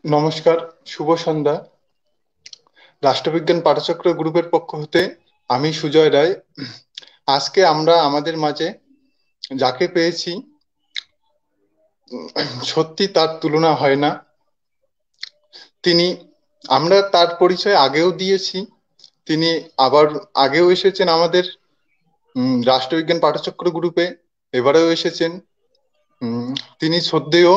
নমস্কার, শুভ সন্ধ্যা। রাষ্ট্রবিজ্ঞান পাঠচক্র গ্রুপের পক্ষ হতে আমি সুজয় রায়। আজকে আমরা আমাদের মাঝে যাকে পেয়েছি, সত্যি তার তুলনা হয় না। তিনি, আমরা তার পরিচয় আগেও দিয়েছি, তিনি আবার আগেও এসেছেন আমাদের রাষ্ট্রবিজ্ঞান পাঠচক্র গ্রুপে, এবারেও এসেছেন। উম, তিনি শ্রদ্ধেয়।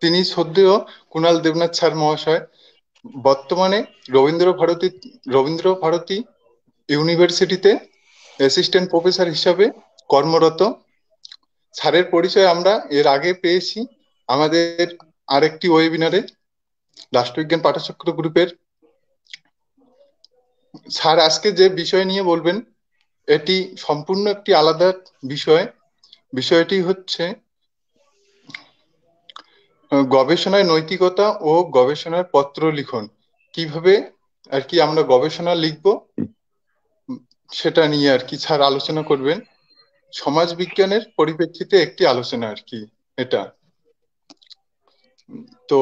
তিনি শ্রদ্ধেয় কুণাল দেবনাথ স্যার মহাশয়। বর্তমানে রবীন্দ্র ভারতী রবীন্দ্র ভারতী ইউনিভার্সিটিতে অ্যাসিস্ট্যান্ট প্রফেসর হিসাবে কর্মরত। স্যারের পরিচয় আমরা এর আগে পেয়েছি আমাদের আরেকটি ওয়েবিনারে, রাষ্ট্রবিজ্ঞান পাঠচক্র গ্রুপের। স্যার আজকে যে বিষয় নিয়ে বলবেন, এটি সম্পূর্ণ একটি আলাদা বিষয়। বিষয়টি হচ্ছে গবেষণায় নৈতিকতা ও গবেষণার পত্র লিখন। কিভাবে আর কি আমরা গবেষণা লিখব, সেটা নিয়ে আর কি স্যার আলোচনা করবেন। সমাজ বিজ্ঞানের পরিপ্রেক্ষিতে একটি আলোচনা আর কি এটা। তো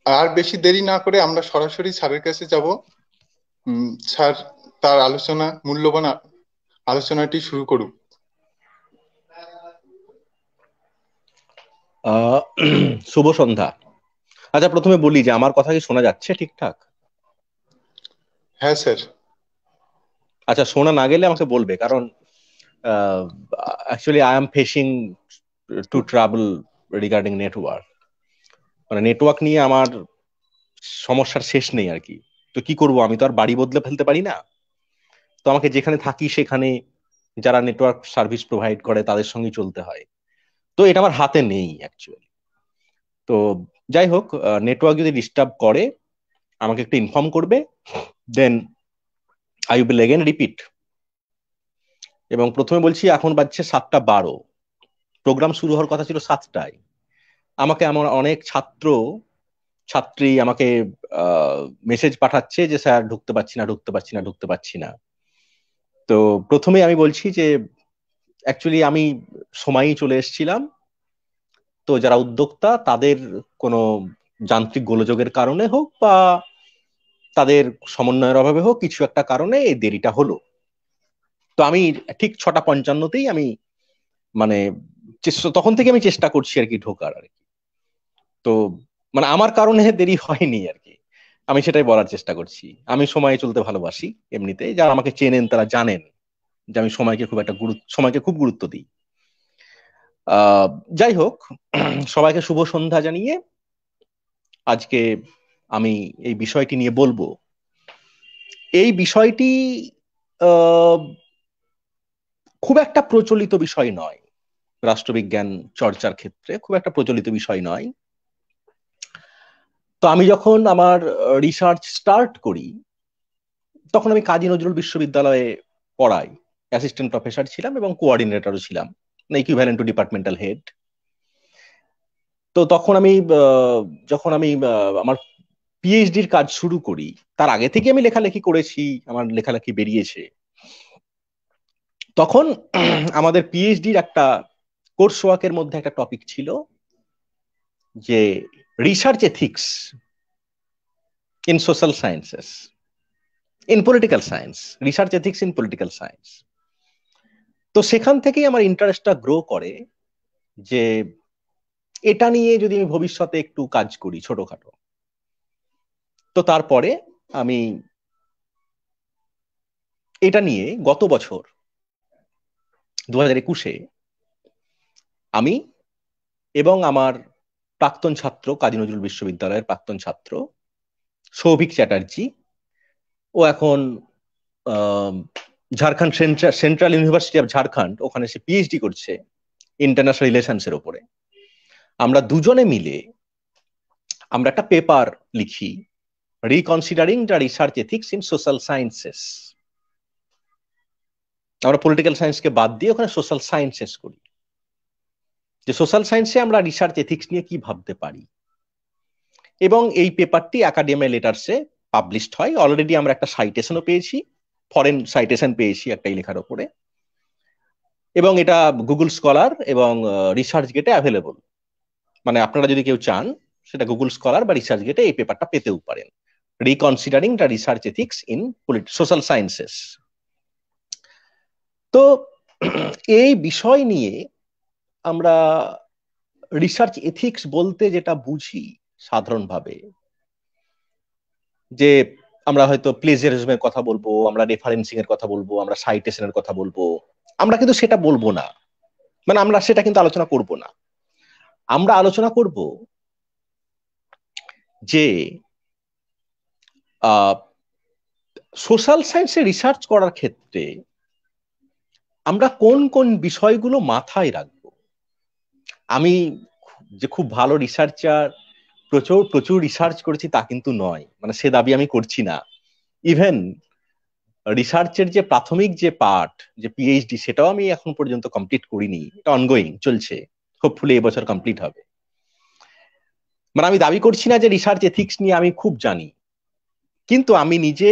আর বেশি দেরি না করে আমরা সরাসরি স্যারের কাছে যাব। স্যার তার মূল্যবান আলোচনাটি শুরু করুক। শুভ সন্ধ্যা। আচ্ছা, প্রথমে বলি যে আমার কথা কি শোনা যাচ্ছে ঠিকঠাক? হ্যাঁ স্যার। আচ্ছা, শোনা না গেলে আমাকে বলবে, কারণ actually I am facing to trouble regarding network. মানে নেটওয়ার্ক নিয়ে আমার সমস্যার শেষ নেই আর কি। তো কি করব, আমি তো আর বাড়ি বদলে ফেলতে পারি না। তো আমাকে যেখানে থাকি সেখানে যারা নেটওয়ার্ক সার্ভিস প্রোভাইড করে তাদের সঙ্গে চলতে হয়। তো এটা আমার হাতে নেই অ্যাকচুয়ালি। তো যাই হোক, নেটওয়ার্ক যদি ডিস্টার্ব করে আমাকে একটু ইনফর্ম করবে, then I will again repeat. এবং প্রথমে বলছি, এখন বাজছে 7:12। প্রোগ্রাম শুরু হওয়ার কথা ছিল 7টায়। আমাকে আমার অনেক ছাত্রী আমাকে মেসেজ পাঠাচ্ছে যে স্যার ঢুকতে পারছি না, ঢুকতে পারছি না, ঢুকতে পারছি না। তো প্রথমে আমি বলছি যে অ্যাকচুয়ালি আমি সময়ই চলে এসেছিলাম। তো যারা উদ্যোক্তা তাদের কোনো যান্ত্রিক গোলযোগের কারণে হোক বা তাদের সমন্বয়ের অভাবে হোক, কিছু একটা কারণে এই দেরিটা হলো। তো আমি ঠিক 6:55তেই আমি মানে তখন থেকে আমি চেষ্টা করছি আর কি ঢোকার আর কি। তো মানে আমার কারণে দেরি হয়নি আর কি, আমি সেটাই বলার চেষ্টা করছি। আমি সময়ে চলতে ভালোবাসি এমনিতে, যারা আমাকে চেনেন তারা জানেন যে আমি সময়কে খুব গুরুত্ব দিই। আহ যাই হোক, সবাইকে শুভ সন্ধ্যা জানিয়ে আজকে আমি এই বিষয়টি নিয়ে বলবো। এই বিষয়টি আহ খুব একটা প্রচলিত বিষয় নয়, রাষ্ট্রবিজ্ঞান চর্চার ক্ষেত্রে খুব একটা প্রচলিত বিষয় নয়। তো আমি যখন আমার রিসার্চ স্টার্ট করি তখন আমি কাজী নজরুল বিশ্ববিদ্যালয়ে পড়াই, অ্যাসিস্ট্যান্ট প্রফেসর ছিলাম এবং কোঅর্ডিনেটরও ছিলাম, মানে ইকুইভ্যালেন্ট টু ডিপার্টমেন্টাল হেড। তো তখন আমি যখন আমি আমার পিএইচডির কাজ শুরু করি, তার আগে থেকে আমি লেখালেখি করেছি, আমার লেখালেখি বেরিয়েছে। তখন আমাদের পিএইচডির একটা কোর্স ওয়ার্কের মধ্যে একটা টপিক ছিল যে research ethics in social sciences, in political science, research ethics in political science. তো সেখান থেকেই আমার ইন্টারেস্টটা গ্রো করে যে এটা নিয়ে যদি আমি ভবিষ্যতে একটু কাজ করি ছোটখাটো। তো তারপরে আমি এটা নিয়ে গত বছর 2021-এ আমি এবং আমার প্রাক্তন ছাত্র, কাজী নজরুল বিশ্ববিদ্যালয়ের প্রাক্তন ছাত্র সৌভিক চ্যাটার্জি, ও এখন Jharkhand central university of Jharkhand, ওখানে সে পিএইচডি করছে ইন্টারন্যাশনাল রিলেশনস এর উপরে। আমরা দুজনে মিলে আমরা একটা পেপার লিখি, reconsidering the research ethics in social sciences. আমরা পলিটিক্যাল সায়েন্সকে বাদ দিয়ে ওখানে সোশ্যাল সায়েন্সেস করি, যে সোশ্যাল সায়েন্সে আমরা রিসার্চ এথিক্স নিয়ে কি ভাবতে পারি। এবং এই পেপারটি একাডেমিক লেটার্সে পাবলিশড হয়। অলরেডি আমরা একটা সাইটেশনও পেয়েছি, ফরেন সাইটেশন পেয়েছি একটা এই লেখার উপরে, এবং এটা গুগল স্কলার এবং রিসার্চ গেটে অ্যাভেলেবল। মানে আপনারা যদি কেউ চান সেটা গুগল স্কলার বা রিসার্চ গেটে এই পেপারটা পেতেও পারেন, reconsidering the research ethics in social sciences. তো এই বিষয় নিয়ে আমরা রিসার্চ এথিক্স বলতে যেটা বুঝি সাধারণভাবে, যে আমরা হয়তো প্লেজারিজমের কথা বলবো, আমরা রেফারেন্সিং এর কথা বলবো, আমরা সাইটেশনের কথা বলবো, আমরা কিন্তু সেটা বলবো না, মানে আমরা সেটা কিন্তু আলোচনা করব না। আমরা আলোচনা করব যে সোশ্যাল সায়েন্সে রিসার্চ করার ক্ষেত্রে আমরা কোন কোন বিষয়গুলো মাথায় রাখবো। আমি যে খুব ভালো রিসার্চার, প্রচুর প্রচুর রিসার্চ করেছি তা কিন্তু নয়, মানে সে দাবি আমি করছি না। ইভেন রিসার্চের যে প্রাথমিক যে পার্ট, যে পিএইচডি, সেটাও আমি এখন পর্যন্ত কমপ্লিট করিনি, এটা অনগোয়িং চলছে, হোপফুলি এবছর কমপ্লিট হবে। মানে আমি দাবি করছি না যে রিসার্চ এথিক্স নিয়ে আমি খুব জানি, কিন্তু আমি নিজে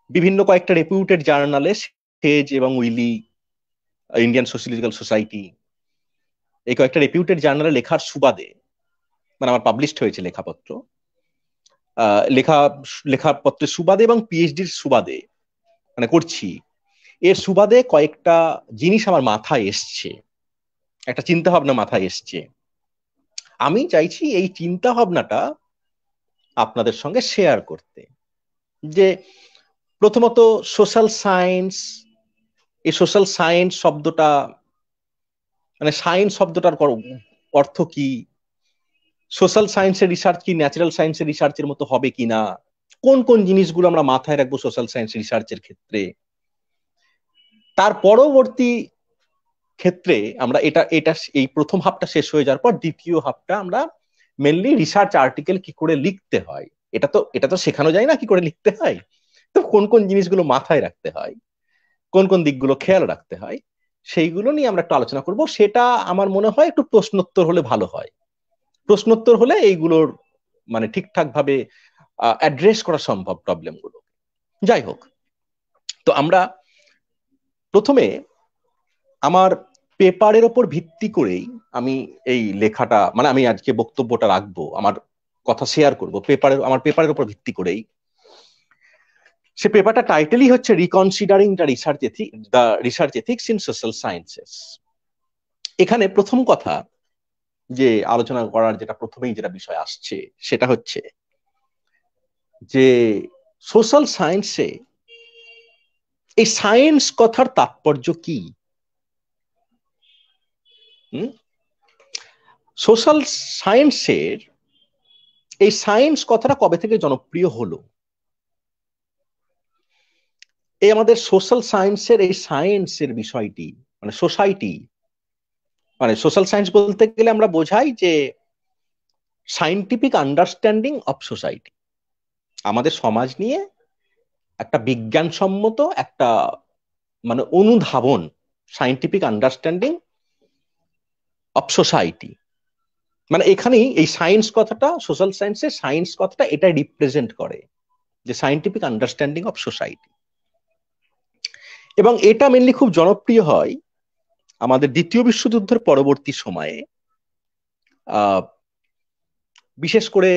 বিভিন্ন কয়েকটা রেপুটেড জার্নালে, সেজ এবং উইলি, ইন্ডিয়ান সোশিয়োলজিক্যাল সোসাইটি, এই কয়েকটা রেপুটেড জার্নালে লেখার সুবাদে, মানে আমার পাবলিশড হয়েছে লেখাপত্র, লেখাপত্রের সুবাদে এবং পিএইচডির সুবাদে, মানে করছি, এর সুবাদে কয়েকটা জিনিস আমার মাথায় এসছে, একটা চিন্তা ভাবনা মাথায় এসছে। আমি চাইছি এই চিন্তা ভাবনাটা আপনাদের সঙ্গে শেয়ার করতে। যে প্রথমত সোশ্যাল সায়েন্স, এই সোশ্যাল সায়েন্স শব্দটা, মানে সায়েন্স শব্দটার অর্থ কি, সোশ্যাল সায়েন্সের রিসার্চ কি ন্যাচারাল সায়েন্সের রিসার্চের মতো হবে কিনা, কোন কোন জিনিসগুলো আমরা মাথায় রাখবো সোশ্যাল সায়েন্স রিসার্চের ক্ষেত্রে। তার পরবর্তী ক্ষেত্রে আমরা এটা এই প্রথম হাফটা শেষ হয়ে যাওয়ার পর দ্বিতীয় হাফটা আমরা মেনলি রিসার্চ আর্টিকেল কি করে লিখতে হয়, এটা তো শেখানো যায় না কি করে লিখতে হয়, তো কোন কোন জিনিসগুলো মাথায় রাখতে হয়, কোন কোন দিকগুলো খেয়াল রাখতে হয়, সেইগুলো নিয়ে আমরা একটু আলোচনা করব। সেটা আমার মনে হয় একটু প্রশ্নোত্তর হলে ভালো হয়। প্রশ্নোত্তর হলে এইগুলোর মানে ঠিকঠাক ভাবে অ্যাড্রেস করা সম্ভব প্রবলেমগুলো। যাই হোক, তো আমরা প্রথমে আমার পেপারের ওপর ভিত্তি করেই আমি এই লেখাটা, মানে আমি আজকে বক্তব্যটা রাখবো, আমার কথা শেয়ার করবো আমার পেপারের উপর ভিত্তি করেই। সে পেপারটা টাইটেলই হচ্ছে reconsidering the research ethics in social sciences. এখানে প্রথম কথা যে আলোচনা করার যেটা প্রথমেই যেটা বিষয় আসছে সেটা হচ্ছে যে সোশ্যাল সায়েন্সে এই সায়েন্স কথার তাৎপর্য কি। সোশ্যাল সায়েন্সের এই সায়েন্স কথাটা কবে থেকে জনপ্রিয় হলো? এই আমাদের সোশ্যাল সায়েন্সের এই সায়েন্সের বিষয়টি, মানে সোসাইটি, মানে সোশ্যাল সায়েন্স বলতে গেলে আমরা বোঝাই যে সায়েন্টিফিক আন্ডারস্ট্যান্ডিং অফ সোসাইটি, আমাদের সমাজ নিয়ে একটা বিজ্ঞানসম্মত একটা মানে অনুধাবন, সায়েন্টিফিক আন্ডারস্ট্যান্ডিং অফ সোসাইটি। মানে এখানেই এই সায়েন্স কথাটা, সোশ্যাল সায়েন্সের সায়েন্স কথাটা এটা রিপ্রেজেন্ট করে, যে সায়েন্টিফিক আন্ডারস্ট্যান্ডিং অফ সোসাইটি। এবং এটা মেনলি খুব জনপ্রিয় হয় আমাদের দ্বিতীয় বিশ্বযুদ্ধের পরবর্তী সময়ে, বিশেষ করে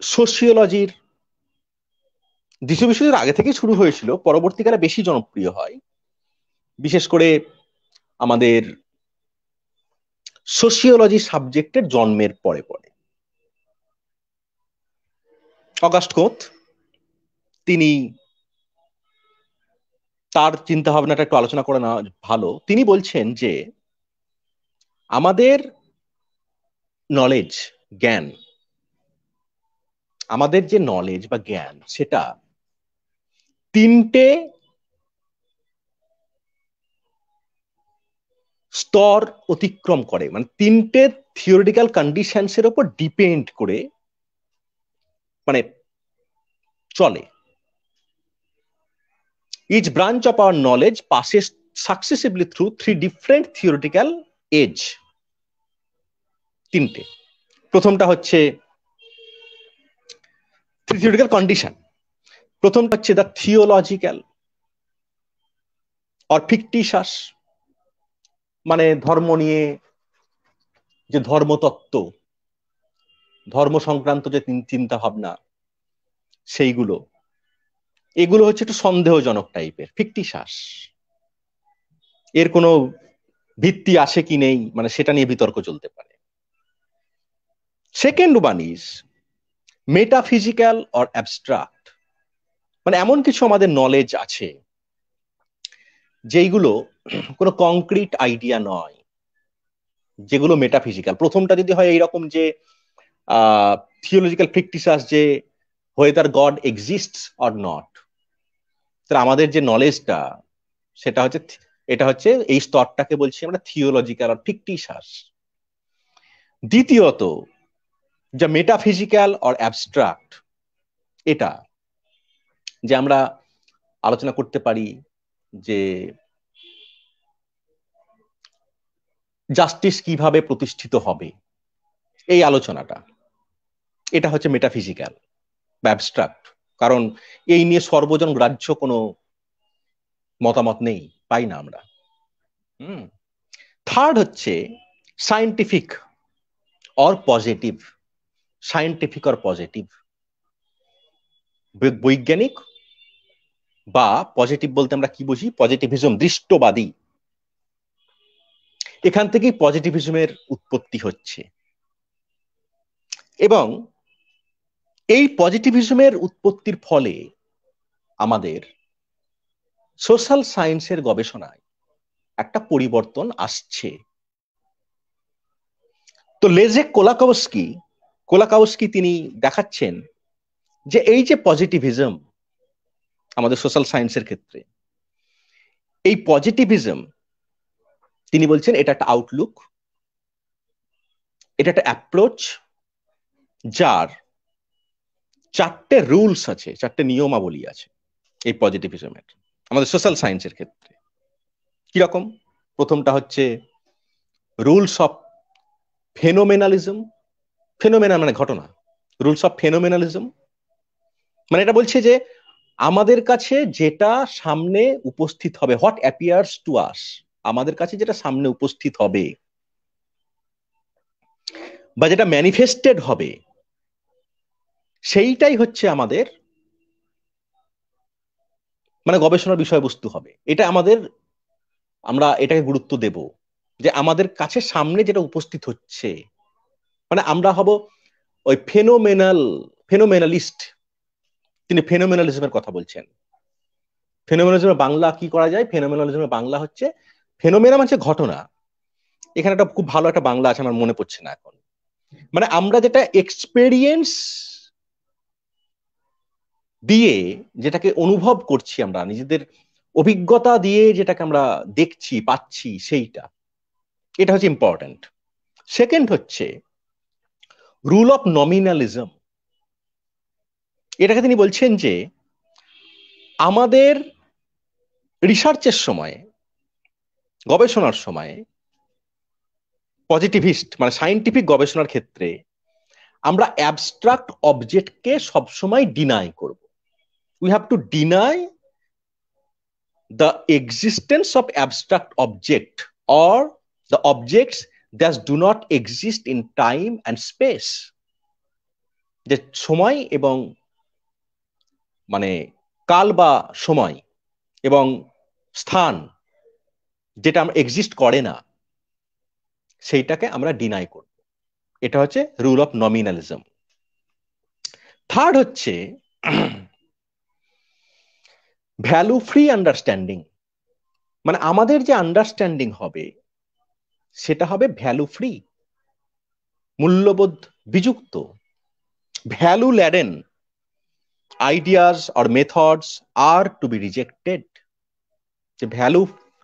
সোশিওলজির, দ্বিতীয় বিশ্বযুদ্ধের আগে থেকে শুরু হয়েছিল, পরবর্তীকালে বেশি জনপ্রিয় হয় বিশেষ করে আমাদের সোশিওলজি সাবজেক্টের জন্মের পরে পরে। অগাস্ট কোঁৎ, তিনি তার চিন্তা ভাবনাটা একটু আলোচনা করে নেওয়া ভালো। তিনি বলছেন যে আমাদের নলেজ, জ্ঞান, আমাদের যে নলেজ বা জ্ঞান সেটা তিনটে স্তর অতিক্রম করে, মানে তিনটে থিওরিটিক্যাল কন্ডিশনসের উপর ডিপেন্ড করে মানে চলে। Each branch of our knowledge passes successively through three different theoretical age. তিনটে। প্রথমটা হচ্ছে থিওরিটিক্যাল কন্ডিশন। প্রথমটা হচ্ছে দ্য থিওলজিক্যাল অর ফিকটিশাস, মানে ধর্ম নিয়ে যে ধর্মতত্ত্ব, ধর্ম সংক্রান্ত যে চিন্তা ভাবনা, সেইগুলো, এগুলো হচ্ছে একটু সন্দেহজনক টাইপের, ফিকটিশাস। এর কোনো ভিত্তি আছে কি নেই, মানে সেটা নিয়ে বিতর্ক চলতে পারে। Second one is metaphysical or abstract, মানে এমন কিছু আমাদের নলেজ আছে যেইগুলো কোনো কংক্রিট আইডিয়া নয়, যেগুলো মেটাফিজিক্যাল। প্রথমটা যদি হয় এইরকম যে থিওলজিক্যাল ফিকটিশাস, যে whether God exists or not, তাহলে আমাদের যে নলেজটা সেটা হচ্ছে, এটা হচ্ছে এই স্তরটাকে বলছি আমরা থিওলজিক্যাল আর ফিকটিশাস। দ্বিতীয়ত যা মেটাফিজিক্যাল অর অ্যাবস্ট্রাক্ট, এটা যে আমরা আলোচনা করতে পারি যে জাস্টিস কিভাবে প্রতিষ্ঠিত হবে, এই আলোচনাটা, এটা হচ্ছে মেটাফিজিক্যাল বা অ্যাবস্ট্রাক্ট, কারণ এই নিয়ে সর্বজন গ্রাহ্য কোনো মতামত নেই, পাই না আমরা। থার্ড হচ্ছে scientific or positive, scientific or positive, বৈজ্ঞানিক বা পজিটিভ বলতে আমরা কি বুঝি, পজিটিভিজম, দৃষ্টবাদী। এখান থেকেই পজিটিভিজমের উৎপত্তি হচ্ছে, এবং এই পজিটিভিজমের উৎপত্তির ফলে আমাদের সোশ্যাল সায়েন্সের গবেষণায় একটা পরিবর্তন আসছে। তো লেজেক কোলাকাউস্কি তিনি দেখাচ্ছেন যে এই যে পজিটিভিজম আমাদের সোশ্যাল সায়েন্সের ক্ষেত্রে, এই পজিটিভিজম তিনি বলছেন এটা একটা আউটলুক, এটা একটা অ্যাপ্রোচ, যার চারটে রুলস আছে, চারটে নিয়মাবলী আছে এই পজিটিভিজমের আমাদের সোশ্যাল সায়েন্সের ক্ষেত্রে। কিরকম? প্রথমটা হচ্ছে রুলস অফ ফেনোমেনালিজম। ফেনোমেনা মানে ঘটনা, রুলস অফ ফেনোমেনালিজম মানে এটা বলছে যে আমাদের কাছে যেটা সামনে উপস্থিত হবে, হোয়াট অ্যাপিয়ার্স টু আস, আমাদের কাছে যেটা সামনে উপস্থিত হবে বা যেটা ম্যানিফেস্টেড হবে, সেইটাই হচ্ছে আমাদের মানে গবেষণার বিষয়বস্তু হবে। এটা আমাদের, আমরা এটাকে গুরুত্ব দেব যে আমাদের কাছে সামনে যেটা উপস্থিত হচ্ছে, মানে আমরা হব ওই ফেনোমেনালিস্ট। তিনি ফেনোমেনালিজমের কথা বলছেন। ফেনোমেনালিজমের বাংলা কি করা যায়? ফেনোমেনালিজমের বাংলা হচ্ছে, ফেনোমেনা মানে ঘটনা, এখানে একটা খুব ভালো একটা বাংলা আছে, আমার মনে পড়ছে না এখন, মানে আমরা যেটা এক্সপেরিয়েন্স দিয়ে যেটাকে অনুভব করছি, আমরা নিজেদের অভিজ্ঞতা দিয়ে যেটাকে আমরা দেখছি পাচ্ছি, সেইটা, এটা হচ্ছে ইম্পর্টেন্ট। সেকেন্ড হচ্ছে রুল অফ নমিনালিজম। এটাকে তিনি বলছেন যে আমাদের রিসার্চের সময়, গবেষণার সময়, পজিটিভিস্ট মানে সায়েন্টিফিক গবেষণার ক্ষেত্রে আমরা অ্যাবস্ট্রাক্ট অবজেক্টকে সবসময় ডিনাই করব। We have to deny the existence of abstract object or the objects that do not exist in time and space, যে সময় এবং মানে কাল বা সময় এবং স্থান যেটা আমরা এক্সিস্ট করে না, সেইটাকে আমরা ডিনাই করব। এটা হচ্ছে রুল অফ নমিনালিজম। থার্ড হচ্ছে ভ্যালু ফ্রি আন্ডারস্ট্যান্ডিং, মানে আমাদের যে আন্ডারস্ট্যান্ডিং হবে সেটা হবে ভ্যালু ফ্রি, মূল্যবোধ বিযুক্ত। Value laden ideas or methods are to be rejected, যে ভ্যালু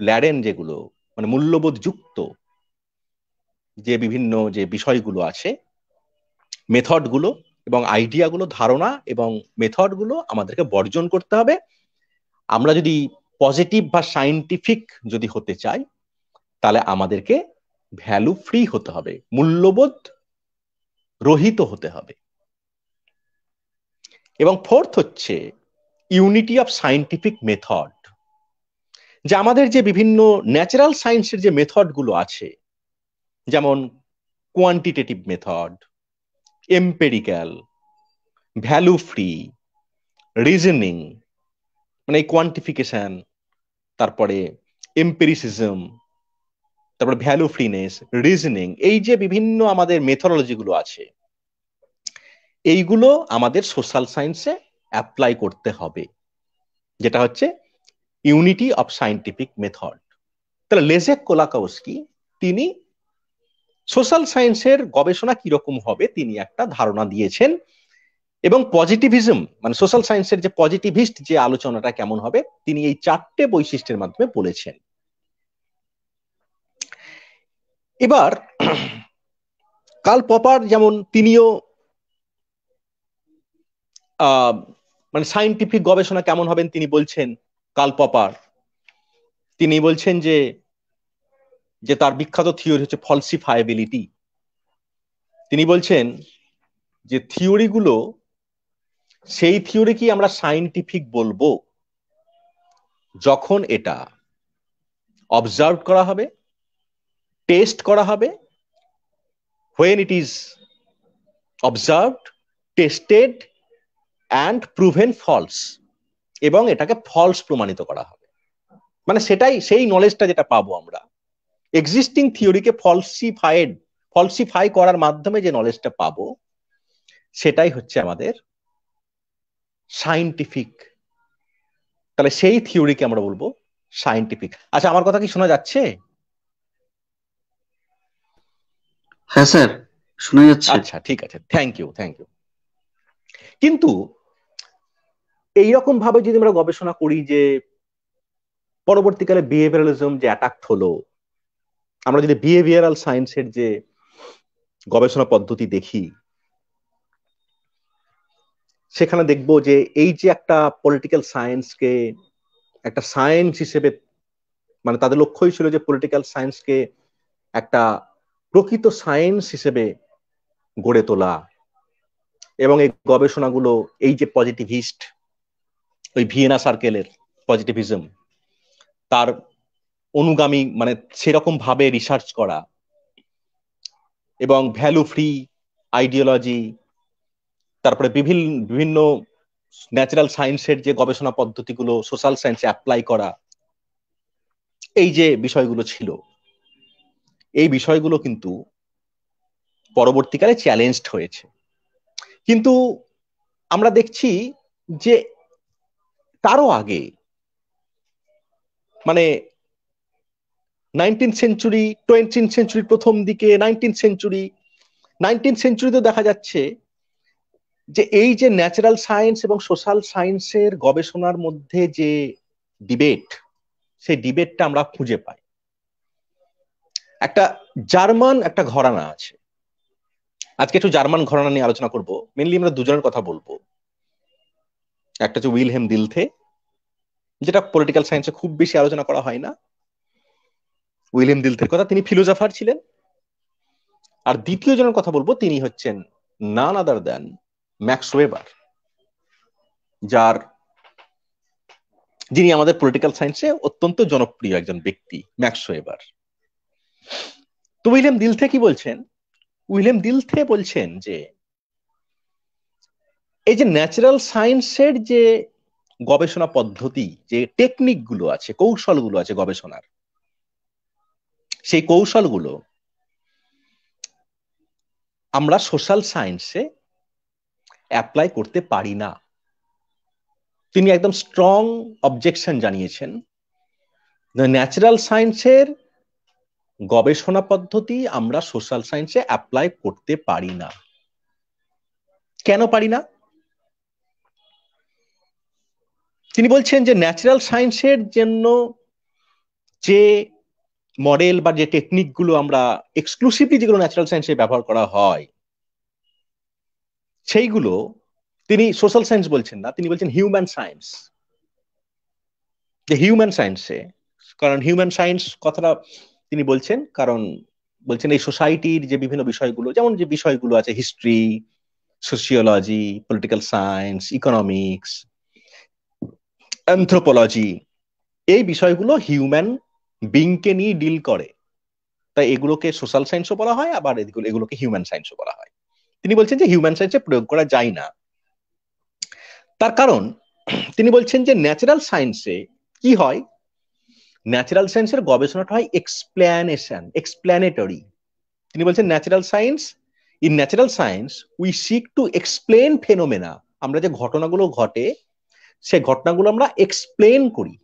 ল্যাডেন যেগুলো মানে মূল্যবোধ যুক্ত যে বিভিন্ন যে বিষয়গুলো আছে, মেথড গুলো এবং আইডিয়া গুলো, ধারণা এবং মেথড গুলো আমাদেরকে বর্জন করতে হবে। আমরা যদি পজিটিভ বা সায়েন্টিফিক যদি হতে চাই, তাহলে আমাদেরকে ভ্যালু ফ্রি হতে হবে, মূল্যবোধ রহিত হতে হবে। এবং ফোর্থ হচ্ছে ইউনিটি অফ সায়েন্টিফিক মেথড, যে আমাদের যে বিভিন্ন ন্যাচারাল সায়েন্সের যে মেথড গুলো আছে, যেমন quantitative method, empirical, value free, reasoning, মানে এই কোয়ান্টিফিকেশন, তারপরে এম্পিরিসিজম, তারপরে ভ্যালু ফ্রিনেস, রিজনিং, এই যে বিভিন্ন আমাদের মেথোডোলজি গুলো আছে, এইগুলো আমাদের সোশ্যাল সায়েন্সে অ্যাপ্লাই করতে হবে, যেটা হচ্ছে ইউনিটি অফ সায়েন্টিফিক মেথড। তাহলে লেজেক কোলাকাউস্কি তিনি সোশ্যাল সায়েন্সের গবেষণা কিরকম হবে তিনি একটা ধারণা দিয়েছেন, এবং পজিটিভিজম মানে সোশ্যাল সায়েন্সের যে পজিটিভিস্ট যে আলোচনাটা কেমন হবে তিনি এই 4টে বৈশিষ্ট্যের মাধ্যমে বলেছেন। এবার কার্ল পপার যেমন তিনিও মানে সায়েন্টিফিক গবেষণা কেমন হবেন তিনি বলছেন, কার্ল পপার তিনি বলছেন যে যে তার বিখ্যাত থিওরি হচ্ছে ফলসিফায়াবিলিটি। তিনি বলছেন যে থিওরিগুলো, সেই থিওরি কি আমরা সায়েন্টিফিক বলবো যখন এটা অবজার্ভ করা হবে, টেস্ট করা হবে, when it is observed, tested and proven false, এবং এটাকে ফলস প্রমাণিত করা হবে। মানে সেটাই সেই নলেজটা যেটা পাবো আমরা এক্সিস্টিং থিওরিকে ফলসিফাই করার মাধ্যমে যে নলেজটা পাবো সেটাই হচ্ছে আমাদের সায়েন্টিফিক। তাহলে সেই থিওরিকে আমরা বলবো সায়েন্টিফিক। আচ্ছা, আমার কথা কি শোনা যাচ্ছে? হ্যাঁ স্যার, শোনা যাচ্ছে। আচ্ছা, ঠিক আছে, থ্যাংক ইউ। কিন্তু এইরকম ভাবে যদি আমরা গবেষণা করি যে পরবর্তীকালে বিহেভিয়ারালিজম যে অ্যাটাক হলো, আমরা যদি বিহেভিয়ারাল সায়েন্সের যে গবেষণা পদ্ধতি দেখি সেখানে দেখব যে এই যে একটা পলিটিক্যাল সায়েন্সকে একটা সায়েন্স হিসেবে, মানে তাদের লক্ষ্যই ছিল যে পলিটিক্যাল সায়েন্সকে একটা প্রকৃত সায়েন্স হিসেবে গড়ে তোলা, এবং এই গবেষণাগুলো এই যে পজিটিভিস্ট, ওই ভিয়েনা সার্কেলের পজিটিভিজম তার অনুগামী মানে সেরকম ভাবে রিসার্চ করা, এবং ভ্যালু ফ্রি আইডিওলজি, তারপরে বিভিন্ন ন্যাচারাল সায়েন্সের যে গবেষণা পদ্ধতিগুলো সোশ্যাল সায়েন্সে অ্যাপ্লাই করা, এই যে বিষয়গুলো ছিল, এই বিষয়গুলো কিন্তু পরবর্তীকালে চ্যালেঞ্জড হয়েছে। কিন্তু আমরা দেখছি যে তারও আগে, মানে 19th সেঞ্চুরি, 20th সেঞ্চুরির প্রথম দিকে, 19th সেঞ্চুরিতে দেখা যাচ্ছে যে এই যে ন্যাচারাল সায়েন্স এবং সোশ্যাল সায়েন্সের গবেষণার মধ্যে যে ডিবেট, সেই ডিবেটটা আমরা খুঁজে পাই। একটা জার্মান একটা ঘরানা আছে, আজকে একটু জার্মান ঘরানা নিয়ে আলোচনা করব। মেনলি আমরা দুজনের কথা বলবো। একটা হচ্ছে উইলহেম দিলথে, যেটা পলিটিক্যাল সায়েন্সে খুব বেশি আলোচনা করা হয় না। উইলিয়াম দিলথের কথা, তিনি ফিলোসফার ছিলেন। আর দ্বিতীয় জনের কথা বলবো, তিনি হচ্ছেন নান আদার দ্যান ম্যাক্স ওয়েবার, যিনি আমাদের পলিটিক্যাল সায়েন্সে অত্যন্ত জনপ্রিয় একজন ব্যক্তি, ম্যাক্স ওয়েবার। তো উইলিয়াম দিলথে কি বলছেন? উইলিয়াম দিলথে বলছেন যে এই যে ন্যাচারাল সায়েন্সের যে গবেষণা পদ্ধতি, যে টেকনিক গুলো আছে, কৌশলগুলো আছে গবেষণার, সেই কৌশলগুলো আমরা সোশ্যাল সায়েন্সে অ্যাপ্লাই করতে পারি না। তিনি একদম স্ট্রং অবজেকশন জানিয়েছেন, ন্যাচারাল সায়েন্সের গবেষণা পদ্ধতি আমরা সোশ্যাল সায়েন্সে অ্যাপ্লাই করতে পারি না। কেন পারি না? তিনি বলছেন যে ন্যাচারাল সায়েন্সের জন্য যে মডেল বা যে টেকনিক গুলো আমরা এক্সক্লুসিভলি যেগুলো ন্যাচারাল সায়েন্সে ব্যবহার করা হয়, সেইগুলো তিনি সোশ্যাল সায়েন্স বলছেন না, তিনি বলছেন হিউম্যান সায়েন্স। যে হিউম্যান সায়েন্সে, কারণ হিউম্যান সায়েন্স কথাটা তিনি বলছেন কারণ বলছেন এই সোসাইটির যে বিভিন্ন বিষয়গুলো, যেমন যে বিষয়গুলো আছে history, sociology, political science, economics, anthropology, এই বিষয়গুলো হিউম্যান বিংকে নিয়ে ডিল করে। তাই এগুলোকে সোশ্যাল সায়েন্সও বলা হয়, আবার এগুলোকে হিউম্যান সায়েন্সও বলা হয়। তিনি বলছেন যে হিউম্যান সায়েন্সে প্রয়োগ করা যায় না। তার কারণ তিনি বলছেন যে ন্যাচারাল সায়েন্সে কি হয়, ন্যাচারাল সায়েন্সের গবেষণাটা হয় এক্সপ্ল্যানেটরি। তিনি বলছেন in natural science we seek to explain phenomena. আমরা যে ঘটনাগুলো ঘটে সে ঘটনাগুলো আমরা এক্সপ্লেন করি।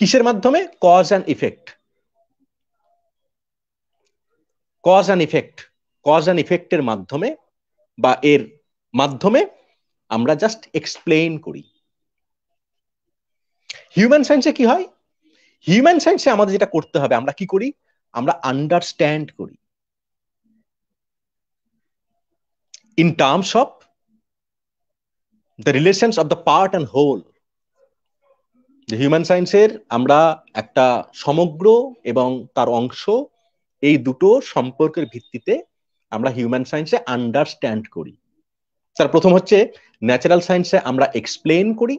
কিসের মাধ্যমে? Cause and effect. Cause and ইফেক্টের মাধ্যমে বা এর মাধ্যমে আমরা জাস্ট এক্সপ্লেন করি। হিউম্যান সায়েন্সে কি হয়? হিউম্যান সায়েন্সে আমাদের যেটা করতে হবে, আমরা কি করি? আমরা আন্ডারস্ট্যান্ড করি in terms of the relations of the part and whole. Human সায়েন্সের আমরা একটা সমগ্র এবং তার অংশ, এই দুটো সম্পর্কের ভিত্তিতে আমরা হিউম্যান সায়েন্সে আন্ডারস্ট্যান্ড করি। তার প্রথম হচ্ছে ন্যাচারাল সায়েন্সে আমরা এক্সপ্লেন করি,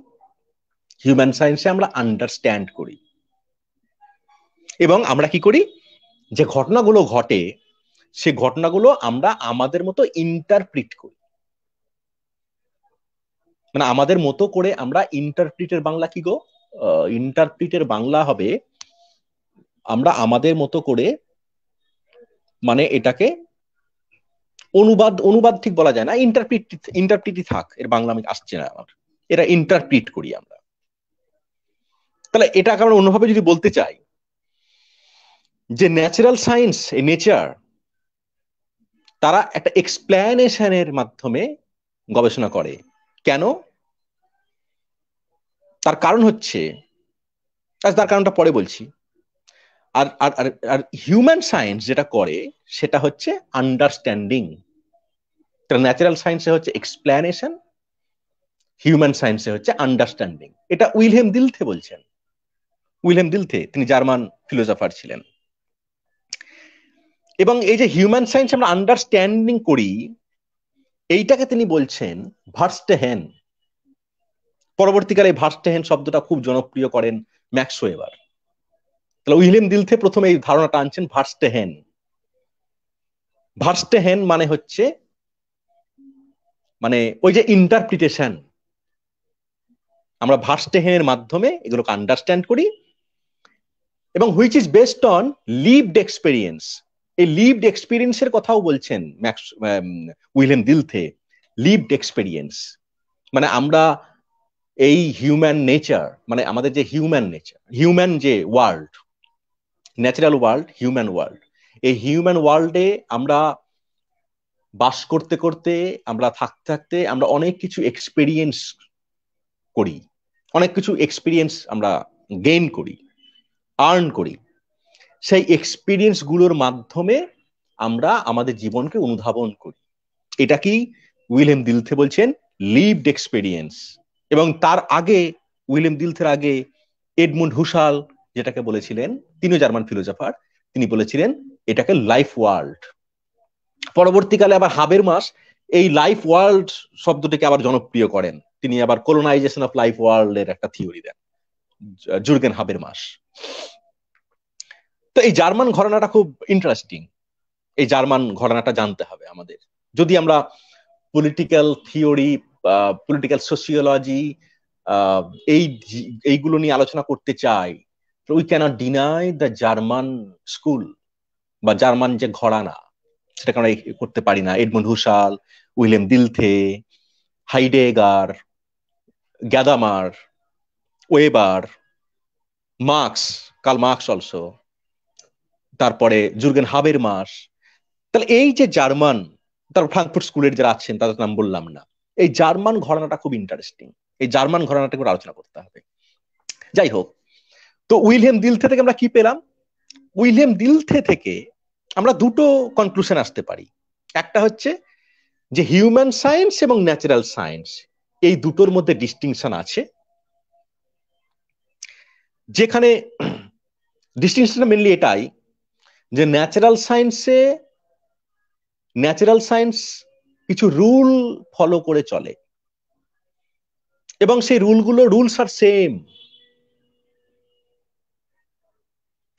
হিউম্যান সায়েন্সে আমরা আন্ডারস্ট্যান্ড করি। এবং আমরা কি করি? যে ঘটনাগুলো ঘটে সে ঘটনাগুলো আমরা আমাদের মতো ইন্টারপ্রিট করি। মানে আমাদের মতো করে আমরা ইন্টারপ্রিটের বাংলা কি গো? ইন্টারপ্রিটের বাংলা হবে আমরা আমাদের মতো করে, মানে এটাকে অনুবাদ ঠিক বলা যায় না, ইন্টারপ্রিটই থাক, এর বাংলা আমি আসছে না আমার। এটা ইন্টারপ্রিট করি আমরা। তাহলে এটা আমরা অন্যভাবে যদি বলতে চাই যে ন্যাচারাল সায়েন্স, এই নেচার, তারা একটা এক্সপ্লেনেশনের মাধ্যমে গবেষণা করে। কেন? তার কারণ হচ্ছে, তার কারণটা পরে বলছি। আর আর আর হিউম্যান সায়েন্স যেটা করে সেটা হচ্ছে আন্ডারস্ট্যান্ডিং। ন্যাচারাল সায়েন্সে হচ্ছে এক্সপ্লেনেশন, হিউম্যান সায়েন্সে হচ্ছে আন্ডারস্ট্যান্ডিং। এটা উইলহেম দিলথে বলছেন। উইলহেম দিলথে, তিনি জার্মান ফিলোসফার ছিলেন। এবং এই যে হিউম্যান সায়েন্স আমরা আন্ডারস্ট্যান্ডিং করি, এইটাকে তিনি বলছেন ভার্স্টেহেন। পরবর্তীকালে ভার্স্টেহেন শব্দটা খুব জনপ্রিয় করেন ম্যাক্স ওয়েবার। তাহলে উইলহেম দিলথে প্রথমে এই ধারণাটা আনছেন ভার্স্টেহেন। ভার্স্টেহেন মানে হচ্ছে মানে ওই যে ইন্টারপ্রিটেশন, আমরা ভার্স্টেহেনের মাধ্যমে এগুলোকে আন্ডারস্ট্যান্ড করি, এবং which is based on lived experience. এই লিভড এক্সপেরিয়েন্সের কথাও বলছেন উইলহেম দিলথে। লিভড এক্সপেরিয়েন্স মানে আমরা এই হিউম্যান নেচার, মানে আমাদের যে হিউম্যান নেচার, হিউম্যান যে world, natural world, human world, এই হিউম্যান ওয়ার্ল্ডে আমরা বাস করতে করতে, আমরা থাকতে থাকতে আমরা অনেক কিছু এক্সপেরিয়েন্স করি, অনেক কিছু এক্সপেরিয়েন্স আমরা গেইন করি, আর্ন করি। সেই এক্সপেরিয়েন্স গুলোর মাধ্যমে আমরা আমাদের জীবনকে অনুধাবন করি। এটা কি উইলহেম দিলথে বলছেন লিভড এক্সপেরিয়েন্স। এবং তার আগে, উইলহেম দিলথের আগে এডমুন্ড হুসাল যেটাকে বলেছিলেন, তিনিও জার্মান ফিলোসফার, তিনি বলেছিলেন এটাকে লাইফ ওয়ার্ল্ড। পরবর্তীকালে আবার হাবেরমাস এই লাইফ ওয়ার্ল্ড শব্দটিকে আবার জনপ্রিয় করেন। তিনি আবার কলোনাইজেশন অফ লাইফ ওয়ার্ল্ড এর একটা থিওরি দেন, জুর্গেন হাবেরমাস। তো এই জার্মান ঘরানাটা খুব ইন্টারেস্টিং। এই জার্মান ঘরানাটা জানতে হবে আমাদের। যদি আমরা পলিটিক্যাল থিওরি, পলিটিক্যাল সোশিওলজি, এইগুলো নিয়ে আলোচনা করতে চাই, we cannot deny the German school বা জার্মান যে ঘরানা, সেটাকে আমরা করতে পারি না। Edmund Husserl, William Dilthey, Heidegger, Gadamer, Weber, Marx, Karl Marx also, তারপরে জুর্গেন হাবেরমাস। তাহলে এই যে জার্মান, তার ফ্রাঙ্কফুর্ট স্কুলের যারা আছেন তাদের নাম বললাম না, এই জার্মান ঘরানাটা খুব ইন্টারেস্টিং। এই জার্মান ঘরানাটা করে আলোচনা করতে হবে। যাই হোক, তো উইলহেম দিলথে থেকে আমরা কি পেলাম? উইলহেম দিলথে থেকে আমরা দুটো কনক্লুশন আসতে পারি। একটা হচ্ছে যে হিউম্যান সায়েন্স এবং ন্যাচারাল সায়েন্স, এই দুটোর মধ্যে ডিস্টিংশন আছে, যেখানে ডিস্টিংশনটা মেনলি এটাই যে ন্যাচারাল সায়েন্সে ন্যাচারাল সায়েন্স কিছু রুল ফলো করে চলে, এবং সেই rules are same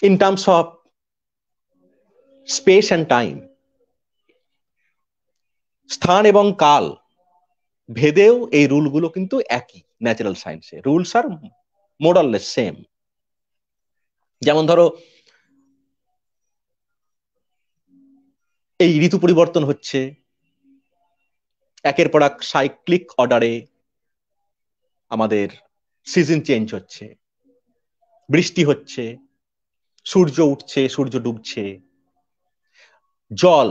in terms of space and time. স্থান এবং কাল ভেদেও এই রুলগুলো কিন্তু একই। ন্যাচারাল সায়েন্সে rules are more or less same. যেমন ধরো, এই ঋতু পরিবর্তন হচ্ছে, একের পর এক সাইক্লিক অর্ডারে আমাদের সিজন চেঞ্জ হচ্ছে, বৃষ্টি হচ্ছে, সূর্য উঠছে, সূর্য ডুবছে, জল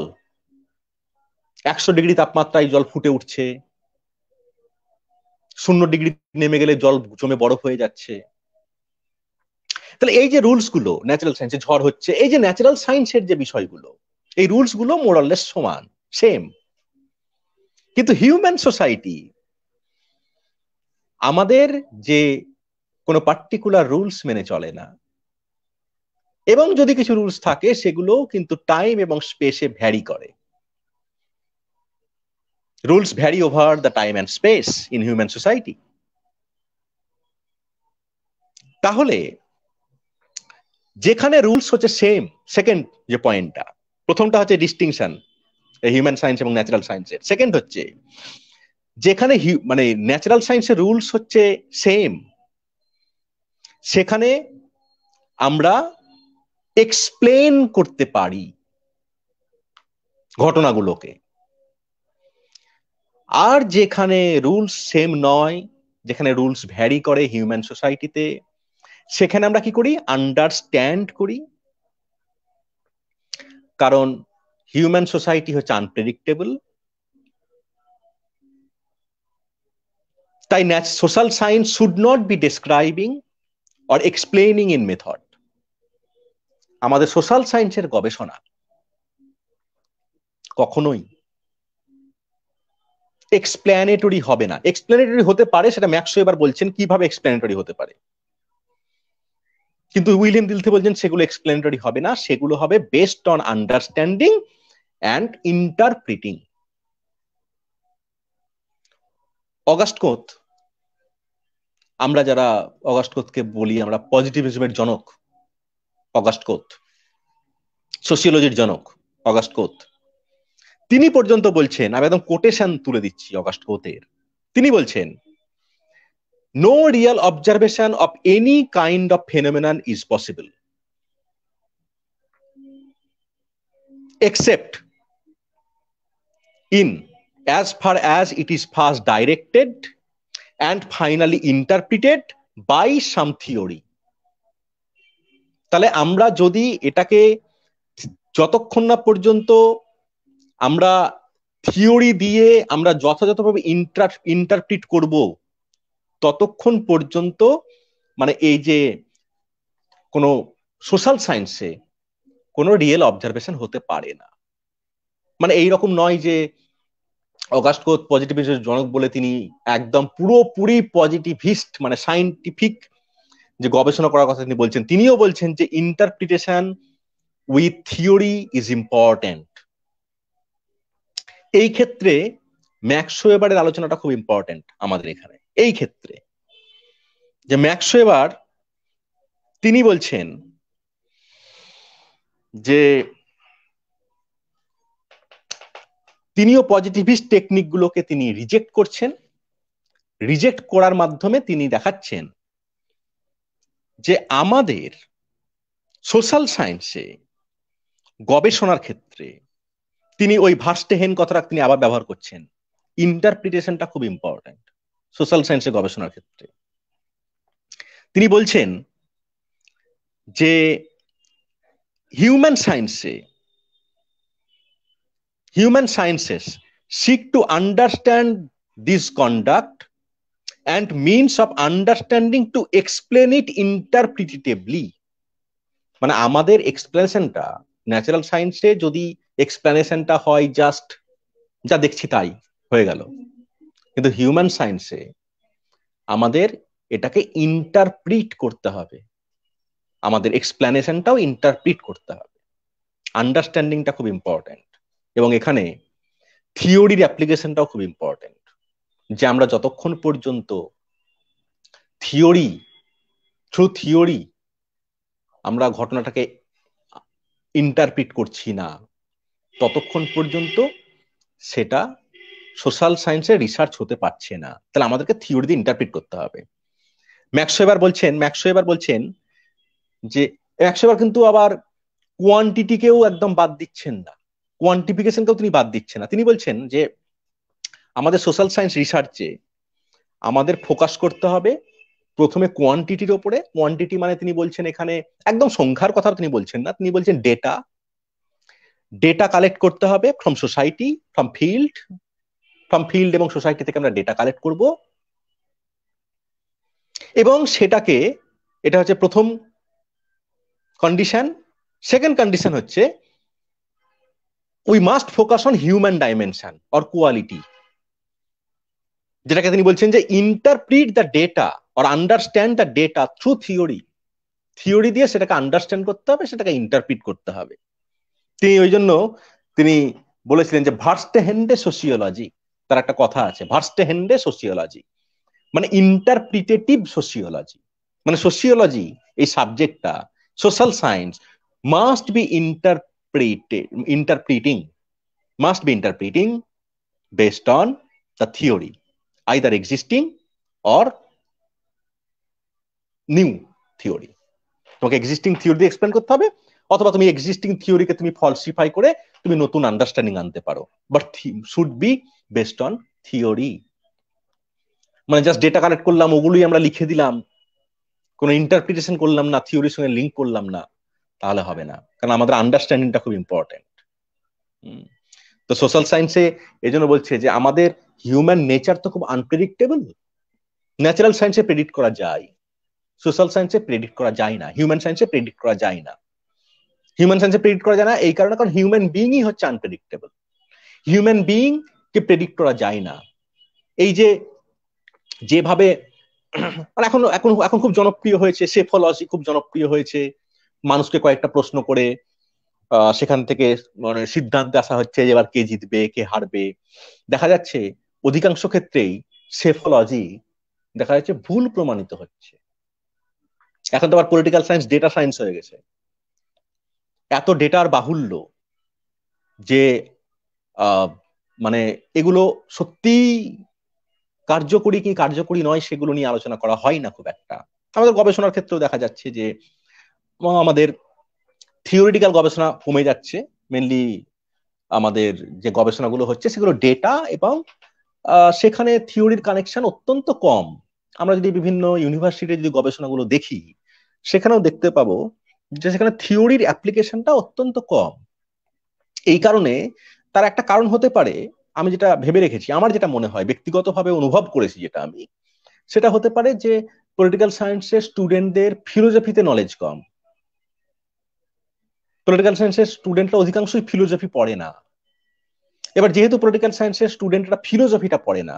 100 ডিগ্রি তাপমাত্রায় জল ফুটে উঠছে, 0 ডিগ্রি নেমে গেলে জল জমে বরফ হয়ে যাচ্ছে। তাহলে এই যে রুলস গুলো ন্যাচারাল সায়েন্সে, ঝড় হচ্ছে, এই যে ন্যাচারাল সায়েন্সের যে বিষয়গুলো, এই রুলস গুলো মোর অর লেস সমান, সেম। কিন্তু হিউম্যান সোসাইটি আমাদের যে কোনো পার্টিকুলার রুলস মেনে চলে না, এবং যদি কিছু রুলস থাকে সেগুলো কিন্তু টাইম এবং স্পেসে ভ্যারি করে। Rules vary over the time and space in human society. তাহলে যেখানে রুলস হচ্ছে সেম, সেকেন্ড যে পয়েন্টটা, প্রথমটা হচ্ছে ডিস্টিংশন হিউম্যান সায়েন্স এবং ন্যাচারাল সায়েন্সের, সেকেন্ড হচ্ছে যেখানে মানে ন্যাচারাল সায়েন্সের রুলস হচ্ছে সেম, সেখানে আমরা এক্সপ্লেন করতে পারি ঘটনাগুলোকে। আর যেখানে রুলস সেম নয়, যেখানে রুলস ভ্যারি করে হিউম্যান সোসাইটিতে, সেখানে আমরা কি করি? আন্ডারস্ট্যান্ড করি। কারণ হিউম্যান সোসাইটি হচ্ছে আনপ্রেডিক্টেবল। তাই social science should not be describing or explaining in method. আমাদের সোশ্যাল সায়েন্সের গবেষণা কখনোই এক্সপ্ল্যানেটরি হবে না। এক্সপ্ল্যানেটরি হতে পারে, সেটা ম্যাক্সও এবার বলছেন কিভাবে এক্সপ্ল্যানেটরি হতে পারে, কিন্তু উইলিয়াম ডিলথে বলছেন সেগুলো এক্সপ্ল্যানেটরি হবে না, সেগুলো হবে based on understanding and interpreting. August Comte, আমরা যারা অগাস্ট কোঁৎকে বলি আমরা পজিটিভিজমের জনক, অগাস্ট কোঁৎ সোশিওলজির জনক অগাস্ট কোঁৎ, তিনি পর্যন্ত বলছেন, আমি একদম কোটেশন তুলে দিচ্ছি অগাস্ট কোঁতের, তিনি বলছেন, no real observation of any kind of phenomenon is possible except in as far as it is first directed and finally interpreted by some theory. তাহলে আমরা যদি এটাকে যতক্ষণ না পর্যন্ত আমরা থিওরি দিয়ে আমরা যথাযথভাবে ইন্টারপ্রিট করব, ততক্ষণ পর্যন্ত মানে এই যে কোনো সোশ্যাল সায়েন্সে কোনো রিয়েল অবজারভেশন হতে পারে না। মানে এইরকম নয় যে অগাস্ট কোঁৎ পজিটিভিস্টের জনক বলে তিনি একদম পুরোপুরি পজিটিভিস্ট, মানে সায়েন্টিফিক যে গবেষণা করার কথা তিনি বলছেন, তিনিও বলছেন যে interpretation with theory is important. এই ক্ষেত্রে ম্যাক্স ওয়েবারের আলোচনাটা খুব ইম্পর্টেন্ট আমাদের এখানে। এই ক্ষেত্রে যে ম্যাক্স ওয়েবার তিনি বলছেন যে তিনিও পজিটিভিস্ট টেকনিক গুলোকে তিনি রিজেক্ট করছেন। রিজেক্ট করার মাধ্যমে তিনি দেখাচ্ছেন যে আমাদের সোশ্যাল সায়েন্সে গবেষণার ক্ষেত্রে তিনি ওই ভার্স্টেহেন কথাটা তিনি আবার ব্যবহার করছেন, ইন্টারপ্রিটেশনটা খুব ইম্পর্টেন্ট সোশ্যাল সায়েন্সে গবেষণার ক্ষেত্রে। তিনি বলছেন যে human sciences seek to understand this conduct and means of understanding to explain it interpretatively. মানে আমাদের এক্সপ্লেনেশনটা ন্যাচারাল সায়েন্সে যদি এক্সপ্লেনেশনটা হয় জাস্ট যা দেখছি তাই হয়ে গেল, কিন্তু হিউম্যান সায়েন্সে আমাদের এটাকে ইন্টারপ্রিট করতে হবে, আমাদের এক্সপ্লেনেশনটাও ইন্টারপ্রিট করতে হবে। আন্ডারস্ট্যান্ডিংটা খুব ইম্পর্টেন্ট এবং এখানে থিওরির অ্যাপ্লিকেশনটাও খুব ইম্পর্টেন্ট, যে আমরা যতক্ষণ পর্যন্ত থিওরি থ্রু থিওরি আমরা ঘটনাটাকে ইন্টারপ্রিট করছি না, ততক্ষণ পর্যন্ত সেটা সোশ্যাল সায়েন্সের রিসার্চ হতে পারছে না। তাহলে আমাদেরকে থিওরি দিয়ে ইন্টারপ্রিট করতে হবে। ম্যাক্সওয়েল বলছেন যে ম্যাক্সওয়েল কিন্তু আবার কোয়ান্টিটিকেও একদম বাদ দিচ্ছেন না, কোয়ান্টিফিকেশনকেও তিনি বাদ দিচ্ছেন না। তিনি বলছেন যে আমাদের সোশ্যাল সায়েন্স রিসার্চে আমাদের ফোকাস করতে হবে প্রথমে কোয়ান্টিটির ওপরে। কোয়ান্টিটি মানে তিনি বলছেন এখানে একদম সংখ্যার কথা তিনি বলছেন না, তিনি বলছেন ডেটা কালেক্ট করতে হবে ফ্রম সোসাইটি, ফ্রম ফিল্ড এবং সোসাইটি থেকে আমরা ডেটা কালেক্ট করব, এবং সেটাকে, এটা হচ্ছে প্রথম কন্ডিশন। সেকেন্ড কন্ডিশন হচ্ছে we must focus on human dimension or quality, যেটাকে তিনি বলছেন যে interpret the data or understand the data through theory দিয়ে সেটাকে আন্ডারস্ট্যান্ড করতে হবে, সেটাকে ইন্টারপ্রিট করতে হবে। তিনি ওই জন্য তিনি বলেছিলেন যে ভার্স্টেহেন্ডে সোসিওলজি, তার একটা কথা আছে, ভার্স্টেহেন্ডে সোসিওলজি মানে ইন্টারপ্রিটেটিভ সোসিওলজি, মানে সোসিওলজি এই সাবজেক্টটা, social science must be interpreting based on the theory, either existing or new theory. তোমাকে এক্সিস্টিং থিওরি দিয়ে এক্সপ্লেন করতে হবে, অথবা তুমি এক্সিস্টিং থিওরিকে তুমি ফলসিফাই করে তুমি নতুন আন্ডারস্ট্যান্ডিং আনতে পারো, but should be based on theory. মানে জাস্ট ডেটা কালেক্ট করলাম, ওগুলোই আমরা লিখে দিলাম, কোনো ইন্টারপ্রিটেশন করলাম না, থিওরির সঙ্গে লিঙ্ক করলাম না, তাহলে হবে না, কারণ আমাদের আন্ডারস্ট্যান্ডিংটা খুব ইম্পর্টেন্ট। তো সোশ্যাল সায়েন্সে এই জন্য বলছে যে আমাদের হিউম্যান নেচার তো খুব আনপ্রেডিক্টেবল। ন্যাচারাল সায়েন্সে প্রেডিক্ট করা যায়, সোশ্যাল সায়েন্সে প্রেডিক্ট করা যায় না, হিউম্যান সায়েন্সে প্রেডিক্ট করা যায় না। হিউম্যান সায়েন্সে প্রেডিক্ট করা যায় না এই কারণে, কারণ হিউম্যান বিইংই হচ্ছে আনপ্রেডিক্টেবল। হিউম্যান বিইং কে প্রেডিক্ট করা যায় না। এই যে যেভাবে এখন এখন এখন খুব জনপ্রিয় হয়েছে সেফোলজি, খুব জনপ্রিয় হয়েছে, মানুষকে কয়েকটা প্রশ্ন করে সেখান থেকে মানে সিদ্ধান্তে আসা হচ্ছে যে এবার কে জিতবে কে হারবে। দেখা যাচ্ছে অধিকাংশ ক্ষেত্রেই সেফোলজি দেখা যাচ্ছে ভুল প্রমাণিত হচ্ছে। এখন তো আবার পলিটিক্যাল সায়েন্স ডেটা সায়েন্স হয়ে গেছে, এত ডেটার বাহুল্য যে মানে এগুলো সত্যি কার্যকরী কি কার্যকরী নয় সেগুলো নিয়ে আলোচনা করা হয় না খুব একটা। আমাদের গবেষণার ক্ষেত্রেও দেখা যাচ্ছে যে আমাদের থিওরিটিক্যাল গবেষণা কমে যাচ্ছে, মেনলি আমাদের যে গবেষণাগুলো হচ্ছে সেগুলো ডেটা, এবং সেখানে থিওরির কানেকশন অত্যন্ত কম। আমরা যদি বিভিন্ন ইউনিভার্সিটির যদি গবেষণাগুলো দেখি সেখানেও দেখতে পাবো যে সেখানে থিওরির অ্যাপ্লিকেশনটা অত্যন্ত কম। এই কারণে তার একটা কারণ হতে পারে, আমি যেটা ভেবে রেখেছি, আমার যেটা মনে হয় ব্যক্তিগতভাবে অনুভব করেছি যেটা আমি, সেটা হতে পারে যে পলিটিক্যাল সায়েন্সের স্টুডেন্টদের ফিলোসফিতে নলেজ কম। পলিটিক্যাল সায়েন্সের স্টুডেন্টরা অধিকাংশই ফিলোসফি পড়ে না। এবার যেহেতু পলিটিক্যাল সায়েন্সের স্টুডেন্টরা ফিলোসফিটা পড়ে না,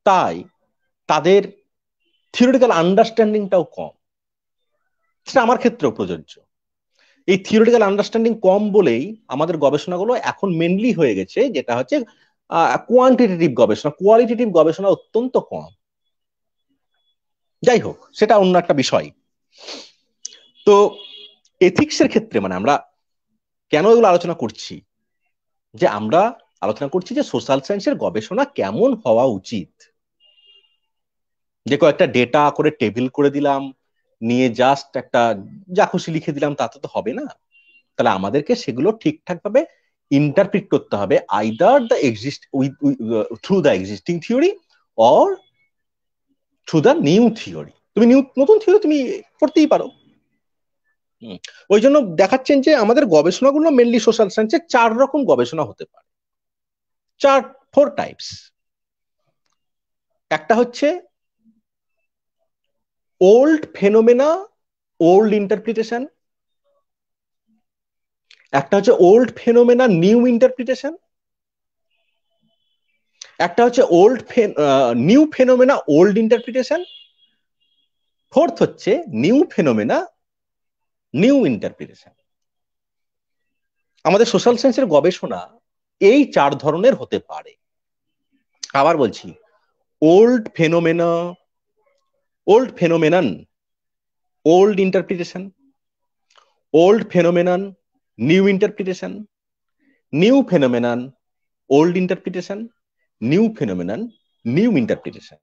তাই তাদের থিওরিটিক্যাল আন্ডারস্ট্যান্ডিংটাও কম। সেটা আমার ক্ষেত্রেও প্রযোজ্য। এই থিওরিটিক্যাল আন্ডারস্ট্যান্ডিং কম বলেই আমাদের গবেষণাগুলো এখন মেনলি হয়ে গেছে যেটা হচ্ছে কোয়ান্টিটেটিভ গবেষণা, কোয়ালিটেটিভ গবেষণা অত্যন্ত কম। যাই হোক, সেটা অন্য একটা বিষয়। তো এথিক্সের ক্ষেত্রে মানে আমরা কেন এগুলো আলোচনা করছি, যে আমরা আলোচনা করছি যে সোশ্যাল সায়েন্সের গবেষণা কেমন হওয়া উচিত। যে কয়েকটা ডেটা করে টেবিল করে দিলাম, নিয়ে জাস্ট একটা যা খুশি লিখে দিলাম, তাতে তো হবে না। তাহলে আমাদেরকে সেগুলো ঠিকঠাক ভাবে ইন্টারপ্রিট করতে হবে, either the through the existing theory or through the new theory. তুমি নতুন থিওরি তুমি করতেই পারো। ওই জন্য দেখাচ্ছেন যে আমাদের গবেষণাগুলো মেনলি সোশ্যাল সায়েন্সে 4 রকম গবেষণা হতে পারে, 4 টাইপস। একটা হচ্ছে ওল্ড ফেনোমেনা, ওল্ড ইন্টারপ্রিটেশন। একটা হচ্ছে ওল্ড ফেনোমেনা, নিউ ইন্টারপ্রিটেশন। একটা হচ্ছে new phenomena, old interpretation. Fourth হচ্ছে নিউ ফেনোমেনা, নিউ ইন্টারপ্রিটেশন। আমাদের সোশ্যাল সায়েন্সের গবেষণা এই 4 ধরনের হতে পারে। আবার বলছি, old phenomenon, old interpretation, old phenomenon, new interpretation, new phenomenon, old interpretation, new phenomenon, new interpretation.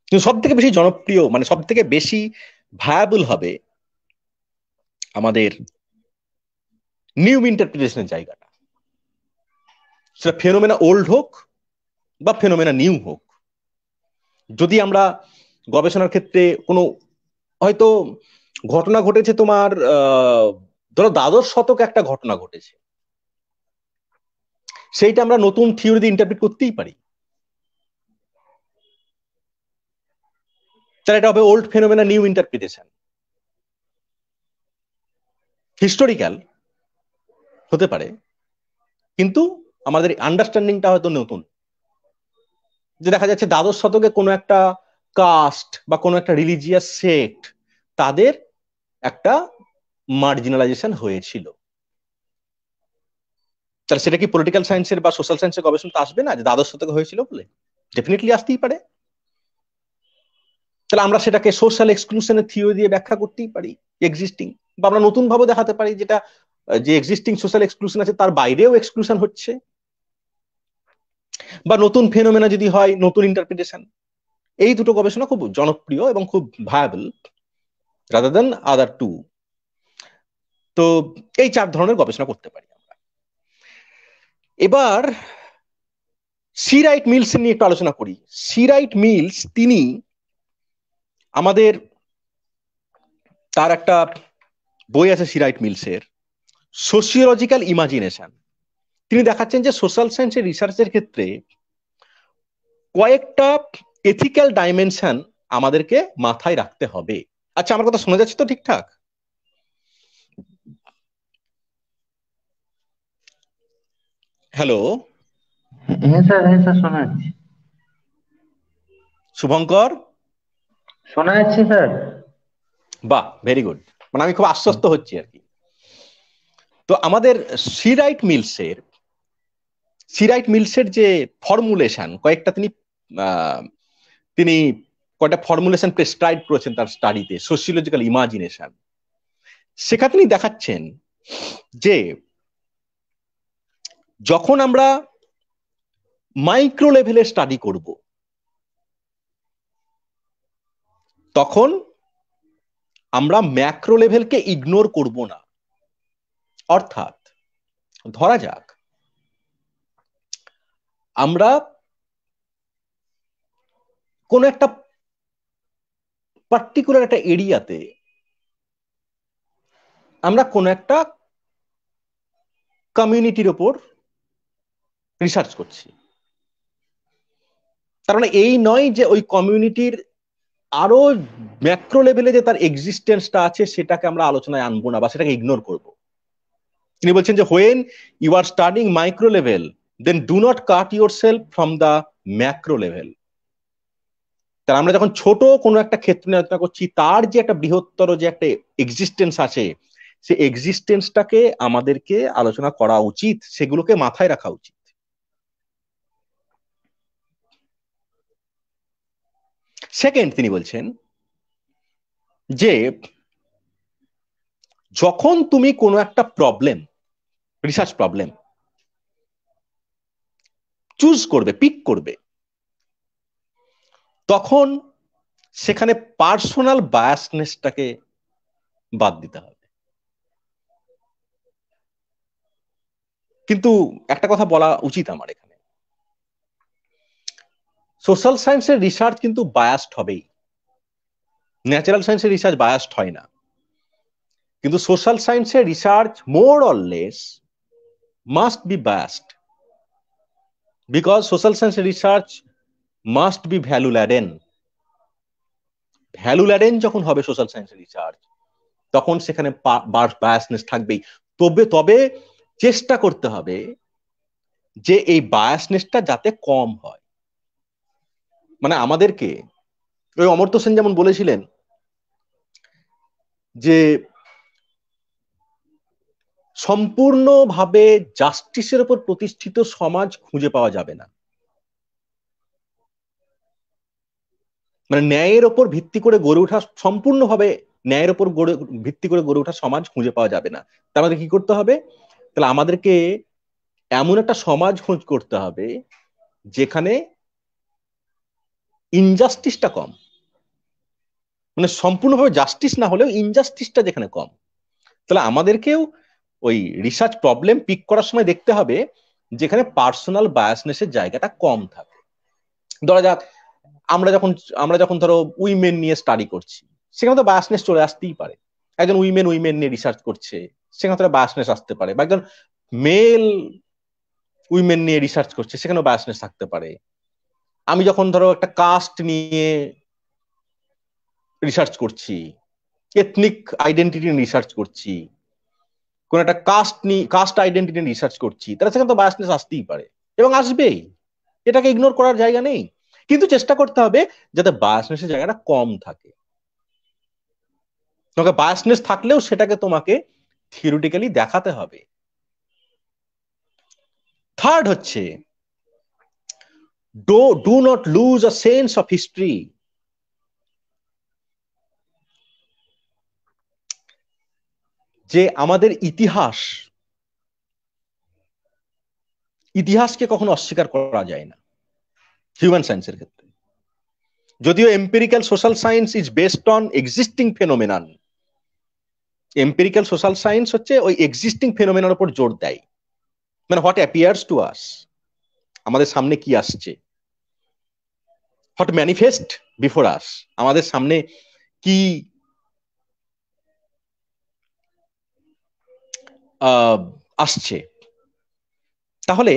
কিন্তু সব থেকে বেশি জনপ্রিয়, মানে সব থেকে বেশি ভায়াবল হবে আমাদের নিউ ইন্টারপ্রিটেশনের জায়গাটা। সেটা ফেনোমেনা ওল্ড হোক বা ফেনোমেনা নিউ হোক। যদি আমরা গবেষণার ক্ষেত্রে কোনো হয়তো ঘটনা ঘটেছে, তোমার ধরো দ্বাদশ শতকে একটা ঘটনা ঘটেছে, সেইটা আমরা নতুন থিওরি দিয়ে ইন্টারপ্রিট করতেই পারি। তাহলে এটা হবে old phenomena new interpretation. Historical হতে পারে, কিন্তু আমাদের আন্ডারস্ট্যান্ডিংটা হয়তো নতুন। যে দেখা যাচ্ছে দ্বাদশ শতকে কোনো একটা কাস্ট বা কোনো একটা রিলিজিয়াস সেক্ট, তাদের একটা মার্জিনালাইজেশন হয়েছিল। তাহলে সেটা কি পলিটিক্যাল সায়েন্সের বা সোশ্যাল সায়েন্সের গবেষণা আসবে না যে দ্বাদশ শতকে হয়েছিল বলে? ডেফিনেটলি আসতেই পারে। তাহলে আমরা সেটাকে সোশ্যাল এক্সক্লুশনের থিওরি দিয়ে ব্যাখ্যা করতেই পারি এক্সিস্টিং, বা আমরা নতুন ভাবে দেখাতে পারি যেটা যে এক্সিস্টিং সোশ্যাল এক্সক্লুশন আছে তার বাইরেও এক্সক্লুশন হচ্ছে, বা নতুন ফেনোমেনা যদি হয় নতুন ইন্টারপ্রিটেশন। এই দুটো গবেষণা খুব জনপ্রিয় এবং খুব ভায়াবল রাদার দেন আদার টু। তো এই 4 ধরনের গবেষণা করতে পারি আমরা। এবার সি রাইট মিলস নিয়ে একটু আলোচনা করি। সি রাইট মিলস তিনি আমাদের, তার একটা বই আছে সি রাইট মিলসের, সোশিওলজিক্যাল ইমাজিনেশন। তিনি দেখাচ্ছেন যে সোশ্যাল সায়েন্সের রিসার্চের ক্ষেত্রে কয়েকটা এথিক্যাল ডাইমেনশন আমাদেরকে মাথায় রাখতে হবে। আচ্ছা, আমার কথা শোনা যাচ্ছে তো ঠিকঠাক? হ্যালো হ্যাঁ স্যার, শোনা যাচ্ছে। শুভঙ্কর? শোনা যাচ্ছে স্যার। বাহ, ভেরি গুড। মানে আমি খুব আশ্বস্ত হচ্ছি আর কি। তো আমাদের সি রাইট মিলসের যে ফর্মুলেশন, কয়েকটা তিনি কয়েকটা ফর্মুলেশন প্রেসক্রাইব করেছেন তার স্টাডিতে, সোশিওলজিক্যাল ইমাজিনেশন। সেখানে তিনি দেখাচ্ছেন যে যখন আমরা মাইক্রো লেভেলে স্টাডি করব, তখন আমরা ম্যাক্রো লেভেলকে ইগনোর করব না। অর্থাৎ ধরা যাক আমরা কোন একটা পার্টিকুলার একটা এরিয়াতে আমরা কোন একটা কমিউনিটির ওপর রিসার্চ করছি। তার মানে এই নয় যে ওই কমিউনিটির আরো ম্যাক্রো লেভেলে যে তার এক্সিস্টেন্সটা আছে সেটাকে আমরা আলোচনায় আনবো না বা সেটাকে ইগনোর করব। তিনি বলছেন যে when you are studying micro level, then do not cut yourself from the macro level. তাহলে আমরা যখন ছোট কোনো একটা ক্ষেত্র নিয়ে আলোচনা করছি, তার যে একটা বৃহত্তর যে একটা এক্সিস্টেন্স আছে, সে এক্সিস্টেন্সটাকে আমাদেরকে আলোচনা করা উচিত, সেগুলোকে মাথায় রাখা উচিত। সেকেন্ড, তিনি বলছেন যে যখন তুমি কোনো একটা প্রবলেম, রিসার্চ প্রবলেম চুজ করবে, পিক করবে, তখন সেখানে পার্সোনাল বায়াসনেসটাকে বাদ দিতে হবে। কিন্তু একটা কথা বলা উচিত আমার এখানে, সোশ্যাল সায়েন্সের রিসার্চ কিন্তু বায়াসড হবেই। ন্যাচারাল সায়েন্সের রিসার্চ বায়াসড হয় না, কিন্তু সোশ্যাল সায়েন্সের research more or less must be biased, because social সায়েন্সের research must be value laden. Value laden যখন হবে সোশ্যাল সায়েন্সের রিসার্চ, তখন সেখানে বায়াসনেস থাকবেই। তবে চেষ্টা করতে হবে যে এই বায়াসনেসটা যাতে কম হয়। মানে আমাদেরকে, ওই অমর্ত্য সেন যেমন বলেছিলেন যে সম্পূর্ণভাবে জাস্টিসের উপর প্রতিষ্ঠিত সমাজ খুঁজে পাওয়া যাবে না। মানে ন্যায়ের ওপর ভিত্তি করে গড়ে ওঠা, সম্পূর্ণভাবে ন্যায়ের ওপর ভিত্তি করে গড়ে ওঠা সমাজ খুঁজে পাওয়া যাবে না। তার আমাদের কি করতে হবে? তাহলে আমাদেরকে এমন একটা সমাজ খোঁজ করতে হবে যেখানে ইনজাস্টিসটা কম, মানে সম্পূর্ণভাবে জাস্টিস না হলেও ইনজাস্টিসটা যেখানে কম। তাহলে আমাদেরকেও ওই রিসার্চ প্রবলেম পিক করার সময় দেখতে হবে যেখানে পার্সোনাল বায়াসনেসের জায়গাটা কম থাকে। ধরা যাক আমরা যখন ধরো উইমেন নিয়ে স্টাডি করছি, সেখানে তো বায়াসনেস চলে আসতেই পারে। একজন উইমেন নিয়ে রিসার্চ করছে, সেখানে তো বায়াসনেস আসতে পারে। বা একজন মেল উইমেন নিয়ে রিসার্চ করছে, সেখানেও বায়াসনেস থাকতে পারে। আমি যখন ধরো একটা কাস্ট নিয়ে রিসার্চ করছি, এথনিক আইডেন্টিটি নিয়ে রিসার্চ করছি, কোন একটা কাস্ট আইডেন্টিটি নিয়ে রিসার্চ করছি, তাহলে সেখানে তো বায়াসনেস আসতেই পারে এবং আসবেই। এটাকে ইগনোর করার জায়গা নেই, কিন্তু চেষ্টা করতে হবে যাতে বায়াসনেসের জায়গাটা কম থাকে। তোমাকে বায়াসনেস থাকলেও সেটাকে তোমাকে থিওরিটিক্যালি দেখাতে হবে। থার্ড হচ্ছে, do not lose a sense of history. যে আমাদের ইতিহাসকে কখনো অস্বীকার করা যায় না হিউম্যান সায়েন্সের ক্ষেত্রে। যদিও empirical social science is based on existing phenomenon, empirical social science হচ্ছে ওই এক্সিস্টিং ফেনোমেননের উপর জোর দেয়। মানে হোয়াট অ্যাপিয়ার্স টু আস, আমাদের সামনে কি আসছে, হোয়াট ম্যানিফেস্ট বিফোর আস, আমাদের সামনে কি আসছে। তাহলে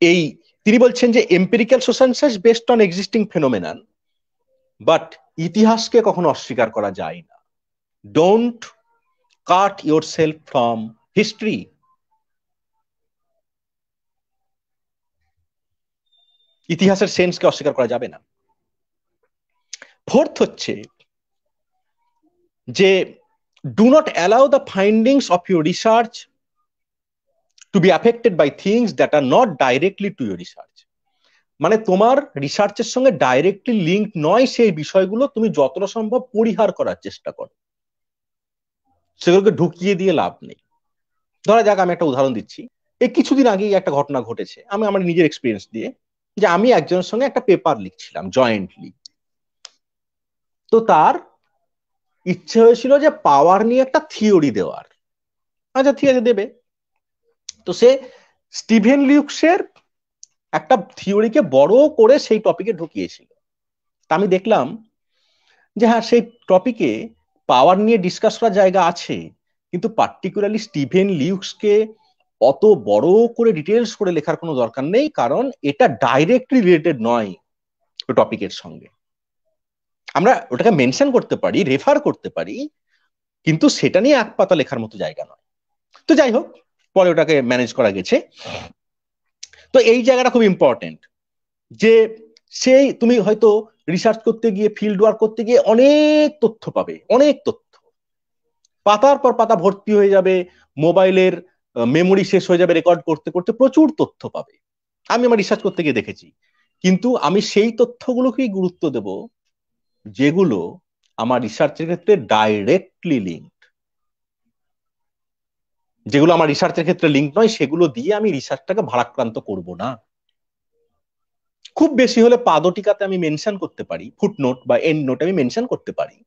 এই তিনি বলছেন যে empirical social science based on existing phenomenon, but ইতিহাসকে কখনো অস্বীকার করা যায় না। Don't cut yourself from history. ইতিহাসের সেন্সকে অস্বীকার করা যাবে না। ফোর্থ হচ্ছে যে do not allow the findings of your research to be affected by things that are not directly to your research. মানে তোমার রিসার্চের সঙ্গে ডাইরেক্টলি লিঙ্ক নয় সেই বিষয়গুলো তুমি যতটা সম্ভব পরিহার করার চেষ্টা করো, সেগুলোকে ঢুকিয়ে দিয়ে লাভ নেই। ধরা যাক আমি একটা উদাহরণ দিচ্ছি, এই কিছুদিন আগেই একটা ঘটনা ঘটেছে, আমি আমার নিজের এক্সপিরিয়েন্স দিয়ে, যে আমি একজনের সঙ্গে একটা পেপার লিখছিলাম জয়েন্টলি। তো তার ইচ্ছে হয়েছিল যে পাওয়ার নিয়ে একটা থিওরি দেওয়ার। আচ্ছা ঠিক আছে, দেবে। তো সে স্টিভেন লিউক্সের একটা থিওরিকে বড় করে সেই টপিকে ঢুকিয়েছিল। তা আমি দেখলাম যে হ্যাঁ, সেই টপিকে পাওয়ার নিয়ে ডিসকাস করার জায়গা আছে, কিন্তু পার্টিকুলারলি স্টিভেন লিউক্সকে অত বড় করে ডিটেলস করে লেখার কোনো দরকার নেই, কারণ এটা ডাইরেক্টলি রিলেটেড নয় টপিকের সঙ্গে। আমরা ওটাকে মেনশন করতে পারি, রেফার করতে পারি, কিন্তু সেটা নিয়ে এক পাতা লেখার মতো জায়গা নয়। তো যাই হোক, পরে ওটাকে ম্যানেজ করা গেছে। তো এই জায়গাটা খুব ইম্পর্টেন্ট, যে সেই তুমি হয়তো রিসার্চ করতে গিয়ে, ফিল্ড ওয়ার্ক করতে গিয়ে অনেক তথ্য পাবে, অনেক তথ্য, পাতার পর পাতা ভর্তি হয়ে যাবে, মোবাইলের মেমোরি শেষ হয়ে যাবে, রেকর্ড করতে করতে প্রচুর তথ্য পাবে। আমি আমার রিসার্চ করতে গিয়ে দেখেছি, কিন্তু আমি সেই তথ্যগুলোকেই গুরুত্ব দেব যেগুলো আমার রিসার্চের ক্ষেত্রে ডাইরেক্টলি লিঙ্কড। যেগুলো আমার রিসার্চের ক্ষেত্রে লিঙ্ক নয়, সেগুলো দিয়ে আমি রিসার্চটাকে ভারাক্রান্ত করব না। খুব বেশি হলে পাদটিকাতে আমি মেনশন করতে পারি, ফুটনোট বা এন্ড নোট আমি মেনশন করতে পারি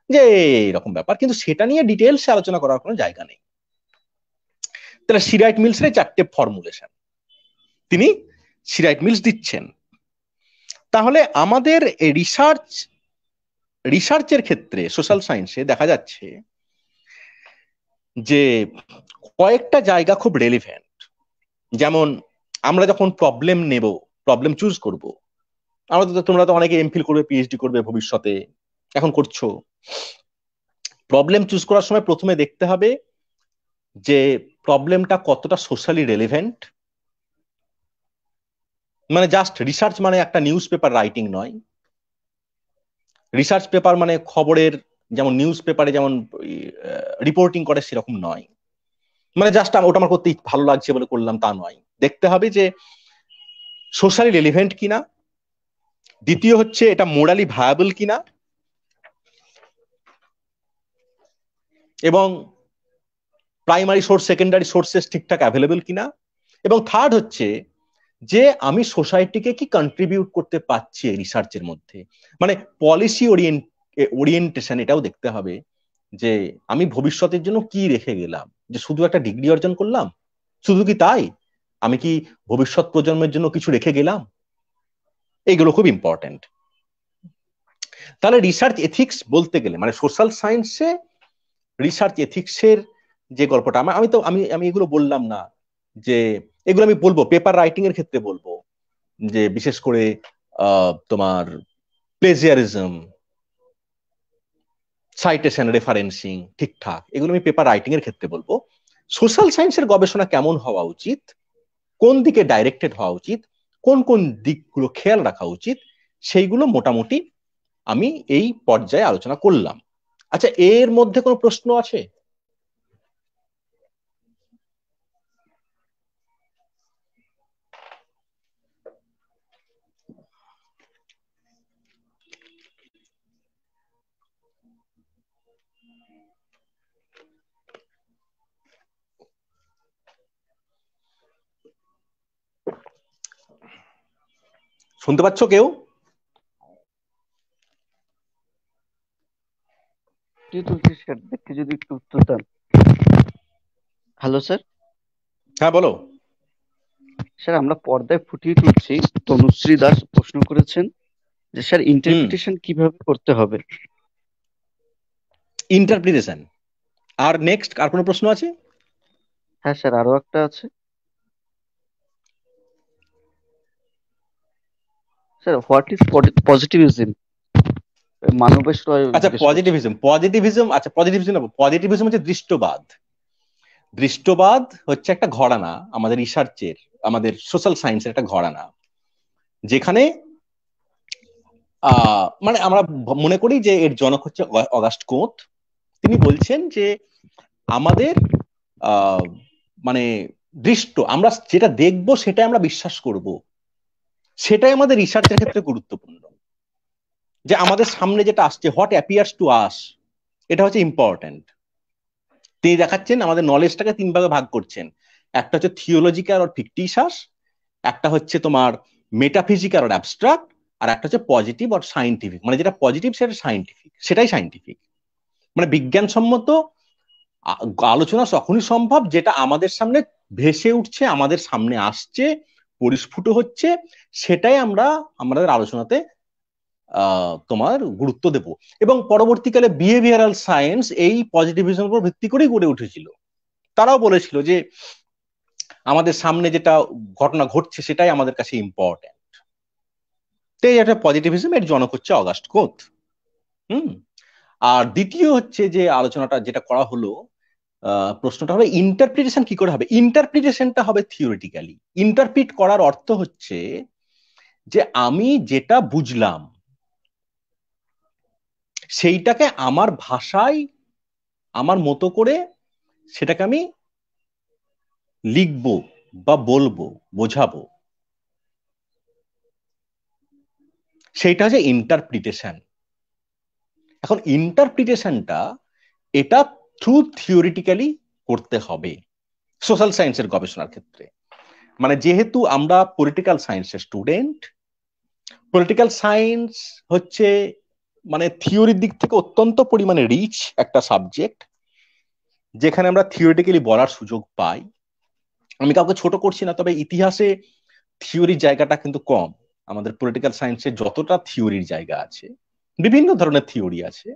যে এরকম ব্যাপার, কিন্তু সেটা নিয়ে ডিটেলসে আলোচনা করার কোনো জায়গা নেই। তাহলে সি রাইট মিলসের 4টে ফর্মুলেশন তিনি সি রাইট মিলস দিচ্ছেন। তাহলে আমাদের রিসার্চের ক্ষেত্রে সোশ্যাল সায়েন্সে দেখা যাচ্ছে যে কয়েকটা জায়গা খুব রেলিভেন্ট। যেমন আমরা যখন প্রবলেম চুজ করব, তোমরা তো অনেকে এমফিল করবে, পিএইচডি করবে ভবিষ্যতে, এখন করছো। প্রবলেম চুজ করার সময় প্রথমে দেখতে হবে যে প্রবলেমটা কতটা সোশ্যালি রেলিভেন্ট। মানে জাস্ট রিসার্চ মানে একটা নিউজ পেপার রাইটিং নয়। রিসার্চ পেপার মানে খবরের, যেমন নিউজ পেপারে যেমন রিপোর্টিং করে সেরকম নয়। মানে জাস্ট ওটা আমার করতে ভালো লাগছে বলে করলাম তা নয়, দেখতে হবে যে সোশ্যালি রেলিভেন্ট কিনা, দ্বিতীয় হচ্ছে এটা মোরালি ভায়াবল কিনা, এবং প্রাইমারি সোর্স সেকেন্ডারি সোর্সেস ঠিকঠাক অ্যাভেলেবল কিনা, এবং থার্ড হচ্ছে যে আমি সোসাইটিকে কি কন্ট্রিবিউট করতে পারছি এই রিসার্চের মধ্যে, মানে পলিসি ওরিয়েন্টেশন এটাও দেখতে হবে যে আমি ভবিষ্যতের জন্য কি রেখে গেলাম, যে শুধু একটা ডিগ্রি অর্জন করলাম, শুধু কি তাই, আমি কি ভবিষ্যৎ প্রজন্মের জন্য কিছু রেখে গেলাম, এইগুলো খুব ইম্পর্টেন্ট। তাহলে রিসার্চ এথিক্স বলতে গেলে মানে সোশ্যাল সায়েন্সে রিসার্চ এথিক্সের যে গল্পটা আমি এগুলো বললাম না, যে এগুলো আমি বলবো পেপার রাইটিং এর ক্ষেত্রে বলবো, যে বিশেষ করে তোমার প্লেজিয়ারিজম, সাইটেশন, রেফারেন্সিং ঠিকঠাক, এগুলো আমি পেপার রাইটিং এর ক্ষেত্রে বলবো। সোশ্যাল সায়েন্সের গবেষণা কেমন হওয়া উচিত, কোন দিকে ডাইরেক্টেড হওয়া উচিত, কোন কোন দিকগুলো খেয়াল রাখা উচিত, সেইগুলো মোটামুটি আমি এই পর্যায়ে আলোচনা করলাম। আচ্ছা, এর মধ্যে কোনো প্রশ্ন আছে? শুনতে পাচ্ছ কেউ? যদি একটু উত্তর দেন। Hello sir. হ্যাঁ বলো। স্যার আমরা পর্দায় ফুটিয়ে তুলছি, তনুশ্রী দাস প্রশ্ন করেছেন যে স্যার ইন্টারপ্রিটেশন কিভাবে করতে হবে। ইন্টারপ্রিটেশন। আর নেক্সট আর কোনো প্রশ্ন আছে? হ্যাঁ স্যার, আরো একটা আছে স্যার, হোয়াট ইজ পজিটিভিজম, মানবেশ্বর। আচ্ছা পজিটিভিজম হচ্ছে দৃষ্টবাদ। দৃষ্টবাদ হচ্ছে একটা ঘরানা, আমাদের রিসার্চের, আমাদের সোশ্যাল সায়েন্সের একটা ঘরানা, যেখানে মানে আমরা মনে করি যে এর জনক হচ্ছে অগাস্ট কোঁত। তিনি বলছেন যে আমাদের মানে দৃষ্ট, আমরা যেটা দেখবো সেটাই আমরা বিশ্বাস করব, সেটাই আমাদের রিসার্চের ক্ষেত্রে গুরুত্বপূর্ণ। যে আমাদের সামনে যেটা আসছে, হোয়াট অ্যাপিয়ার্স টু আস, এটা হচ্ছে ইম্পর্টেন্ট। তিনি দেখাচ্ছেন আমাদের নলেজটাকে তিন ভাগে ভাগ করছেন, একটা হচ্ছে থিওলজিক্যাল আর ফিকটিশাস, একটা হচ্ছে তোমার মেটাফিজিক্যাল আর অ্যাবস্ট্রাক্ট, আর একটা হচ্ছে পজিটিভ আর সায়েন্টিফিক। মানে যেটা পজিটিভ সেটা সায়েন্টিফিক, সেটাই সায়েন্টিফিক। মানে বিজ্ঞানসম্মত আলোচনা তখনই সম্ভব যেটা আমাদের সামনে ভেসে উঠছে, আমাদের সামনে আসছে, পরিস্ফুট হচ্ছে, সেটাই আমরা আমাদের আলোচনাতে তোমার গুরুত্ব দেব। এবং পরবর্তীকালে বিহেভিয়ারাল সায়েন্স এই পজিটিভিজমের উপর ভিত্তি করেই গড়ে উঠেছিল। তারাও বলেছিল যে আমাদের সামনে যেটা ঘটনা ঘটছে সেটাই আমাদের কাছে ইম্পর্টেন্ট। তো এই একটা পজিটিভিজম, এর জনক হচ্ছে অগাস্ট কোঁত। আর দ্বিতীয় হচ্ছে যে আলোচনাটা যেটা করা হলো, প্রশ্নটা হবে ইন্টারপ্রিটেশন কি করে হবে। ইন্টারপ্রিটেশনটা হবে থিওরিটিক্যালি। ইন্টারপ্রিট করার অর্থ হচ্ছে যে আমি যেটা বুঝলাম সেইটাকে আমার ভাষায় আমার মতো করে সেটাকে আমি লিখবো বা বলবো, বোঝাবো, সেইটা হচ্ছে ইন্টারপ্রিটেশন। এখন ইন্টারপ্রিটেশনটা এটা থ্রু থিওরিটিক্যালি করতে হবে সোশ্যাল সায়েন্সের গবেষণার ক্ষেত্রে। মানে যেহেতু আমরা পলিটিক্যাল সায়েন্সের স্টুডেন্ট, পলিটিক্যাল সায়েন্স হচ্ছে মানে থিওরির দিক থেকে অত্যন্ত পরিমাণে রিচ একটা সাবজেক্ট, যেখানে আমরা থিওরিটিক্যালি বলার সুযোগ পাই। আমি কাউকে ছোট করছি না, তবে ইতিহাসে থিওরির জায়গাটা কিন্তু কম। আমাদের পলিটিক্যাল সায়েন্সে যতটা থিওরির জায়গা আছে, বিভিন্ন ধরনের থিওরি আছে,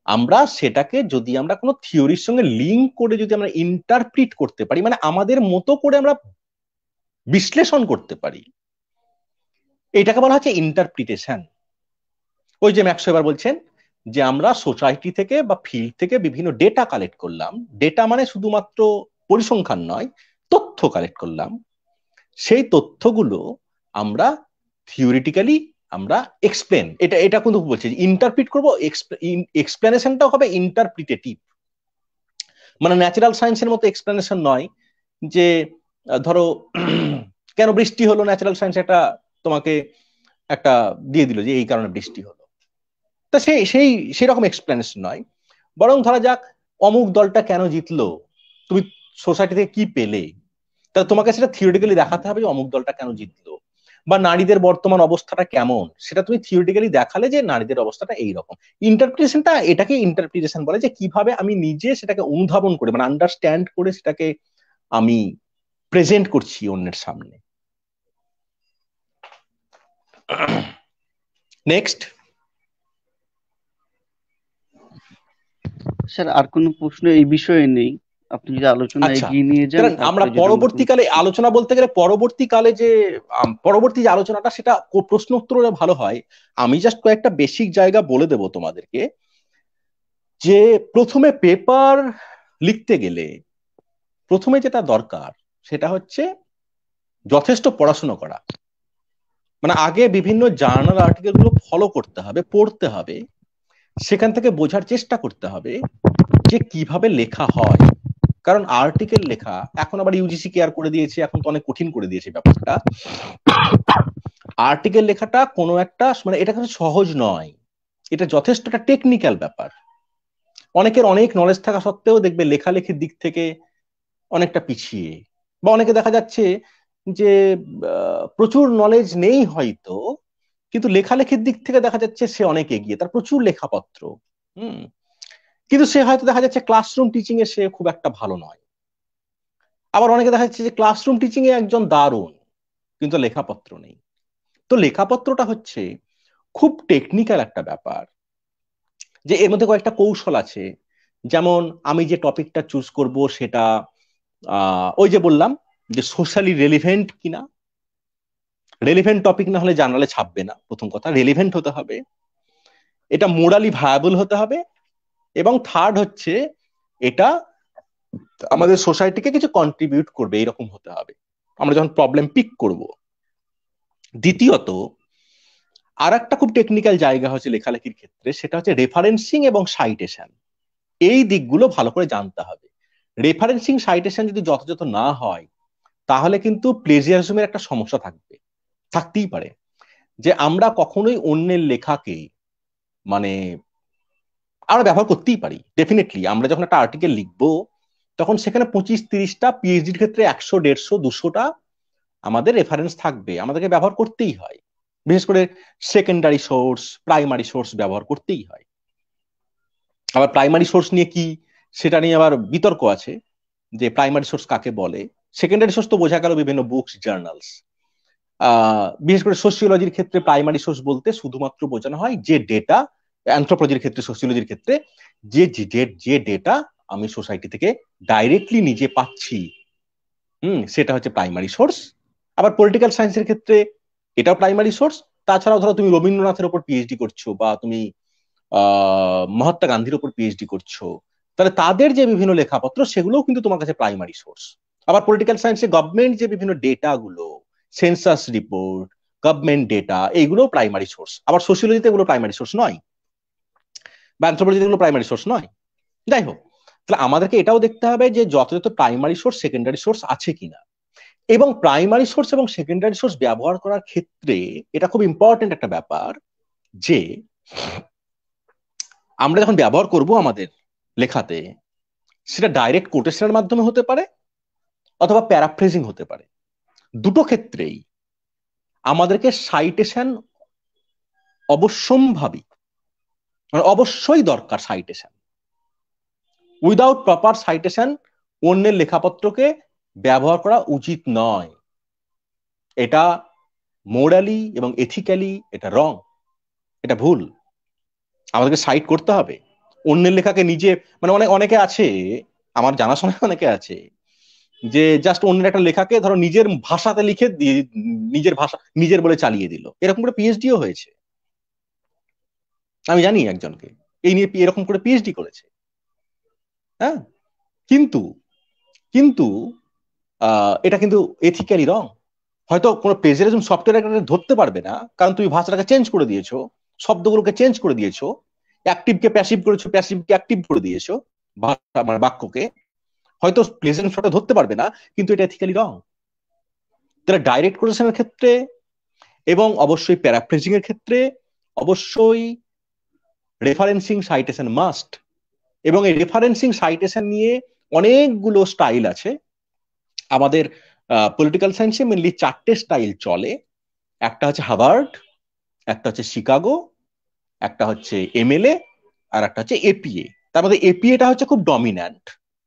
আমরা সেটাকে যদি আমরা কোনো থিওরির সঙ্গে লিঙ্ক করে যদি আমরা ইন্টারপ্রিট করতে পারি, মানে আমাদের মতো করে আমরা বিশ্লেষণ করতে পারি, এটাকে বলা হচ্ছে ইন্টারপ্রিটেশন। ওই যে ম্যাক্স ওয়েবার বলছেন যে আমরা সোসাইটি থেকে বা ফিল্ড থেকে বিভিন্ন ডেটা কালেক্ট করলাম, ডেটা মানে শুধুমাত্র পরিসংখ্যান নয়, তথ্য কালেক্ট করলাম, সেই তথ্যগুলো আমরা থিওরিটিক্যালি আমরা এক্সপ্লেন, এটা কিন্তু বলছে ইন্টারপ্রিট করবো, এক্সপ্লেনেশনটাও হবে ইন্টারপ্রিটেটিভ। মানে ন্যাচারাল সায়েন্সের মতো এক্সপ্লেনেশন নয় যে ধরো কেন বৃষ্টি হলো, ন্যাচারাল সায়েন্স একটা তোমাকে একটা দিয়ে দিল যে এই কারণে বৃষ্টি হলো, তা সেই রকম এক্সপ্লেনেশন নয়। বরং ধরা যাক অমুক দলটা কেন জিতলো, তুমি সোসাইটি থেকে কি পেলে, তাহলে তোমাকে সেটা থিওরিটিক্যালি দেখাতে হবে যে অমুক দলটা কেন জিতলো। বা নারীদের বর্তমান অবস্থাটা কেমন, সেটা তুমি থিওরিটিক্যালি দেখালে যে নারীদের অবস্থাটা এইরকম। ইন্টারপ্রিটেশনটা, এটাকে ইন্টারপ্রিটেশন বলে, যে কিভাবে আমি নিজে সেটাকে অনুধাবন করে, মানে আন্ডারস্ট্যান্ড করে সেটাকে আমি প্রেজেন্ট করছি অন্যের সামনে। নেক্সট স্যার আর কোনো প্রশ্ন এই বিষয়ে নেই, আপনি যদি আলোচনা আচ্ছা, এগিয়ে নিয়ে যান কারণ আমরা তারপরে যদি আমরা কোনো পরবর্তীকালে প্রশ্ন- আলোচনা বলতে গেলে পরবর্তীকালে যে পরবর্তী যে আলোচনাটা সেটা প্রশ্ন উত্তরে ভালো হয়। আমি জাস্ট কয়েকটা বেসিক জায়গা বলে দেব তোমাদেরকে, যে প্রথমে পেপার লিখতে গেলে প্রথমে যেটা দরকার সেটা হচ্ছে যথেষ্ট পড়াশোনা করা। মানে আগে বিভিন্ন জার্নাল আর্টিকেল গুলো ফলো করতে হবে, পড়তে হবে, সেখান থেকে বোঝার চেষ্টা করতে হবে যে কিভাবে লেখা হয়। কারণ আর্টিকেল লেখা এখন আবার ইউজিসি কেয়ার করে দিয়েছে, এখন তো অনেক কঠিন করে দিয়েছে ব্যাপারটা। আর্টিকেল লেখাটা কোনো একটা মানে এটা কিন্তু সহজ নয়, এটা যথেষ্ট একটা টেকনিক্যাল ব্যাপার। অনেকের অনেক নলেজ থাকা সত্ত্বেও দেখবে লেখালেখির দিক থেকে অনেকটা পিছিয়ে, বা অনেকে দেখা যাচ্ছে যে প্রচুর নলেজ নেই হয়তো, কিন্তু লেখালেখির দিক থেকে দেখা যাচ্ছে সে অনেক এগিয়ে, তার প্রচুর লেখাপত্র, কিন্তু সে হয়তো দেখা যাচ্ছে ক্লাসরুম টিচিং এ সে খুব একটা ভালো নয়। আবার অনেকে দেখা যাচ্ছে যে ক্লাসরুম টিচিং এ একজন দারুণ, কিন্তু লেখাপত্র নেই। তো লেখাপত্রটা হচ্ছে খুব টেকনিক্যাল একটা ব্যাপার, যে এর মধ্যে কয়েকটা কৌশল আছে। যেমন আমি যে টপিকটা চুজ করব সেটা ওই যে বললাম যে সোশ্যালি রেলিভেন্ট কিনা। রেলিভেন্ট টপিক না হলে জার্নালে ছাপবে না, প্রথম কথা রেলিভেন্ট হতে হবে, এটা মোরালি ভায়াবল হতে হবে, এবং থার্ড হচ্ছে এটা আমাদের সোসাইটিকে কিছু কন্ট্রিবিউট করবে এরকম হতে হবে আমরা যখন প্রবলেম পিক করব। দ্বিতীয়ত আর একটা খুব টেকনিক্যাল জায়গা হচ্ছে লেখালেখির ক্ষেত্রে, সেটা হচ্ছে রেফারেন্সিং এবং সাইটেশন। এই দিকগুলো ভালো করে জানতে হবে। রেফারেন্সিং সাইটেশন যদি যথাযথ না হয় তাহলে কিন্তু প্লেজিয়ারিজমের একটা সমস্যা থাকতেই পারে, যে আমরা কখনোই অন্যের লেখাকে মানে আমরা ব্যবহার করতেই পারি। ডেফিনেটলি আমরা যখন একটা আর্টিকেল লিখবো তখন সেখানে 25-30টা, পিএইচডির ক্ষেত্রে 100-150-200টা আমাদের রেফারেন্স থাকবে, আমাদেরকে ব্যবহার করতেই হয়। বিশেষ করে সেকেন্ডারি সোর্স, প্রাইমারি সোর্স ব্যবহার করতেই হয়। আবার প্রাইমারি সোর্স নিয়ে কি, সেটা নিয়ে আবার বিতর্ক আছে যে প্রাইমারি সোর্স কাকে বলে। সেকেন্ডারি সোর্স তো বোঝা গেল বিভিন্ন বুকস, জার্নালস। বিশেষ করে সোশিওলজির ক্ষেত্রে প্রাইমারি সোর্স বলতে শুধুমাত্র বোঝানো হয় যে ডেটা, অ্যানথ্রোপোলজির ক্ষেত্রে, সোশিওলজির ক্ষেত্রে যে ডেটা আমি সোসাইটি থেকে ডাইরেক্টলি নিজে পাচ্ছি, সেটা হচ্ছে প্রাইমারি সোর্স। আবার পলিটিক্যাল সায়েন্সের ক্ষেত্রে এটাও প্রাইমারি সোর্স। তাছাড়াও ধরো তুমি রবীন্দ্রনাথের উপর পিএইচডি করছো, বা তুমি মহাত্মা গান্ধীর উপর পিএইচডি করছো, তাহলে তাদের যে বিভিন্ন লেখাপত্র সেগুলোও কিন্তু তোমার কাছে প্রাইমারি সোর্স। আবার পলিটিক্যাল সায়েন্সে গভর্নমেন্ট যে বিভিন্ন ডেটা গুলো, সেন্সাস রিপোর্ট, গভর্নমেন্ট ডেটা, এইগুলো প্রাইমারি সোর্স। আবার সোশিওলজিতে এগুলো প্রাইমারি সোর্স নয়, বা অ্যানথ্রোপোলজিতে এগুলো প্রাইমারি সোর্স নয়। যাই হোক, তাহলে আমাদেরকে এটাও দেখতে হবে যে যথাযথ প্রাইমারি সোর্স, সেকেন্ডারি সোর্স আছে কিনা। এবং প্রাইমারি সোর্স এবং সেকেন্ডারি সোর্স ব্যবহার করার ক্ষেত্রে এটা খুব ইম্পর্টেন্ট একটা ব্যাপার, যে আমরা যখন ব্যবহার করব আমাদের লেখাতে, সেটা ডাইরেক্ট কোটেশনের মাধ্যমে হতে পারে অথবা প্যারাফ্রেজিং হতে পারে। দুটো ক্ষেত্রেই আমাদেরকে সাইটেশন অবশ্যম্ভাবী, মানে অবশ্যই দরকার সাইটেশন। উইদাউট প্রপার সাইটেশন অন্যের লেখাপত্রকে ব্যবহার করা উচিত নয়। এটা মোরালি এবং এথিক্যালি এটা রং, এটা ভুল। আমাদেরকে সাইট করতে হবে অন্যের লেখাকে নিজে, মানে অনেকে আছে, আমার জানাশোনা অনেকে আছে যে জাস্ট অন্যের একটা লেখাকে ধরো নিজের ভাষাতে লিখে নিজের ভাষা নিজের বলে চালিয়ে দিল। এরকম করে পিএইচডিও হয়েছে, আমি জানি একজনকে এই নিয়ে এরকম করে পিএইচডি করেছে। হ্যাঁ, কিন্তু কিন্তু এটা কিন্তু এথিক্যালি রং। হয়তো কোনো প্লেজারিজম সফটওয়্যার ধরতে পারবে না, কারণ তুমি ভাষাটাকে চেঞ্জ করে দিয়েছো, শব্দগুলোকে চেঞ্জ করে দিয়েছো, অ্যাক্টিভকে প্যাসিভ করেছো, প্যাসিভকে অ্যাক্টিভ করে দিয়েছো, ভাষা মানে বাক্যকে। হয়তো প্লেজেন্ট ফ্লোটা ধরতে পারবে না, কিন্তু এটা এথিক্যালি রং। তারা ডাইরেক্ট কোটেশনের ক্ষেত্রে এবং অবশ্যই প্যারাফ্রেজিং এর ক্ষেত্রে অবশ্যই রেফারেন্সিং সাইটেশন মাস্ট। এবং এই রেফারেন্সিং সাইটেশন নিয়ে অনেকগুলো স্টাইল আছে। আমাদের পলিটিক্যাল সায়েন্সে মেনলি 4টে স্টাইল চলে। একটা হচ্ছে হার্ভার্ড, একটা হচ্ছে শিকাগো, একটা হচ্ছে এমএলএ, আর একটা হচ্ছে এপিএ। তার মধ্যে এপিএটা হচ্ছে খুব ডমিন্যান্ট।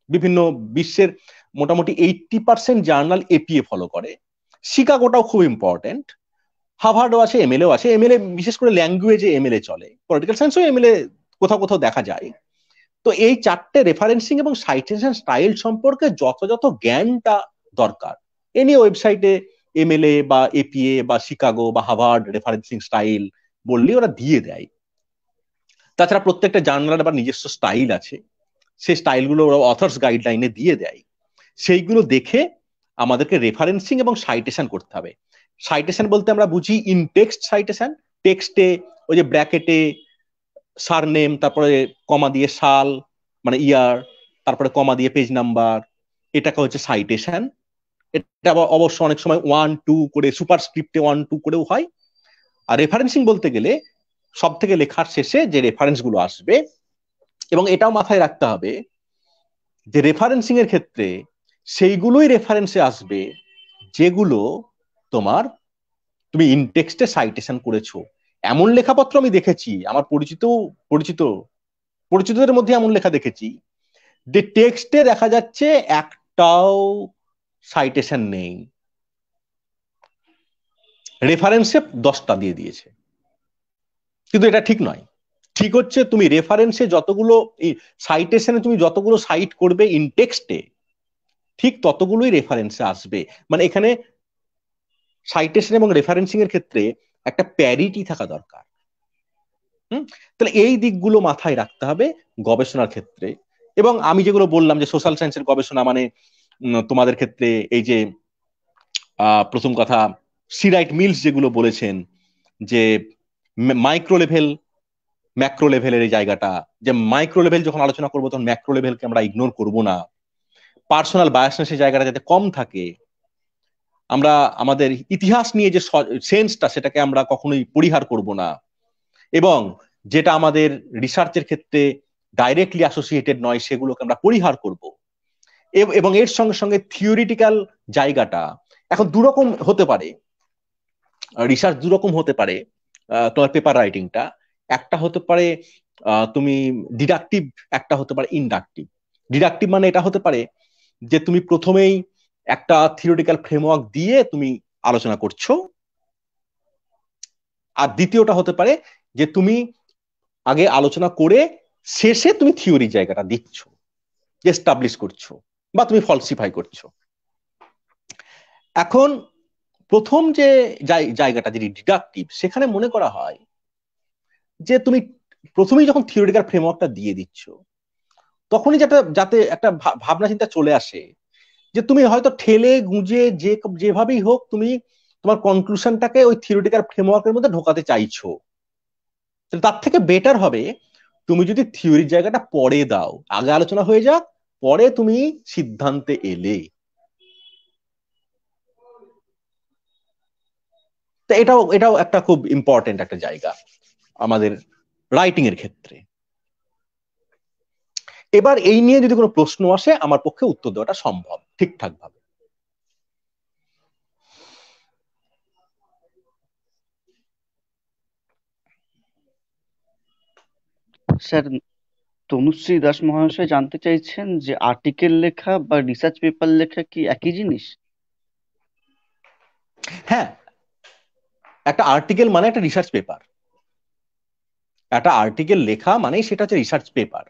বিভিন্ন বিশ্বের মোটামুটি 80% জার্নাল এপিএ ফলো করে। শিকাগোটাও খুব ইম্পর্টেন্ট। হার্ভার্ডও আছে, এমএলএও আছে। এমএলএ বিশেষ করে ল্যাঙ্গুয়েজে এমএলএ চলে, পলিটিক্যাল সায়েন্সও এমএলএ কোথাও কোথাও দেখা যায়। তো এই 4টে রেফারেন্সিং এবং সাইটেশন স্টাইল সম্পর্কে যথাযথ জ্ঞানটা দরকার। এ নিয়ে ওয়েবসাইটে এমএলএ বা এপিএ বা শিকাগো বা হার্ভার্ড রেফারেন্সিং স্টাইল বললে ওরা দিয়ে দেয়। তাছাড়া প্রত্যেকটা জার্নালের আবার নিজস্ব স্টাইল আছে, সেই স্টাইলগুলো ওরা অথর্স গাইডলাইনে দিয়ে দেয়। সেইগুলো দেখে আমাদেরকে রেফারেন্সিং এবং সাইটেশন করতে হবে। সাইটেশন বলতে আমরা বুঝি ইন টেক্সট সাইটেশন, টেক্সটে ওই যে ব্র্যাকেটে সারনেম, তারপরে কমা দিয়ে সাল মানে ইয়ার, তারপরে কমা দিয়ে পেজ নাম্বার, এটাকে হচ্ছে সাইটেশন। এটা অবশ্য অনেক সময় 1-2 করে সুপারস্ক্রিপ্টে 1-2 করেও হয়। আর রেফারেন্সিং বলতে গেলে সব থেকে লেখার শেষে যে রেফারেন্স গুলো আসবে, এবং এটাও মাথায় রাখতে হবে যে রেফারেন্সিং এর ক্ষেত্রে সেইগুলোই রেফারেন্সে আসবে যেগুলো তুমি ইনটেক্সটে সাইটেশন করেছো। এমন লেখাপত্র আমি দেখেছি, আমার পরিচিতদের মধ্যে এমন লেখা দেখেছি যে টেক্সটে দেখা যাচ্ছে একটাও সাইটেশন নেই, রেফারেন্সে 10টা দিয়ে দিয়েছে। কিন্তু এটা ঠিক নয়। ঠিক হচ্ছে তুমি রেফারেন্সে যতগুলো, সাইটেশনে তুমি যতগুলো সাইট করবে ইনটেক্সটে, ঠিক ততগুলোই রেফারেন্সে আসবে। মানে এখানে সাইটেশন এবং রেফারেন্সিং এর ক্ষেত্রে একটা প্যারিটি থাকা দরকার। তাহলে এই দিকগুলো মাথায় রাখতে হবে গবেষণার ক্ষেত্রে। এবং আমি যেগুলো বললাম যে সোশ্যাল সায়েন্সের গবেষণা মানে তোমাদের ক্ষেত্রে এই যে প্রথম কথা সি রাইট মিলস যেগুলো বলেছেন যে মাইক্রো লেভেল ম্যাক্রো লেভেলের এই জায়গাটা, যে মাইক্রো লেভেল যখন আলোচনা করবো তখন ম্যাক্রো লেভেলকে আমরা ইগনোর করব না। পার্সোনাল বায়াসনেসের জায়গাটা যাতে কম থাকে, আমরা আমাদের ইতিহাস নিয়ে যে সেন্সটা সেটাকে আমরা কখনোই পরিহার করব না, এবং যেটা আমাদের রিসার্চের ক্ষেত্রে ডাইরেক্টলি অ্যাসোসিয়েটেড নয় সেগুলোকে আমরা পরিহার করব। এবং এর সঙ্গে সঙ্গে থিওরিটিক্যাল জায়গাটা এখন দুরকম হতে পারে, রিসার্চ দুরকম হতে পারে। তোমার পেপার রাইটিংটা একটা হতে পারে তুমি ডিডাকটিভ, একটা হতে পারে ইনডাকটিভ। ডিডাকটিভ মানে এটা হতে পারে যে তুমি প্রথমেই একটা থিওরিটিক্যাল ফ্রেমওয়ার্ক দিয়ে তুমি আলোচনা করছো, আর দ্বিতীয়টা হতে পারে যে তুমি আগে আলোচনা করে শেষে তুমি থিওরি জায়গাটা দিচ্ছ, এস্টাবলিশ করছো বা তুমি ফলসিফাই করছো। এখন প্রথম যে জায়গাটা যেটি ডিডাকটিভ, সেখানে মনে করা হয় যে তুমি প্রথমেই যখন থিওরিটিক্যাল ফ্রেমওয়ার্কটা দিয়ে দিচ্ছ তখনই যাতে একটা ভাবনা চিন্তা চলে আসে যে তুমি হয়তো ঠেলে গুঁজে যেভাবেই হোক তুমি তোমার কনক্লুশনটাকে ওই থিওরিটিক্যাল ফ্রেমওয়ার্কের মধ্যে ঢোকাতে চাইছো। তার থেকে বেটার হবে তুমি যদি থিওরির জায়গাটা পরে দাও, আগে আলোচনা হয়ে যাক, পরে তুমি সিদ্ধান্তে এলে। তো এটাও একটা খুব ইম্পর্টেন্ট একটা জায়গা আমাদের রাইটিং এর ক্ষেত্রে। এবার এই নিয়ে যদি কোনো প্রশ্ন আসে আমার পক্ষে উত্তর দেওয়াটা সম্ভব ঠিকঠাক ভাবে। স্যার, তনুশ্রী দাস মহাশয় জানতে চাইছেন যে আর্টিকেল লেখা বা রিসার্চ পেপার লেখা কি একই জিনিস? হ্যাঁ, একটা আর্টিকেল মানে একটা রিসার্চ পেপার। একটা আর্টিকেল লেখা মানে সেটা হচ্ছে রিসার্চ পেপার।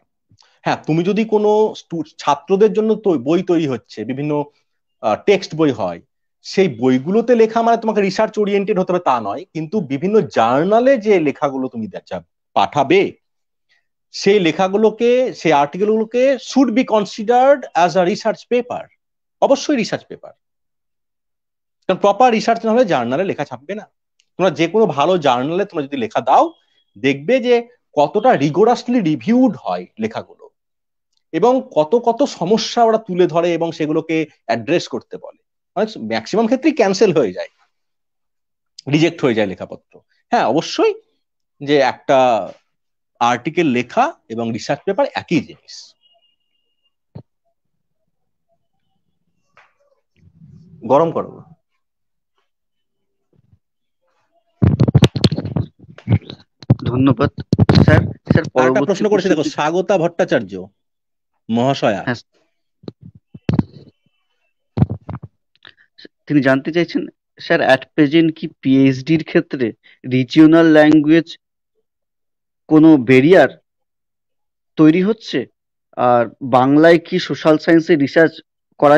হ্যাঁ, তুমি যদি কোনো ছাত্রদের জন্য বই তৈরি হচ্ছে, বিভিন্ন টেক্সট বই হয়, সেই বইগুলোতে লেখা মানে তোমাকে রিসার্চ ওরিয়েন্টেড হতে হবে তা নয়, কিন্তু বিভিন্ন জার্নালে যে লেখাগুলো তুমি পাঠাবে সেই লেখাগুলোকে, সেই আর্টিকেলগুলোকে should be considered as a research paper. অবশ্যই রিসার্চ পেপার, কারণ প্রপার রিসার্চ না হলে জার্নালে লেখা ছাপবে না। তোমরা যে কোনো ভালো জার্নালে তোমরা যদি লেখা দাও দেখবে যে কতটা রিগোরাসলি রিভিউড হয় লেখাগুলো, এবং কত কত সমস্যা ওরা তুলে ধরে এবং সেগুলোকে অ্যাড্রেস করতে বলে। ম্যাক্সিমাম ক্ষেত্রেই ক্যান্সেল হয়ে যায়, রিজেক্ট হয়ে যায় লেখাপত্র। হ্যাঁ অবশ্যই যে একটা আর্টিকেল লেখা এবং রিসার্চ পেপার একই জিনিস। গরম করো। ধন্যবাদ স্যার। স্যার আরেকটা পরবর্তী প্রশ্ন করেছে দেখো, প্রশ্নটি, স্বাগতা ভট্টাচার্য মহাশয়া। হ্যাঁ, তিনি জানতে চাইছেন স্যার অ্যাট প্রেজেন্ট কি পিএইচডির ক্ষেত্রে রিজিওনাল ল্যাঙ্গুয়েজ কোনো ব্যারিয়ার তৈরি হচ্ছে? আর বাংলায় কি সোশ্যাল সায়েন্সে রিসার্চ করা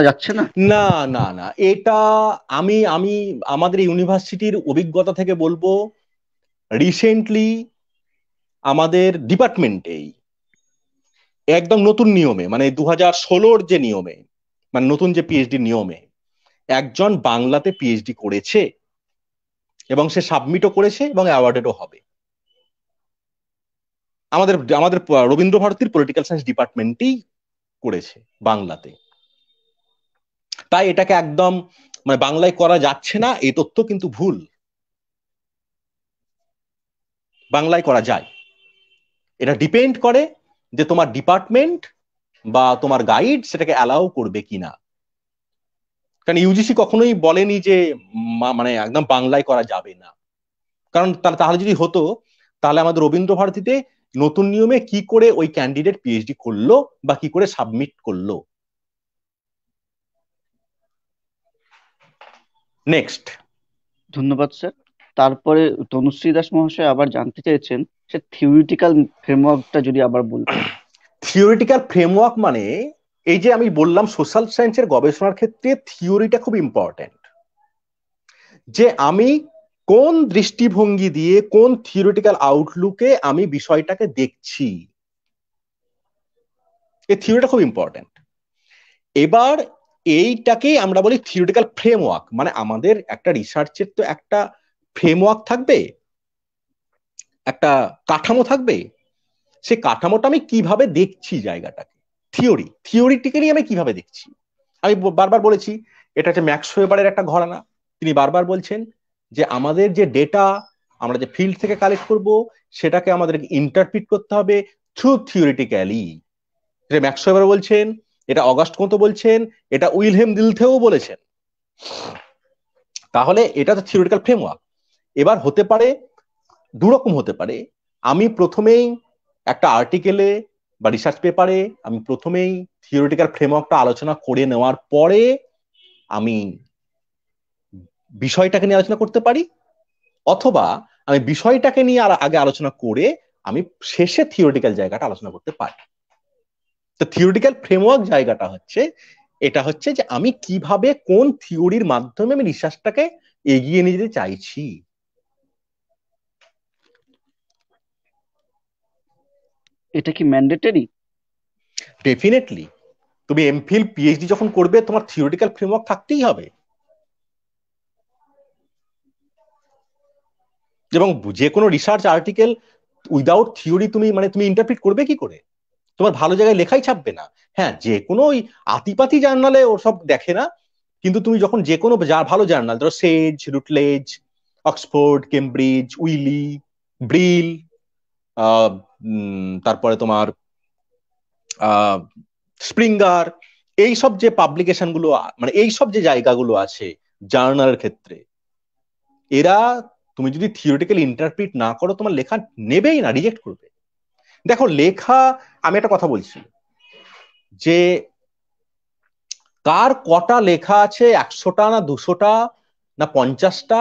যাচ্ছে না? না না না, এটা আমি আমি আমাদের ইউনিভার্সিটির অভিজ্ঞতা থেকে বলবো, রিসেন্টলি আমাদের ডিপার্টমেন্টেই একদম নতুন নিয়মে, মানে 2016 যে নিয়মে, মানে নতুন যে পিএইচডি নিয়মে একজন বাংলাতে পিএইচডি করেছে এবং সে সাবমিটও করেছে এবং অ্যাওয়ার্ডেডও হবে। আমাদের আমাদের রবীন্দ্র ভারতীর পলিটিক্যাল সায়েন্স ডিপার্টমেন্টেই করেছে বাংলাতে। তাই এটাকে একদম মানে বাংলায় করা যাচ্ছে না এই তথ্য কিন্তু ভুল, বাংলায় করা যায়। এটা ডিপেন্ড করে যে তোমার ডিপার্টমেন্ট বা তোমার গাইড সেটাকে অ্যালাউ করবে কিনা। কারণ ইউজিসি কখনোই বলেনি যে মানে একদম বাংলায় করা যাবে না। কারণ তাহলে যদি হতো তাহলে আমাদের রবীন্দ্র ভারতীতে নতুন নিয়মে কি করে ওই ক্যান্ডিডেট পিএইচডি করলো বা কি করে সাবমিট করলো। নেক্সট। ধন্যবাদ স্যার। তারপরে তনুশ্রী দাস মহাশয় আবার জানতে চাইছেন সে থিওরিটিক্যাল ফ্রেমওয়ার্কটা যদি আবার বলতেন। থিওরিটিক্যাল ফ্রেমওয়ার্ক মানে এই যে আমি বললাম সোশ্যাল সায়েন্সের গবেষণার ক্ষেত্রে থিওরিটা খুব ইম্পর্টেন্ট, যে আমি কোন দৃষ্টিভঙ্গি দিয়ে কোন থিওরিটিক্যাল আউটলুকে আমি বিষয়টাকে দেখছি, এই থিওরিটা খুব ইম্পর্টেন্ট। এবার এইটাকেই আমরা বলি থিওরিটিক্যাল ফ্রেমওয়ার্ক। মানে আমাদের একটা রিসার্চের তো একটা ফ্রেমওয়ার্ক থাকবে, একটা কাঠামো থাকবে। সেই কাঠামোটা আমি কিভাবে দেখছি জায়গাটাকে, থিওরিটিক্যালি আমি কিভাবে দেখছি। আমি বারবার বলেছি এটা হচ্ছে ম্যাক্স ওয়েবারের একটা ঘরানা। তিনি বারবার বলছেন যে আমাদের যে ডেটা আমরা যে ফিল্ড থেকে কালেক্ট করব সেটাকে আমাদের ইন্টারপ্রিট করতে হবে থ্রু থিওরিটিক্যালি। এটা ম্যাক্স ওয়েবার বলছেন, এটা অগাস্ট কোঁতো বলছেন, এটা উইলহেম দিলথেও বলেছেন। তাহলে এটা তো থিওরিটিক্যাল ফ্রেমওয়ার্ক। এবার হতে পারে দুরকম হতে পারে। আমি প্রথমেই একটা আর্টিকেলে বা রিসার্চ পেপারে আমি প্রথমেই থিওরিটিক্যাল ফ্রেমওয়ার্কটা আলোচনা করে নেওয়ার পরে আমি বিষয়টাকে নিয়ে আলোচনা করতে পারি, অথবা আমি বিষয়টাকে নিয়ে আগে আলোচনা করে আমি শেষে থিওরিটিক্যাল জায়গাটা আলোচনা করতে পারি। তো থিওরিটিক্যাল ফ্রেমওয়ার্ক জায়গাটা হচ্ছে এটা হচ্ছে যে আমি কিভাবে কোন থিওরির মাধ্যমে আমি রিসার্চটাকে এগিয়ে নিয়ে যেতে চাইছি। এটা কি ম্যান্ডেটরি? ডেফিনেটলি। তুমি এমফিল পিএইচডি যখন করবে তোমার থিওরিটিক্যাল ফ্রেমওয়ার্ক থাকতেই হবে। এবং যে কোনো রিসার্চ আর্টিকেল উইদাউট থিওরি তুমি ইন্টারপ্রিট করবে কি করে? তোমার ভালো জায়গায় লেখাই ছাপবে না। হ্যাঁ, যে কোনো ওই আতিপাতি জার্নালে ওসব দেখে না, কিন্তু তুমি যখন যে কোনো ভালো জার্নাল, ধরো সেজ, রুটলেজ, অক্সফোর্ড, কেমব্রিজ, উইলি, ব্রিল, তারপরে তোমার স্প্রিঙ্গার, এইসব যে পাবলিকেশন গুলো, মানে এইসব যে জায়গাগুলো আছে জার্নালের ক্ষেত্রে, এরা তুমি যদি থিওরিটিক্যালি ইন্টারপ্রিট না করো তোমার লেখা নেবেই না, রিজেক্ট করবে। দেখো লেখা, আমি একটা কথা বলছি যে কার কটা লেখা আছে, 100টা না 200টা না 50টা,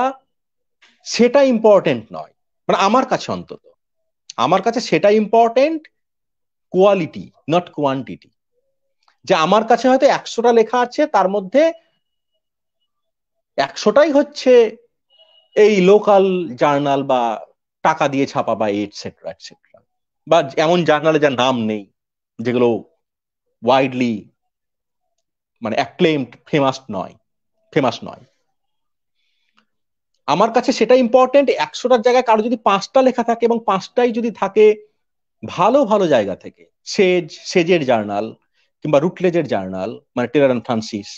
সেটা ইম্পর্টেন্ট নয়। মানে আমার কাছে অন্তত, আমার কাছে সেটা ইম্পর্টেন্ট কোয়ালিটি নট কোয়ান্টিটি। যে আমার কাছে হয়তো 100টা লেখা আছে, তার মধ্যে 100টাই হচ্ছে এই লোকাল জার্নাল বা টাকা দিয়ে ছাপা বা এটসেট্রা এটসেট্রা, বা এমন জার্নালে যার নাম নেই, যেগুলো ওয়াইডলি মানে অ্যাক্লেমড, ফেমাস নয়। আমার কাছে সেটা ইম্পর্টেন্ট। 100টার জায়গায় কারো যদি 5টা লেখা থাকে এবং 5টাই যদি থাকে ভালো ভালো জায়গা থেকে, সেজের জার্নাল, কিংবা রুটলেজের জার্নাল মানে টেলর অ্যান্ড ফ্রান্সিস,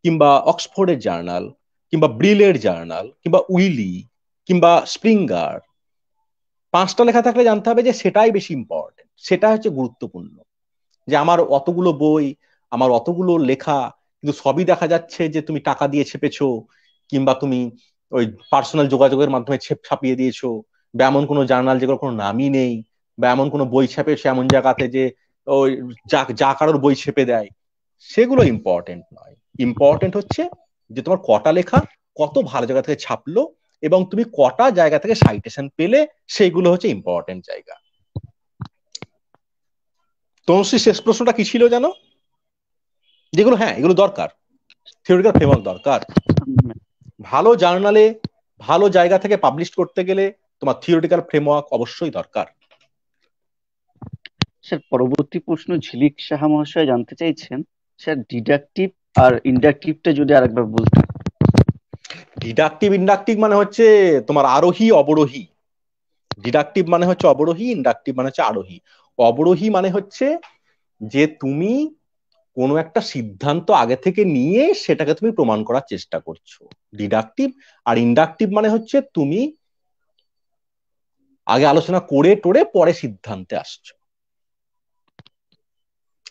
কিংবা অক্সফোর্ডের জার্নাল, কিংবা ব্রিলের জার্নাল, কিংবা উইলি, কিংবা স্প্রিঙ্গার, 5টা লেখা থাকলে জানতে হবে যে সেটাই বেশি ইম্পর্টেন্ট, সেটা হচ্ছে গুরুত্বপূর্ণ। যে আমার অতগুলো বই, আমার অতগুলো লেখা, কিন্তু সবই দেখা যাচ্ছে যে তুমি টাকা দিয়ে ছেপেছো, কিংবা তুমি ওই পার্সোনাল যোগাযোগের মাধ্যমে ছাপিয়ে দিয়েছো, বা এমন কোনো জার্নাল যেগুলো কোনো নামই নেই, বা এমন কোনো বই ছাপেছো এমন জায়গাতে যে ওই যা যা কারোর বই ছেপে দেয়, সেগুলো ইম্পর্টেন্ট নয়। ইম্পর্টেন্ট হচ্ছে যে তোমার কটা লেখা কত ভালো জায়গা থেকে ছাপলো, এবং তুমি কটা জায়গা থেকে সাইটেশন পেলে, সেইগুলো হচ্ছে ইম্পর্টেন্ট জায়গা। তনুশ্রী, শেষ প্রশ্নটা কি ছিল জানো? যেগুলো, হ্যাঁ এগুলো দরকার, থিওরিটিক্যাল ফ্রেমওয়ার্ক দরকার। ভালো জার্নালে ভালো জায়গা থেকে পাবলিশ করতে গেলে তোমার থিওরিটিক্যাল ফ্রেমওয়ার্ক অবশ্যই দরকার। স্যার, পরবর্তী প্রশ্ন ঝিলিক সাহা মহাশয় জানতে চাইছেন, স্যার ডিডাকটিভ আর ইন্ডাকটিভটা যদি আরেকবার বলতেন। ডিডাকটিভ ইন্ডাকটিভ মানে হচ্ছে তোমার আরোহী অবরোহী। ডিডাকটিভ মানে হচ্ছে অবরোহী, ইন্ডাকটিভ মানে হচ্ছে আরোহী। অবরোহী মানে হচ্ছে যে তুমি কোনো একটা সিদ্ধান্ত আগে থেকে নিয়ে সেটাকে তুমি প্রমাণ করার চেষ্টা করছো, ডিডাকটিভ। আর ইন্ডাকটিভ মানে হচ্ছে তুমি আগে আলোচনা করে টোরে পরে সিদ্ধান্তে আসছো।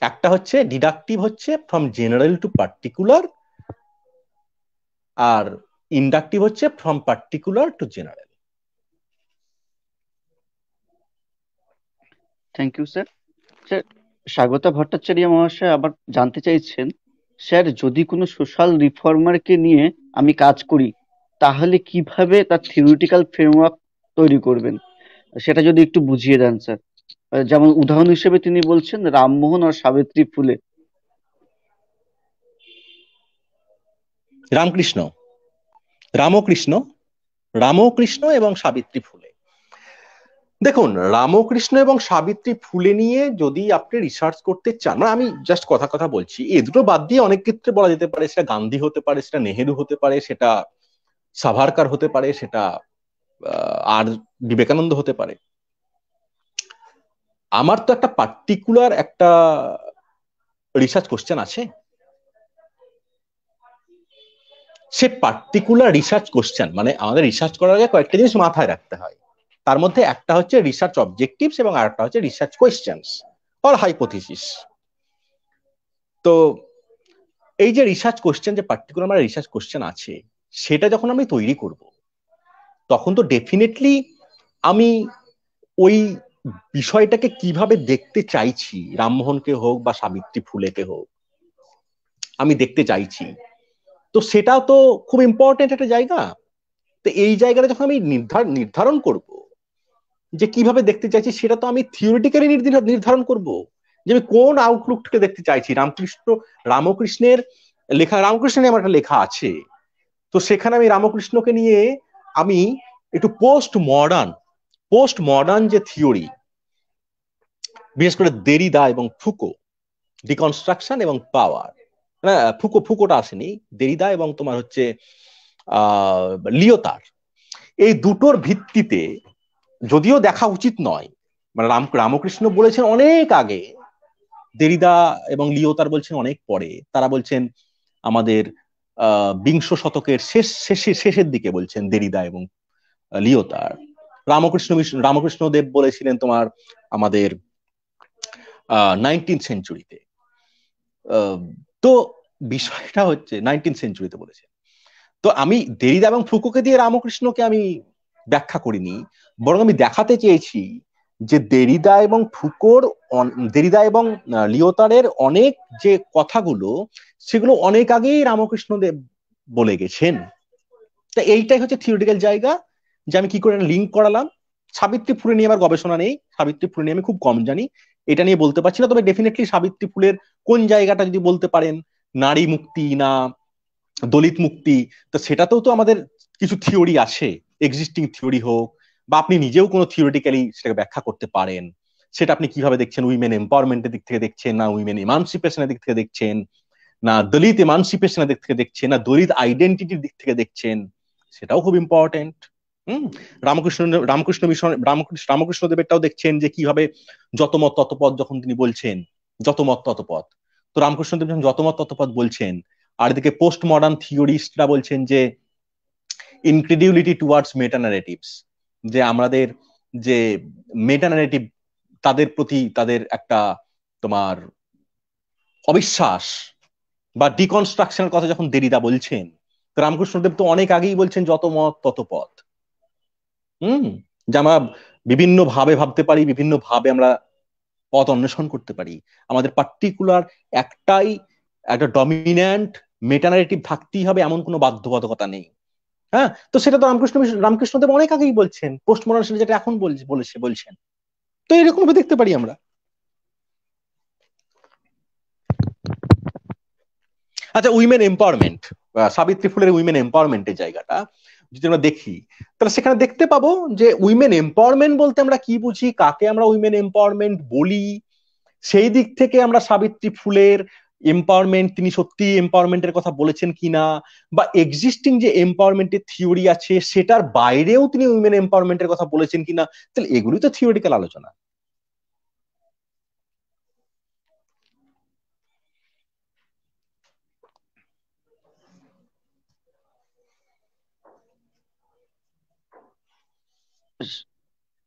একটা হচ্ছে ডিডাকটিভ হচ্ছে ফ্রম জেনারেল টু পার্টিকুলার, আর ইন্ডাকটিভ হচ্ছে from particular to general. Thank you sir. Sir, Swagata Bhattacharya মহাশয় আবার জানতে চাইছেন, স্যার যদি কোনো সোশ্যাল রিফর্মারকে নিয়ে আমি কাজ করি, তাহলে কিভাবে তার থিওরিটিক্যাল ফ্রেমওয়ার্ক তৈরি করবেন, সেটা যদি একটু বুঝিয়ে দেন স্যার। যেমন উদাহরণ হিসেবে তিনি বলছেন রামমোহন আর সাবিত্রী ফুলে। রামকৃষ্ণ, রামকৃষ্ণ, রামকৃষ্ণ এবং সাবিত্রী ফুলে। দেখুন, রামকৃষ্ণ এবং সাবিত্রী ফুলে নিয়ে যদি আপনি রিসার্চ করতে চান, মানে আমি জাস্ট কথা কথা বলছি, এ দুটো বাদ দিয়ে অনেক ক্ষেত্রে বলা যেতে পারে, সেটা গান্ধী হতে পারে, সেটা নেহেরু হতে পারে, সেটা সাভারকার হতে পারে, সেটা আর বিবেকানন্দ হতে পারে। আমার তো একটা পার্টিকুলার একটা রিসার্চ কোশ্চেন আছে, সে পার্টিকুলার রিসার্চ কোশ্চেন মানে আমাদের রিসার্চ করার আগে কয়েকটা জিনিস মাথায় রাখতে হয়। তার মধ্যে একটা হচ্ছে রিসার্চ অবজেক্টিভস এবং আরেকটা হচ্ছে রিসার্চ কোয়েশ্চেনস অর হাইপোথিসিস। তো এই যে রিসার্চ কোশ্চেন, যে পার্টিকুলার আমার রিসার্চ কোশ্চেন আছে, সেটা যখন আমি তৈরি করব, তখন তো ডেফিনেটলি আমি ওই বিষয়টাকে কিভাবে দেখতে চাইছি, রামমোহনকে হোক বা সাবিত্রী ফুলেকে হোক আমি দেখতে চাইছি, তো সেটাও তো খুব ইম্পর্টেন্ট একটা জায়গা। তো এই জায়গাটা যখন আমি নির্ধারণ করব যে কিভাবে দেখতে চাইছি, সেটা তো আমি থিওরিটিক্যালি নির্ধারণ করব যে আমি কোন আউটলুক থেকে দেখতে চাইছি। রামকৃষ্ণের লেখা, রামকৃষ্ণের আমার একটা লেখা আছে, তো সেখানে আমি রামকৃষ্ণকে নিয়ে আমি একটু পোস্ট মডার্ন যে থিওরি, বিশেষ করে দেরিদা এবং ফুকো, ডিকনস্ট্রাকশন এবং পাওয়ার, ফুকোটা আসেনি, দেরিদা এবং তোমার হচ্ছে লিওতার, এই দুটোর ভিত্তিতে, যদিও দেখা উচিত নয়, মানে রামকৃষ্ণ বলেছেন অনেক আগে, দেরিদা এবং লিওতার বলছেন অনেক পরে। তারা বলছেন আমাদের 20 শতকের শেষের দিকে বলছেন দেরিদা এবং লিওতার। রামকৃষ্ণ দেব বলেছিলেন তোমার আমাদের 19th সেঞ্চুরিতে। তো বিষয়টা হচ্ছে 19th সেঞ্চুরিতে বলেছেন। তো আমি দেরিদা এবং ফুকোকে দিয়ে রামকৃষ্ণকে আমি ব্যাখ্যা করিনি, বরং আমি দেখাতে চেয়েছি যে দেরিদা এবং লিওতারের অনেক যে কথাগুলো, সেগুলো অনেক আগেই রামকৃষ্ণ দেব বলে গেছেন। তা এইটাই হচ্ছে থিওরিটিক্যাল জায়গা, যে আমি কি করে লিঙ্ক করালাম। সাবিত্রী ফুলে নিয়ে আমার গবেষণা নেই, সাবিত্রী ফুলে নিয়ে আমি খুব কম জানি, এটা নিয়ে বলতে পারছি না। তবে ডেফিনেটলি সাবিত্রী ফুলের কোন জায়গাটা যদি বলতে পারেন, নারী মুক্তি না দলিত মুক্তি, তো সেটাতেও তো আমাদের কিছু থিওরি আছে, এক্সিস্টিং থিওরি হোক, বা আপনি নিজেও কোনো থিওরিটিক্যালি সেটাকে ব্যাখ্যা করতে পারেন। সেটা আপনি কিভাবে দেখছেন, উইমেন এম্পাওয়ারমেন্টের দিক থেকে দেখছেন, না উইমেন ইমানসিপেশনের দিক থেকে দেখছেন, না দলিত ইমানসিপেশনের দিক থেকে দেখছেন, না দলিত আইডেন্টিটির দিক থেকে দেখছেন, সেটাও খুব ইম্পর্টেন্ট। হম রামকৃষ্ণ মিশন রামকৃষ্ণ দেবেরটাও দেখছেন যে কিভাবে যত মত তত পথ যখন তিনি বলছেন, যত মত তত পথ। তো রামকৃষ্ণ দেব যখন যত মত তত পথ বলছেন, আর এদিকে পোস্ট মডার্ন থিওরিস্টরা বলছেন যে ইনক্রেডিউলিটি টুয়ার্ডস মেটা ন্যারেটিভস, যে আমাদের যে মেটা ন্যারেটিভ তাদের প্রতি তাদের একটা তোমার অবিশ্বাস বা ডিকনস্ট্রাকশনের কথা যখন দেরিদা বলছেন, তো রামকৃষ্ণদেব তো অনেক আগেই বলছেন যত মত তত পথ। যে আমরা বিভিন্ন ভাবে ভাবতে পারি, বিভিন্ন ভাবে আমরা পথ অন্বেষণ করতে পারি, আমাদের পার্টিকুলার একটাই একটা ডমিন্যান্ট মেটা ন্যারেটিভ থাকতেই হবে এমন কোনো বাধ্যবাধকতা নেই। হ্যাঁ, তো সেটা তো রামকৃষ্ণদেব অনেক আগেই বলছেন, পোস্ট মডার্ন যেটা এখন বলছেন। তো এরকম ভাবে দেখতে পারি আমরা। আচ্ছা, উইমেন এম্পাওয়ারমেন্ট, সাবিত্রী ফুলের উইমেন এম্পাওয়ারমেন্টের জায়গাটা যদি আমরা দেখি, তাহলে সেখানে দেখতে পাবো যে উইমেন এম্পাওয়ারমেন্ট বলতে আমরা কি বুঝি, কাকে আমরা উইমেন এম্পাওয়ারমেন্ট বলি, সেই দিক থেকে আমরা সাবিত্রী ফুলের এম্পাওয়ারমেন্ট, তিনি সত্যি এম্পাওয়ারমেন্টের কথা বলেছেন কিনা, বা এক্সিস্টিং যে এম্পাওয়ারমেন্টের থিওরি আছে সেটার বাইরেও তিনি উইমেন এম্পাওয়ারমেন্টের কথা বলেছেন কিনা, তাহলে এগুলি তো থিওরিটিক্যাল আলোচনা।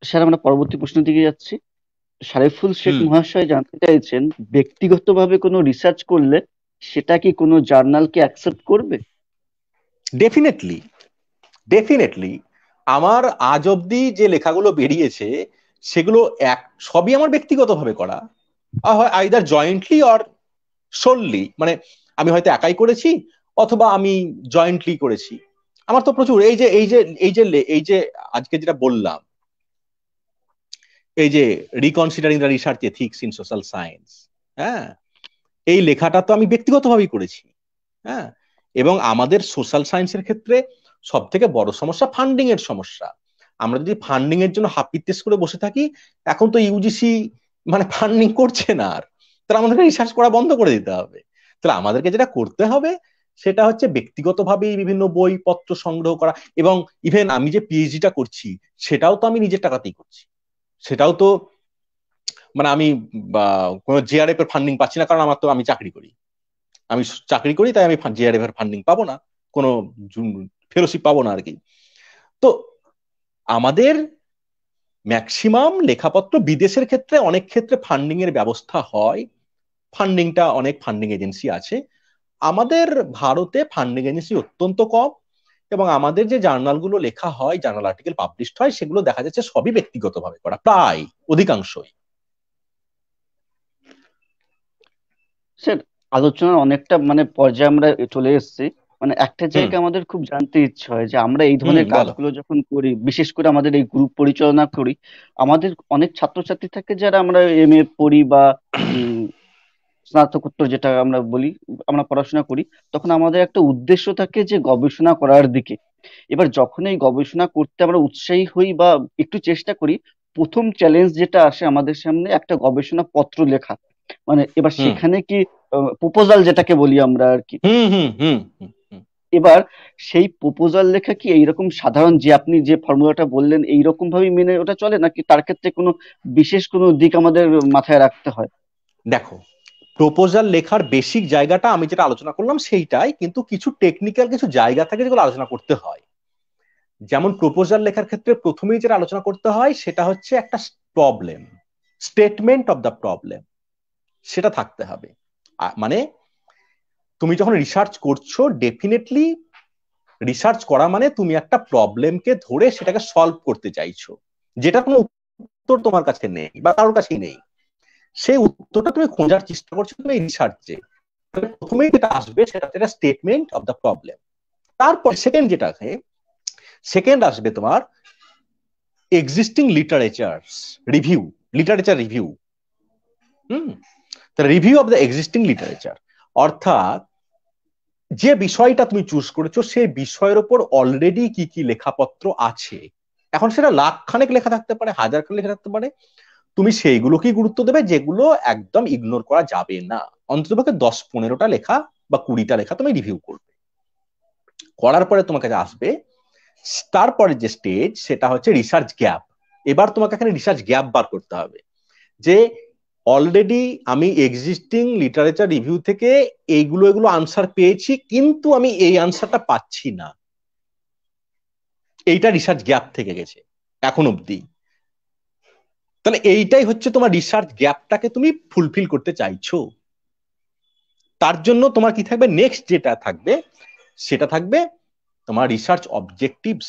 স্যার, আমরা পরবর্তী প্রশ্নের দিকে যাচ্ছি। শারিফুল শেখ মহাশয় জানতে চাইছেন, ব্যক্তিগতভাবে কোনো রিসার্চ করলে সেটা কি কোনো জার্নালকে অ্যাকসেপ্ট করবে? Definitely, definitely. আমার আজ অব্দি যে লেখাগুলো বেরিয়েছে সেগুলো সবই আমার ব্যক্তিগতভাবে করা, হয় আইদার জয়েন্টলি অর সোললি, মানে আমি হয়তো একাই করেছি অথবা আমি জয়েন্টলি করেছি। আমার তো প্রচুর এই যে আজকে যেটা বললাম, এই যে reconsidering the research ethics in social science, হ্যাঁ, এই লেখাটা তো আমি ব্যক্তিগতভাবেই করেছি। হ্যাঁ, এবং আমাদের সোশ্যাল সায়েন্সের ক্ষেত্রে সব থেকে বড় সমস্যা ফান্ডিং এর সমস্যা। আমরা যদি ফান্ডিং এর জন্য হাপিত্তেস করে বসে থাকি, এখন তো ইউজিসি মানে ফান্ডিং করছে না, আর তাহলে আমাদেরকে রিসার্চ করা বন্ধ করে দিতে হবে। তাহলে আমাদেরকে যেটা করতে হবে সেটা হচ্ছে ব্যক্তিগতভাবেই বিভিন্ন বই পত্র সংগ্রহ করা, এবং ইভেন আমি যে পিএইচডিটা করছি সেটাও তো আমি নিজের টাকাতেই করছি, সেটাও তো মানে আমি কোনো জেআরএফ এর ফান্ডিং পাচ্ছি না, কারণ আমি চাকরি করি, তাই আমি জেআরএফ এর ফান্ডিং পাবো না, কোনো ফেলোশিপ পাবো না আর কি। তো আমাদের ম্যাক্সিমাম লেখাপত্র বিদেশের ক্ষেত্রে অনেক ক্ষেত্রে ফান্ডিং এর ব্যবস্থা হয়, ফান্ডিংটা অনেক ফান্ডিং এজেন্সি আছে। আমাদের ভারতে ফান্ডিং এজেন্সি অত্যন্ত কম, এবং আমাদের যে জার্নালগুলো লেখা হয়, জার্নাল আর্টিকেল পাবলিশড হয়, সেগুলো দেখা যাচ্ছে সবই ব্যক্তিগতভাবে করা, প্রায় অধিকাংশই। স্যার, আলোচনার অনেকটা পর্যায়ে আমরা চলে এসেছি। একটা জায়গা আমাদের খুব জানতে ইচ্ছে হয় যে আমরা এই ধরনের কাজগুলো যখন করি, বিশেষ করে আমাদের এই গ্রুপ পরিচালনা করি, আমাদের অনেক ছাত্রছাত্রী থাকে যারা আমরা এমএ পড়ি বা স্নাতকোত্তর যেটা আমরা বলি, আমরা পড়াশোনা করি, তখন আমাদের একটা উদ্দেশ্য থাকে যে গবেষণা করার দিকে। এবার যখন এই গবেষণা করতে আমরা উৎসাহী হই বা একটু চেষ্টা করি, প্রথম চ্যালেঞ্জ যেটা আসে আমাদের সামনে একটা গবেষণা পত্র লেখা। এবার সেখানে কি প্রপোজাল যেটাকে বলি আমরা আর কি, এবার সেই প্রপোজাল লেখা কি এইরকম সাধারণ যে আপনি যে ফর্মুলাটা বললেন এইরকম ভাবে মেনে ওটা চলে, নাকি তার ক্ষেত্রে কোনো বিশেষ কোনো দিক আমাদের মাথায় রাখতে হয়? দেখো, প্রপোজাল লেখার বেসিক জায়গাটা আমি যেটা আলোচনা করলাম সেইটাই, কিন্তু কিছু টেকনিক্যাল কিছু জায়গা থাকে যেগুলো আলোচনা করতে হয়। যেমন প্রপোজাল লেখার ক্ষেত্রে প্রথমেই যেটা আলোচনা করতে হয় সেটা হচ্ছে একটা problem, statement of the problem, সেটা থাকতে হবে। মানে তুমি যখন রিসার্চ করছো, ডেফিনেটলি রিসার্চ করা মানে তুমি একটা প্রবলেমকে ধরে সেটাকে সলভ করতে চাইছো, যেটা কোনো উত্তর তোমার কাছে নেই বা কারোর কাছেই নেই, সেই উত্তরটা তুমি খোঁজার চেষ্টা করছো তুমি রিসার্চে। প্রথমেই যেটা আসবে সেটা একটা স্টেটমেন্ট অফ দ্য প্রবলেম। তারপর সেকেন্ড আসবে তোমার existing literature review. Review of the existing literature, অর্থাৎ যে বিষয়টা তুমি চুজ করেছো সেই বিষয়ের উপর অলরেডি কি কি লেখাপত্র আছে। এখন সেটা লাখখানেক লেখা থাকতে পারে, হাজারখানেক লেখা থাকতে পারে, তুমি সেইগুলোকেই গুরুত্ব দেবে যেগুলো একদম ইগনোর করা যাবে না। অন্ততপক্ষে 10-15টা লেখা বা 20টা লেখা তুমি রিভিউ করবে। করার পরে তোমার কাছে আসবে তারপরে যে স্টেজ সেটা হচ্ছে রিসার্চ গ্যাপ। এবার তোমাকে এখানে রিসার্চ গ্যাপ বার করতে হবে, যে অলরেডি আমি এক্সিস্টিং লিটারেচার রিভিউ থেকে এগুলো আনসার পেয়েছি, কিন্তু আমি এই আনসারটা পাচ্ছি না, এইটা রিসার্চ গ্যাপ থেকে গেছে এখন অব্দি। তাহলে এইটাই হচ্ছে তোমার রিসার্চ গ্যাপটাকে তুমি ফুলফিল করতে চাইছো। তার জন্য তোমার কি থাকবে, নেক্সট যেটা থাকবে সেটা থাকবে তোমার রিসার্চ অবজেক্টিভস,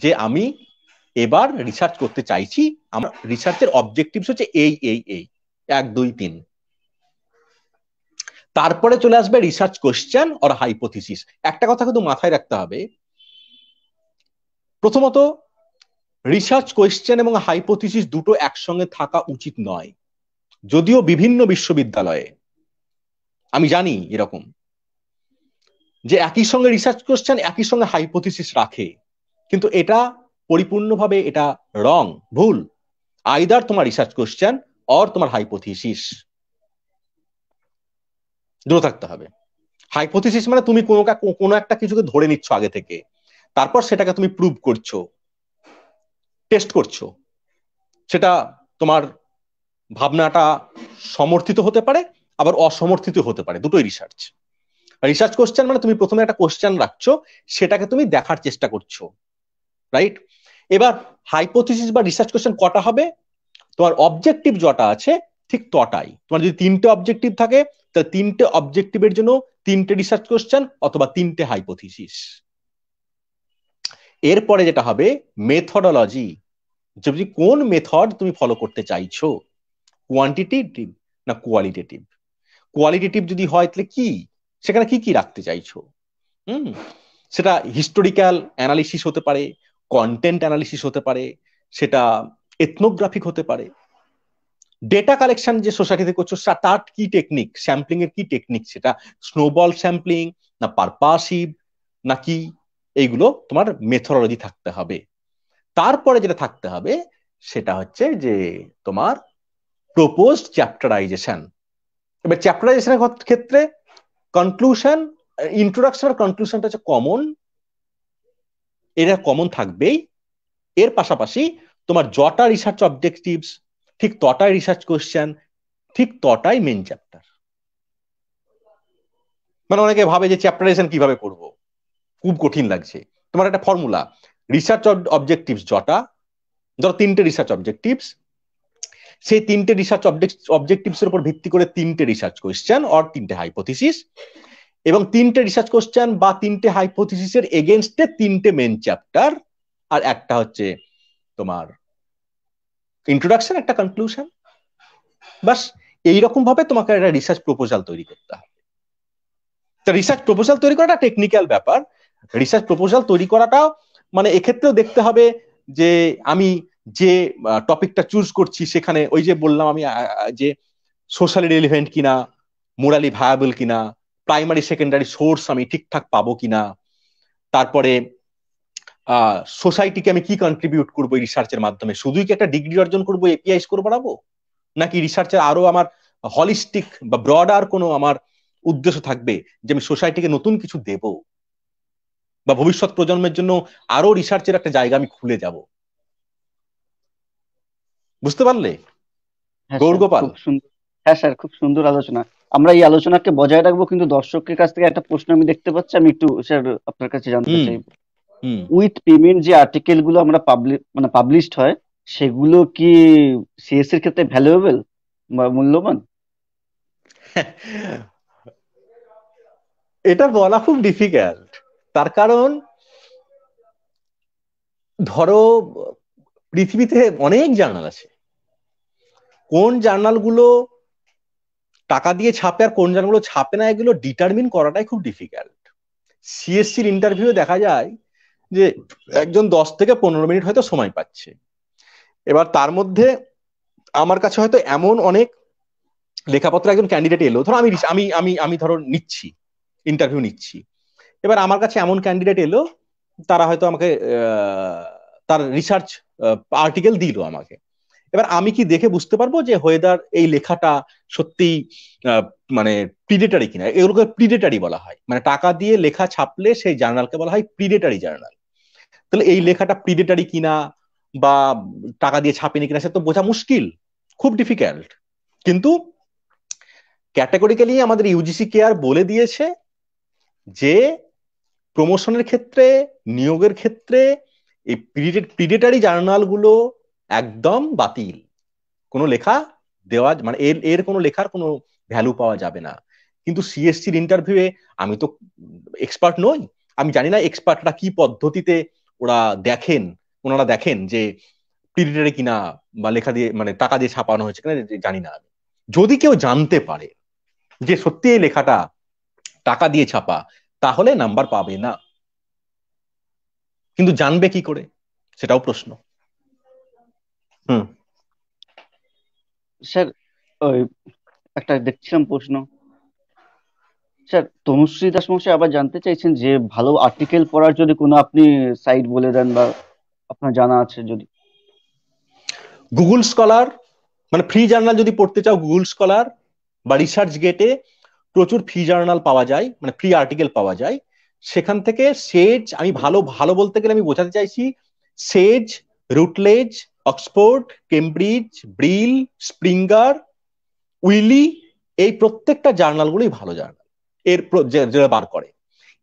যে আমি এবার রিসার্চ করতে চাইছি, আমার রিসার্চের অবজেক্টিভস হচ্ছে এই 1 2 3। তারপরে চলে আসবে রিসার্চ কোশ্চেন অর হাইপোথিসিস। একটা কথা কিন্তু মাথায় রাখতে হবে, প্রথমত রিসার্চ কোশ্চেন এবং হাইপোথিসিস দুটো একসঙ্গে থাকা উচিত নয়। যদিও বিভিন্ন বিশ্ববিদ্যালয়ে আমি জানি এরকম, যে একই সঙ্গে রিসার্চ কোশ্চেন একই সঙ্গে হাইপোথিসিস রাখে, কিন্তু এটা পরিপূর্ণভাবে এটা রং, ভুল। আইদার তোমার রিসার্চ কোশ্চেন অর তোমার হাইপোথিসিস দুটো থাকতে হবে। হাইপোথিসিস মানে তুমি কোনো একটা কিছুকে ধরে নিচ্ছ আগে থেকে, তারপর সেটাকে তুমি প্রুভ করছো, টেস্ট করছো। সেটা তোমার ভাবনাটা সমর্থিত হতে পারে, আবার অসমর্থিত হতে পারে, দুটোই রিসার্চ। রিসার্চ কোশ্চেন মানে তুমি প্রথমে একটা কোশ্চেন রাখছো, সেটাকে তুমি দেখার চেষ্টা করছো, রাইট? এবার হাইপোথিসিস বা রিসার্চ কোশ্চেন কটা হবে, তোমার অবজেক্টিভ যটা আছে ঠিক তটাই। তোমার যদি 3টে অবজেক্টিভ থাকে, তাহলে 3টে অবজেক্টিভের জন্য 3টে রিসার্চ কোশ্চেন অথবা 3টে হাইপোথিসিস। এরপরে যেটা হবে মেথডোলজি, যদি কোন মেথড তুমি ফলো করতে চাইছো, কোয়ান্টিটেটিভ না কোয়ালিটেটিভ। কোয়ালিটেটিভ যদি হয় তাহলে কি, সেখানে কি কি রাখতে চাইছো? সেটা হিস্টোরিক্যাল অ্যানালিসিস হতে পারে, কন্টেন্ট অ্যানালিসিস হতে পারে, সেটা এথনোগ্রাফিক হতে পারে। ডেটা কালেকশন যে সোসাইটিতে করছো তার কি টেকনিক, স্যাম্পলিং এর কি টেকনিক, সেটা স্নোবল স্যাম্পলিং না পারপাসিভ নাকি, এইগুলো তোমার মেথডোলজি থাকতে হবে। তারপরে যেটা থাকতে হবে সেটা হচ্ছে যে তোমার প্রপোজড চ্যাপ্টারাইজেশন। এবার চ্যাপ্টারাইজেশনের ক্ষেত্রে কনক্লুশন, ইন্ট্রোডাকশন আর কনক্লুশনটা হচ্ছে কমন, এটা কমন থাকবেই। এর পাশাপাশি তোমার যটা রিসার্চ অবজেক্টিভস ঠিক তটাই রিসার্চ কোশ্চেন, ঠিক তটাই মেন চ্যাপ্টার। মানে অনেকে ভাবে যে চ্যাপ্টারাইজেশন কিভাবে করব, খুব কঠিন লাগছে। তোমার একটা ফর্মুলা, রিসার্চ অবজেক্টিভস যটা, ধরো 3টে রিসার্চ অবজেক্টিভস, সেই 3টে রিসার্চ অবজেক্টিভস এর উপর ভিত্তি করে 3টে রিসার্চ কোশ্চেন অর 3টে হাইপোথিসিস, এবং 3টে রিসার্চ কোশ্চেন বা 3টে হাইপোথিসিসের এগেইনস্টে 3টে মেন চ্যাপ্টার, আর একটা হচ্ছে তোমার ইন্ট্রোডাকশন, একটা কনক্লুশন। বাস এইরকম ভাবে তোমাকে একটা রিসার্চ প্রপোজাল তৈরি করতে হবে। তা রিসার্চ প্রপোজাল তৈরি করাটা টেকনিক্যাল ব্যাপার। রিসার্চ প্রপোজাল তৈরি করাটা মানে এক্ষেত্রেও দেখতে হবে যে আমি যে টপিকটা চুজ করছি সেখানে ওই যে বললাম আমি যে সোশ্যালি রিলেভেন্ট কিনা, মোরালি ভায়াবল কিনা, প্রাইমারি সেকেন্ডারি সোর্স আমি ঠিকঠাক পাবো কিনা, তারপরে সোসাইটিকে আমি কি কন্ট্রিবিউট করবো রিসার্চের মাধ্যমে, শুধুই কি একটা ডিগ্রি অর্জন করবো, এপিআই স্কোর বাড়াবো, নাকি রিসার্চের আরো আমার হলিস্টিক বা ব্রডার কোনো আমার উদ্দেশ্য থাকবে যে আমি সোসাইটিকে নতুন কিছু দেব, বা ভবিষ্যৎ প্রজন্মের জন্য আরো রিসার্চের একটা জায়গা আমি খুলে যাব। বুঝতে পারলে গৌরগোপাল? খুব সুন্দর। হ্যাঁ স্যার, খুব সুন্দর আলোচনা। আমরা এই আলোচনাকে বজায় রাখবো, কিন্তু দর্শকের কাছ থেকে একটা প্রশ্ন আমি দেখতে পাচ্ছি, আমি একটু স্যার আপনার কাছে জানতে চাইবো। উইথ পেমেন্ট যে আর্টিকেল গুলো আমরা পাবলিশড হয়, সেগুলো কি সিএস এর ক্ষেত্রে ভ্যালুয়েবল বা মূল্যবান? এটা বলা খুব ডিফিকাল্ট, তার কারণ ধরো পৃথিবীতে অনেক জার্নাল আছে, কোন জার্নালগুলো টাকা দিয়ে ছাপে আর কোন জার্নালগুলো ছাপে না, এগুলো ডিটারমিন করাটাই খুব ডিফিকাল্ট। সিএসসির ইন্টারভিউ দেখা যায় যে একজন 10 থেকে 15 মিনিট হয়তো সময় পাচ্ছে, এবার তার মধ্যে আমার কাছে হয়তো এমন অনেক লেখাপত্র একজন ক্যান্ডিডেট এলো, ধরো আমি আমি আমি আমি ধরো নিচ্ছি, ইন্টারভিউ নিচ্ছি, এবার আমার কাছে এমন ক্যান্ডিডেট এলো, তারা হয়তো আমাকে তার রিসার্চ আর্টিকেল দিল আমাকে। এবার আমি কি দেখে বুঝতে পারবো যে হোয়েদার এই লেখাটা সত্যি মানে প্রিডেটারি কিনা? এগুলোকে প্রিডেটারি বলা হয়, মানে টাকা দিয়ে লেখা ছাপলে সেই জার্নালকে বলা হয় প্রিডেটারি জার্নাল। তাহলে এই লেখাটা প্রিডেটারি কিনা বা টাকা দিয়ে ছাপিনি কিনা সে তো বোঝা মুশকিল, খুব ডিফিকাল্ট। কিন্তু ক্যাটাগরিক্যালি আমাদের ইউজিসি কেয়ার বলে দিয়েছে যে প্রমোশনের ক্ষেত্রে, নিয়োগের ক্ষেত্রে এই প্রিডেটারি জার্নালগুলো একদম বাতিল, কোনো লেখা দেওয়া মানে এর কোনো লেখার কোনো ভ্যালু পাওয়া যাবে না। কিন্তু সিএসসির ইন্টারভিউয়ে আমি তো এক্সপার্ট নই, আমি জানি না এক্সপার্টরা কি পদ্ধতিতে ওনারা দেখেন যে প্রিডেটারি কিনা বা লেখা দিয়ে মানে টাকা দিয়ে ছাপানো হয়েছে কিনা, জানি না আমি। যদি কেউ জানতে পারে যে সত্যি এই লেখাটা টাকা দিয়ে ছাপা, তাহলে নাম্বার পাবে না। কিন্তু জানবে কি করে, সেটাও প্রশ্ন। স্যার ওই একটা দেখছিলাম প্রশ্ন, স্যার তনুশ্রী দাস মশাই আবার জানতে চাইছেন যে ভালো আর্টিকেল পড়ার যদি কোনো আপনি সাইট বলে দেন বা আপনার জানা আছে যদি। গুগল স্কলার, মানে ফ্রি জার্নাল যদি পড়তে চাও, গুগল স্কলার বা রিসার্চ গেটে প্রচুর ফ্রি জার্নাল পাওয়া যায়, মানে ফ্রি আর্টিকেল পাওয়া যায়। সেখান থেকে সেজ, আমি ভালো ভালো বলতে গেলে আমি বোঝাতে চাইছি, Sage, Routledge, Oxford, Cambridge, Brill, Springer, Wiley, এই প্রত্যেকটা জার্নালগুলোই ভালো জার্নাল যেটা বার করে।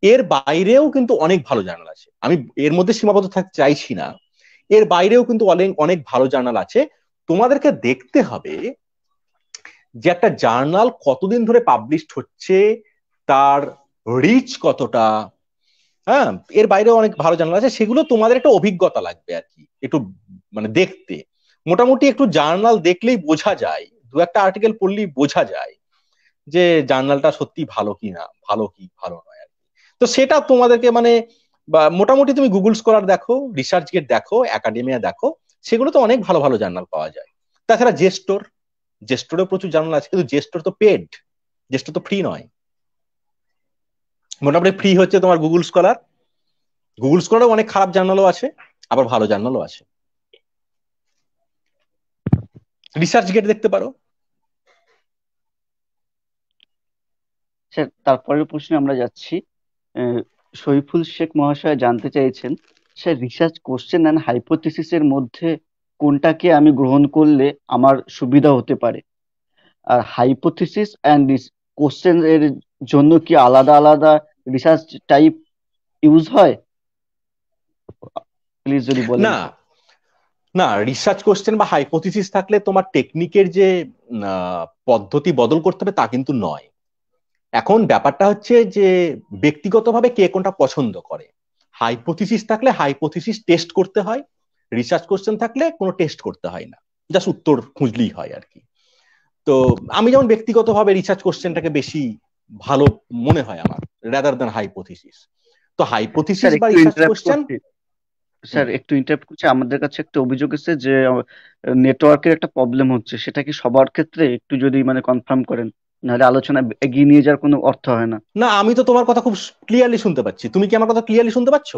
এর বাইরেও কিন্তু অনেক ভালো জার্নাল আছে, আমি এর মধ্যে সীমাবদ্ধ থাকতে চাইছি না। এর বাইরেও কিন্তু অনেক অনেক ভালো জার্নাল আছে। তোমাদেরকে দেখতে হবে যে একটা জার্নাল কতদিন ধরে পাবলিশড হচ্ছে, তার রিচ কতটা। হ্যাঁ, এর বাইরেও অনেক ভালো জার্নাল আছে, সেগুলো তোমাদের একটা অভিজ্ঞতা লাগবে আর কি, একটু মানে দেখতে। মোটামুটি একটু জার্নাল দেখলেই বোঝা যায়, দু একটা আর্টিকেল পড়লেই বোঝা যায় যে জার্নালটা সত্যি ভালো কি না, ভালো কি ভালো নয় আর কি। তো সেটা তোমাদেরকে মানে বা মোটামুটি তুমি গুগল স্কলার দেখো, রিসার্চ গেট দেখো, একাডেমিয়া দেখো, সেগুলো তো অনেক ভালো ভালো জার্নাল পাওয়া যায়। তাছাড়া জেস্টোরে প্রচুর জার্নাল আছে, কিন্তু জেস্টোর তো পেড, জেস্টোর তো ফ্রি নয়। মোটামুটি ফ্রি হচ্ছে তোমার গুগল স্কলার। গুগল স্কলারও অনেক খারাপ জার্নালও আছে, আবার ভালো জার্নালও আছে। রিসার্চ গেট দেখতে পারো। স্যার তারপরের প্রশ্নে আমরা যাচ্ছি। শরীফুল শেখ মহাশয় জানতে চাইছেন, স্যার রিসার্চ কোশ্চেন অ্যান্ড হাইপোথিসিসের মধ্যে কোনটাকে আমি গ্রহণ করলে আমার সুবিধা হতে পারে, আর হাইপোথিসিস অ্যান্ড কোশ্চেন এর জন্য কি আলাদা আলাদা রিসার্চ টাইপ ইউজ হয়? প্লিজ যদি বলেন। না না, রিসার্চ কোশ্চেন বা হাইপোথিসিস থাকলে তোমার টেকনিকের যে পদ্ধতি বদল করতে হবে তা কিন্তু নয়। এখন ব্যাপারটা হচ্ছে যে ব্যক্তিগতভাবে কে কোনটা পছন্দ করে। হাইপোথিসিস থাকলে হাইপোথিসিস টেস্ট করতে হয়, রিসার্চ কোশ্চেন থাকলে কোনো টেস্ট করতে হয় না, জাস্ট উত্তর খুঁজলেই হয় আর কি। তো আমি যেমন ব্যক্তিগতভাবে রিসার্চ কোশ্চেনটাকে বেশি ভালো মনে হয় আমার, রাদার দ্যান হাইপোথিসিস। তো হাইপোথিসিস বা রিসার্চ কোশ্চেন। স্যার একটু ইন্টারাপ্ট করছি, আমাদের কাছে একটা অভিযোগ এসেছে যে নেটওয়ার্কের একটা প্রবলেম হচ্ছে, সেটা কি সবার ক্ষেত্রে একটু যদি মানে কনফার্ম করেন, নাহলে আলোচনা এগিয়ে নিয়ে যাওয়ার কোনো অর্থ হয় না। না, আমি তো তোমার কথা খুব ক্লিয়ারলি শুনতে পাচ্ছি, তুমি কি আমার কথা ক্লিয়ারলি শুনতে পাচ্ছ?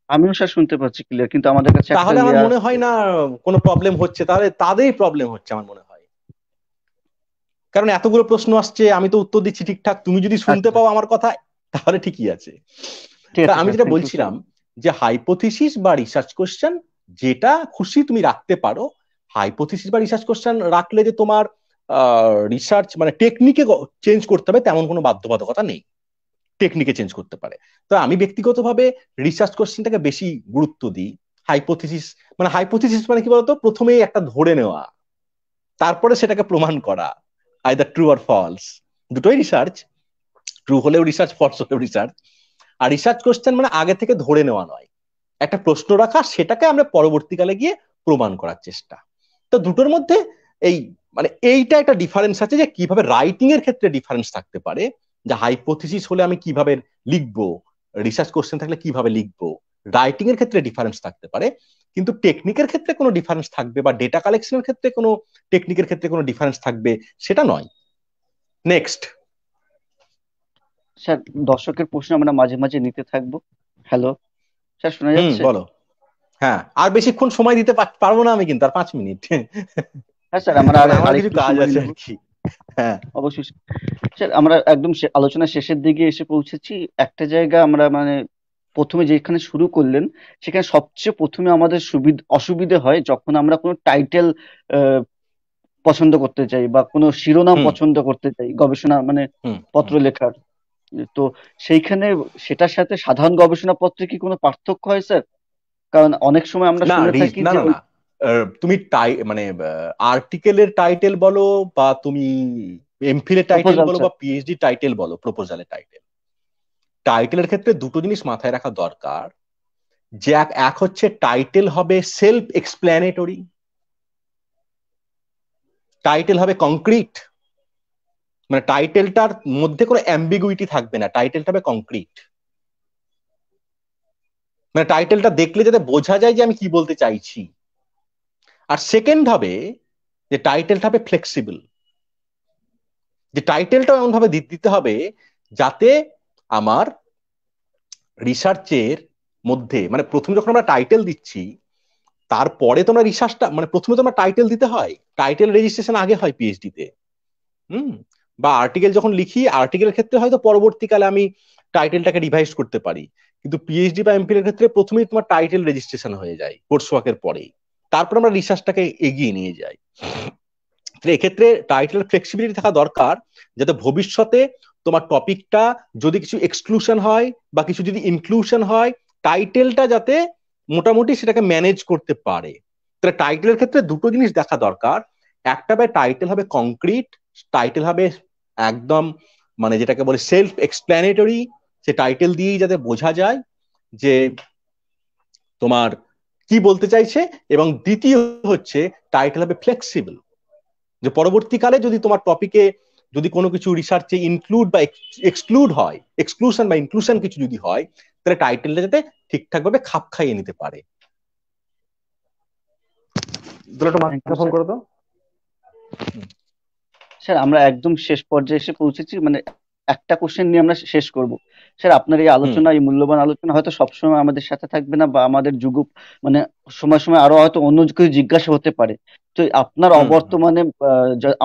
আমিও স্যার শুনতে পাচ্ছি ক্লিয়ার, কিন্তু আমাদের কাছে একটা তাহলে আমার মনে হয় না কোনো প্রবলেম হচ্ছে, তাহলে তাদেরই প্রবলেম হচ্ছে আমার মনে হয়। কারণ এতগুলো প্রশ্ন আসছে, আমি তো উত্তর দিচ্ছি ঠিকঠাক, তুমি যদি শুনতে পাও আমার কথা তাহলে ঠিকই আছে। আমি যেটা বলছিলাম যে হাইপোথিসিস বা রিসার্চ কোশ্চেন যেটা খুশি তুমি রাখতে পারো। হাইপোথিসিস বা রিসার্চ কোশ্চেন রাখলে যে তোমার রিসার্চ মানে টেকনিকে চেঞ্জ করতে হবে তেমন কোনো বাধ্যবাধকতা নেই, টেকনিকে চেঞ্জ করতে পারে। তো আমি ব্যক্তিগতভাবে রিসার্চ কোশ্চেনটাকে বেশি গুরুত্ব দিই। হাইপোথিসিস মানে কি বলতো, প্রথমেই একটা ধরে নেওয়া, তারপরে সেটাকে প্রমাণ করা, আইদার ট্রু অর ফলস, দুটোই রিসার্চ, ট্রু হলেও রিসার্চ, ফলস হলেও রিসার্চ। আর রিসার্চ কোশ্চেন মানে আগে থেকে ধরে নেওয়া নয়, একটা প্রশ্ন রাখা, সেটাকে আমরা পরবর্তীকালে গিয়ে প্রমাণ করার চেষ্টা। তো দুটোর মধ্যে এইটা একটা ডিফারেন্স আছে, যে কিভাবে রাইটিং এর ক্ষেত্রে ডিফারেন্স থাকতে পারে, যে হাইপোথিসিস হলে আমি কিভাবে লিখবো, রিসার্চ কোশ্চেন থাকলে কিভাবে লিখবো, রাইটিং এর ক্ষেত্রে ডিফারেন্স থাকতে পারে। কিন্তু টেকনিকের ক্ষেত্রে কোনো ডিফারেন্স থাকবে বা ডেটা কালেকশনের ক্ষেত্রে কোনো টেকনিকের ক্ষেত্রে কোনো ডিফারেন্স থাকবে সেটা নয়। নেক্সট। স্যার দর্শকের প্রশ্ন আমরা মাঝে মাঝে নিতে থাকবো। হ্যালো স্যার, শোনা যাচ্ছে? বলো। হ্যাঁ, আর বেশিক্ষণ সময় দিতে পারবো না আমি, কিন্তু আর 5 মিনিট। হ্যাঁ স্যার, আমরা আমার কিছু কাজ আছে আর কি। হ্যাঁ অবশ্যই স্যার, আমরা একদম আলোচনা শেষের দিকে এসে পৌঁছেছি। একটা জায়গা আমরা মানে প্রথমে যেখানে শুরু করলেন সেখানে সবচেয়ে প্রথমে আমাদের অসুবিধে হয় যখন আমরা কোনো টাইটেল পছন্দ করতে চাই বা কোনো শিরোনাম হুম পছন্দ করতে চাই গবেষণা মানে হুম পত্র লেখার। তো সেইখানে সেটার সাথে সাধারণ গবেষণা পত্রে কি কোনো পার্থক্য হয় স্যার? কারণ অনেক সময় আমরা না শুনে থাকি না যে না না তুমি মানে আর্টিকেলের টাইটেল বলো বা তুমি এমফিলের টাইটেল প্রপোজাল বলো স্যার। বা পিএইচডি টাইটেল বলো, প্রপোজালের টাইটেলের ক্ষেত্রে দুটো জিনিস মাথায় রাখা দরকার। যে এক হচ্ছে টাইটেল হবে সেলফ এক্সপ্ল্যানেটরি, টাইটেল হবে কংক্রিট, মানে টাইটেলটার মধ্যে কোনো অ্যাম্বিগুইটি থাকবে না, টাইটেলটা হবে কংক্রিট। মানে টাইটেলটা দেখলে যাতে বোঝা যায় যে আমি কি বলতে চাইছি। আর সেকেন্ড হবে যে টাইটেলটা হবে ফ্লেক্সিবল, যে টাইটেলটা এমন ভাবে দিতে হবে যাতে আমার রিসার্চের মধ্যে, মানে প্রথমে যখন আমরা টাইটেল দিচ্ছি তারপরে তোমরা রিসার্চটা, মানে প্রথমে তোমরা টাইটেল দিতে হয়, টাইটেল রেজিস্ট্রেশন আগে হয় পিএইচডি তে। হুম। বা আর্টিকেল যখন লিখি, আর্টিকেলের ক্ষেত্রে হয়তো পরবর্তীকালে আমি টাইটেলটাকে রিভাইজ করতে পারি, কিন্তু পিএইচডি বা এমফিল এর ক্ষেত্রে প্রথমেই তোমার টাইটেল রেজিস্ট্রেশন হয়ে যায় কোর্স ওয়ার্কের পরেই, তারপর আমরা রিসার্চটাকে এগিয়ে নিয়ে যাই। এক্ষেত্রে টাইটেল ফ্লেক্সিবিলিটি থাকা দরকার, যাতে ভবিষ্যতে তোমার টপিকটা যদি কিছু এক্সক্লুশন হয় বা কিছু যদি ইনক্লুশন হয়, টাইটেলটা যাতে মোটামুটি সেটাকে ম্যানেজ করতে পারে। তাহলে টাইটেলের ক্ষেত্রে দুটো জিনিস দেখা দরকার, একটা টাইটেল হবে কংক্রিট, টাইটেল হবে একদম মানে যেটাকে বলে সেলফ এক্সপ্ল্যানেটরি, সে টাইটেল দিয়েই যাতে বোঝা যায় যে তোমার কি বলতে চাইছে। এবং দ্বিতীয় হচ্ছে টাইটেল হবে ফ্লেক্সিবল, যে পরবর্তীকালে যদি তোমার টপিকে যদি কোনো কিছু রিসার্চে ইনক্লুড বা এক্সক্লুড হয়, এক্সক্লুশন বা ইনক্লুশন কিছু যদি হয়, তাহলে টাইটেলটা যাতে ঠিকঠাক ভাবে খাপ খাইয়ে নিতে পারে। Thank you sir. স্যার আমরা একদম শেষ পর্যায়ে এসে পৌঁছেছি, মানে একটা কোশ্চেন নিয়ে আমরা শেষ করব। স্যার আপনার এই আলোচনা, এই মূল্যবান আলোচনা হয়তো সবসময় আমাদের সাথে থাকবে না, বা আমাদের মানে সময় সময় আরো হয়তো অন্য কিছু জিজ্ঞাসা হতে পারে। তো আপনার অবর্তমানে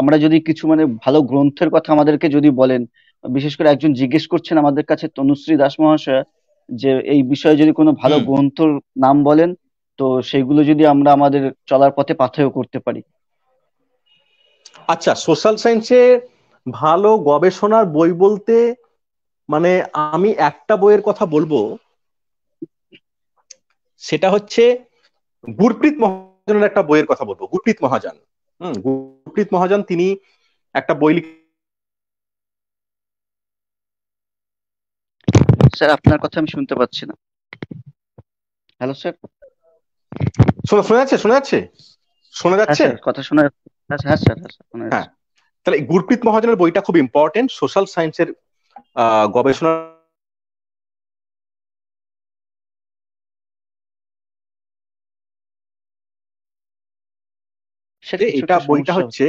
আমরা যদি কিছু মানে ভালো গ্রন্থের কথা আমাদেরকে যদি বলেন, বিশেষ করে একজন জিজ্ঞেস করছেন আমাদের কাছে, তনুশ্রী দাস মহাশয়া, যে এই বিষয়ে যদি কোনো ভালো গ্রন্থর নাম বলেন, তো সেগুলো যদি আমরা আমাদের চলার পথে পাথেয় করতে পারি। আচ্ছা, সোশ্যাল সায়েন্সে ভালো গবেষণার বই বলতে মানে আমি একটা বইয়ের কথা বলবো, সেটা হচ্ছে গুরপ্রীত মহাজনের একটা বইয়ের কথা বলবো। গুরপ্রীত মহাজন, গুরপ্রীত মহাজন তিনি একটা বই স্যার আপনার কথা আমি শুনতে পাচ্ছি না। Hello sir. শোনা যাচ্ছে? শোনা হ্যাঁ যাচ্ছে? স্যার, কথা শোনা যাচ্ছে। হ্যাঁ স্যার, হ্যাঁ স্যার, শোনা হ্যাঁ, যাচ্ছে। তাহলে গুরপ্রীত মহাজনের বইটা খুব ইম্পর্টেন্ট, সোশ্যাল সায়েন্সের গবেষণা। এটা বইটা হচ্ছে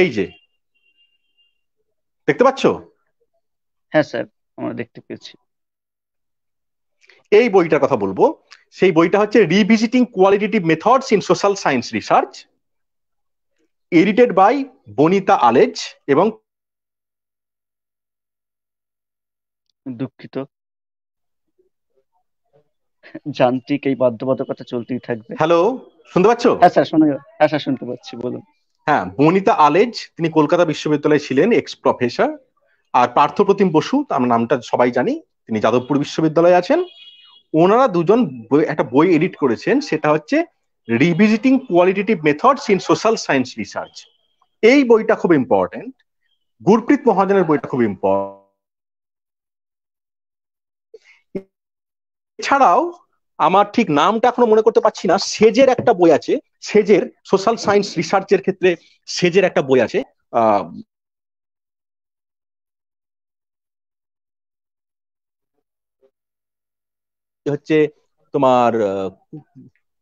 এই যে, দেখতে পাচ্ছ? হ্যাঁ স্যার, আমরা দেখতে পেয়েছি। এই বইটার কথা বলবো। সেই বইটা হচ্ছে revisiting qualitative methods in social science research, edited by Bonita Aleaz. এবং দুঃখিত, যান্ত্রিক এই বাধ্যবাধকতা চলতেই থাকবে। হ্যালো, শুনতে পাচ্ছ? হ্যাঁ স্যার হ্যাঁ স্যার, শুনতে পাচ্ছি, বলুন। হ্যাঁ, বনিতা আলেজ তিনি কলকাতা বিশ্ববিদ্যালয়ে ছিলেন, এক্স প্রফেসর। আর পার্থপ্রতিম বসু, তার নামটা সবাই জানি, তিনি যাদবপুর বিশ্ববিদ্যালয়ে আছেন। ওনারা দুজন একটা বই এডিট করেছেন, সেটা হচ্ছে revisiting qualitative methods in social science research. এই বইটা খুব ইম্পর্টেন্ট। গুরপ্রীত মহাজনের বইটা খুব ইম্পর্টেন্ট। এছাড়াও আমার ঠিক নামটা এখনো মনে করতে পারছি না, সেজের একটা বই আছে, সেজের সোশ্যাল সায়েন্স রিসার্চের ক্ষেত্রে সেজের একটা বই আছে, হচ্ছে তোমার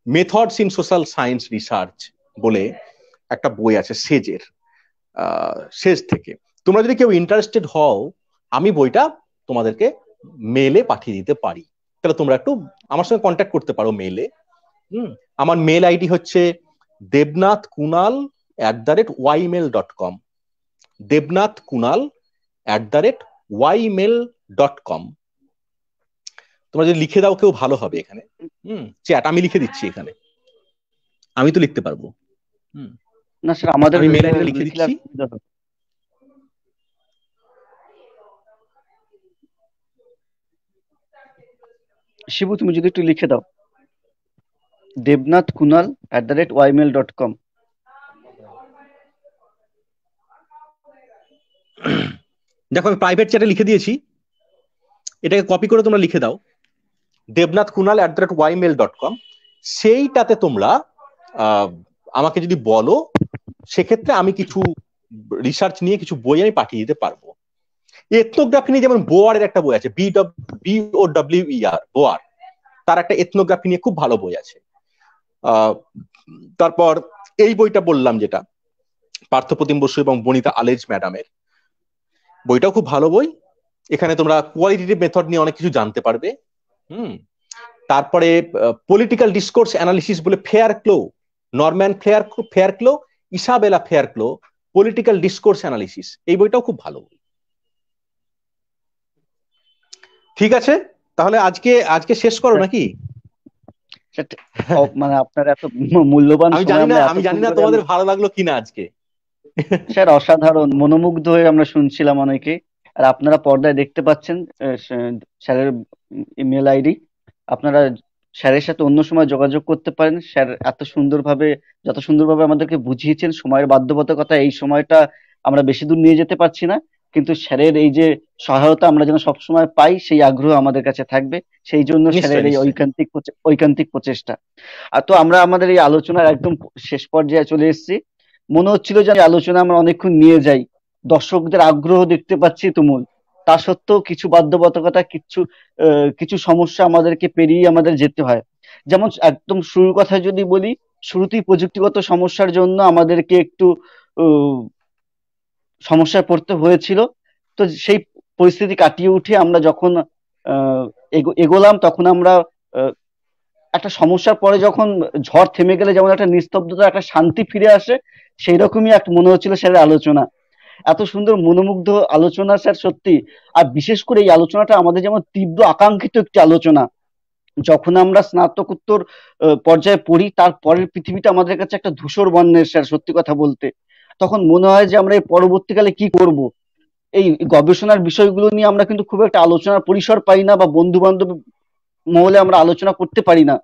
methods in social science research বলে একটা বই আছে সেজের, সেজ থেকে। তোমরা যদি কেউ ইন্টারেস্টেড হও, আমি বইটা তোমাদেরকে মেলে পাঠিয়ে দিতে পারি, তাহলে তোমরা একটু আমার সঙ্গে কন্ট্যাক্ট করতে পারো মেলে। আমার মেল আইডি হচ্ছে debnathkunal@ymail.com, debnathkunal@ymail.com। তোমরা যদি লিখে দাও কেউ ভালো হবে এখানে। চ্যাট আমি লিখে দিচ্ছি এখানে, আমি তো লিখতে পারবো। না স্যার, আমাদের আমি মেল আইডিটা লিখে লিখলে আর দিচ্ছি। সুবিধা হবে। শিবু, তুমি যদি একটু লিখে দাও, devnathkunal@ymail.com। দেখো আমি প্রাইভেট চ্যাটে লিখে দিয়েছি, এটাকে কপি করে তোমরা লিখে দাও devnathkunal@ymail.com। সেইটাতে তোমরা আমাকে যদি বলো, সেক্ষেত্রে আমি কিছু রিসার্চ নিয়ে কিছু বই আমি পাঠিয়ে দিতে পারবো। এথনোগ্রাফি নিয়ে যেমন বোয়ারের একটা বই আছে, BOWER, বোয়ার, তার একটা এথনোগ্রাফি নিয়ে খুব ভালো বই আছে। তারপর এই বইটা বললাম যেটা পার্থপ্রতিম বসু এবং বনিতা আলেজ ম্যাডামের, বইটাও খুব ভালো বই। এখানে তোমরা কোয়ালিটেটিভ মেথড নিয়ে অনেক কিছু জানতে পারবে। তারপরে পলিটিক্যাল ডিসকোর্স অ্যানালিসিস বলে ফেয়ার ক্লো, নরম্যান ফেয়ার ক্লো, ইসাবেলা ফেয়ার ক্লো, পলিটিক্যাল ডিসকোর্স অ্যানালিসিস, এই বইটাও খুব ভালো বই। ঠিক আছে, তাহলে আজকে শেষ করো নাকি? মানে আপনার এত মূল্যবান আমি জানি না তোমাদের ভালো লাগলো কিনা আজকে। স্যার অসাধারণ, মনোমুগ্ধ হয়ে আমরা শুনছিলাম অনেকে। আর আপনারা পর্দায় দেখতে পাচ্ছেন স্যারের ইমেল আইডি, আপনারা স্যারের সাথে অন্য সময় যোগাযোগ করতে পারেন। স্যার যত সুন্দরভাবে আমাদেরকে বুঝিয়েছেন, সময়ের বাধ্যবাধকতা এই সময়টা আমরা বেশি দূর নিয়ে যেতে পারছি না, কিন্তু স্যারের এই যে সহায়তা আমরা যেন সবসময় পাই, সেই আগ্রহ আমাদের কাছে থাকবে। সেই জন্য স্যারের এই ঐকান্তিক প্রচেষ্টা। আর তো আমরা আমাদের এই আলোচনার একদম শেষ পর্যায়ে চলে এসেছি। মনে হচ্ছিল যে আলোচনা আমরা অনেকক্ষণ নিয়ে যাই, দর্শকদের আগ্রহ দেখতে পাচ্ছি তুমুল, তা সত্ত্বেও কিছু বাধ্যবাধকতা, কিছু সমস্যা আমাদেরকে পেরিয়ে আমাদের যেতে হয়। যেমন একদম শুরুর কথা যদি বলি, শুরুতেই প্রযুক্তিগত সমস্যার জন্য আমাদেরকে একটু সমস্যায় পড়তে হয়েছিল। তো সেই পরিস্থিতি কাটিয়ে উঠে আমরা যখন এগোলাম, তখন আমরা একটা সমস্যার পরে যখন ঝড় থেমে গেলে যেমন একটা নিস্তব্ধতা, একটা শান্তি ফিরে আসে, সেই রকমই একটা মনে হচ্ছিল স্যারের আলোচনা। এত সুন্দর মনোমুগ্ধ আলোচনা স্যার, সত্যি। আর বিশেষ করে এই আলোচনাটা আমাদের যেমন তীব্র আকাঙ্ক্ষিত একটি আলোচনা। যখন আমরা স্নাতকোত্তর পর্যায়ে পড়ি, তার পরের পৃথিবীটা আমাদের কাছে একটা ধূসর বর্ণের স্যার, সত্যি কথা বলতে। তখন মনে হয় যে আমরা এই পরবর্তীকালে কি করব। এই গবেষণার বিষয়গুলো নিয়ে আমরা কিন্তু খুব একটা আলোচনার পরিসর পাই না, বা বন্ধু বান্ধব মহলে আমরা আলোচনা করতে পারি না,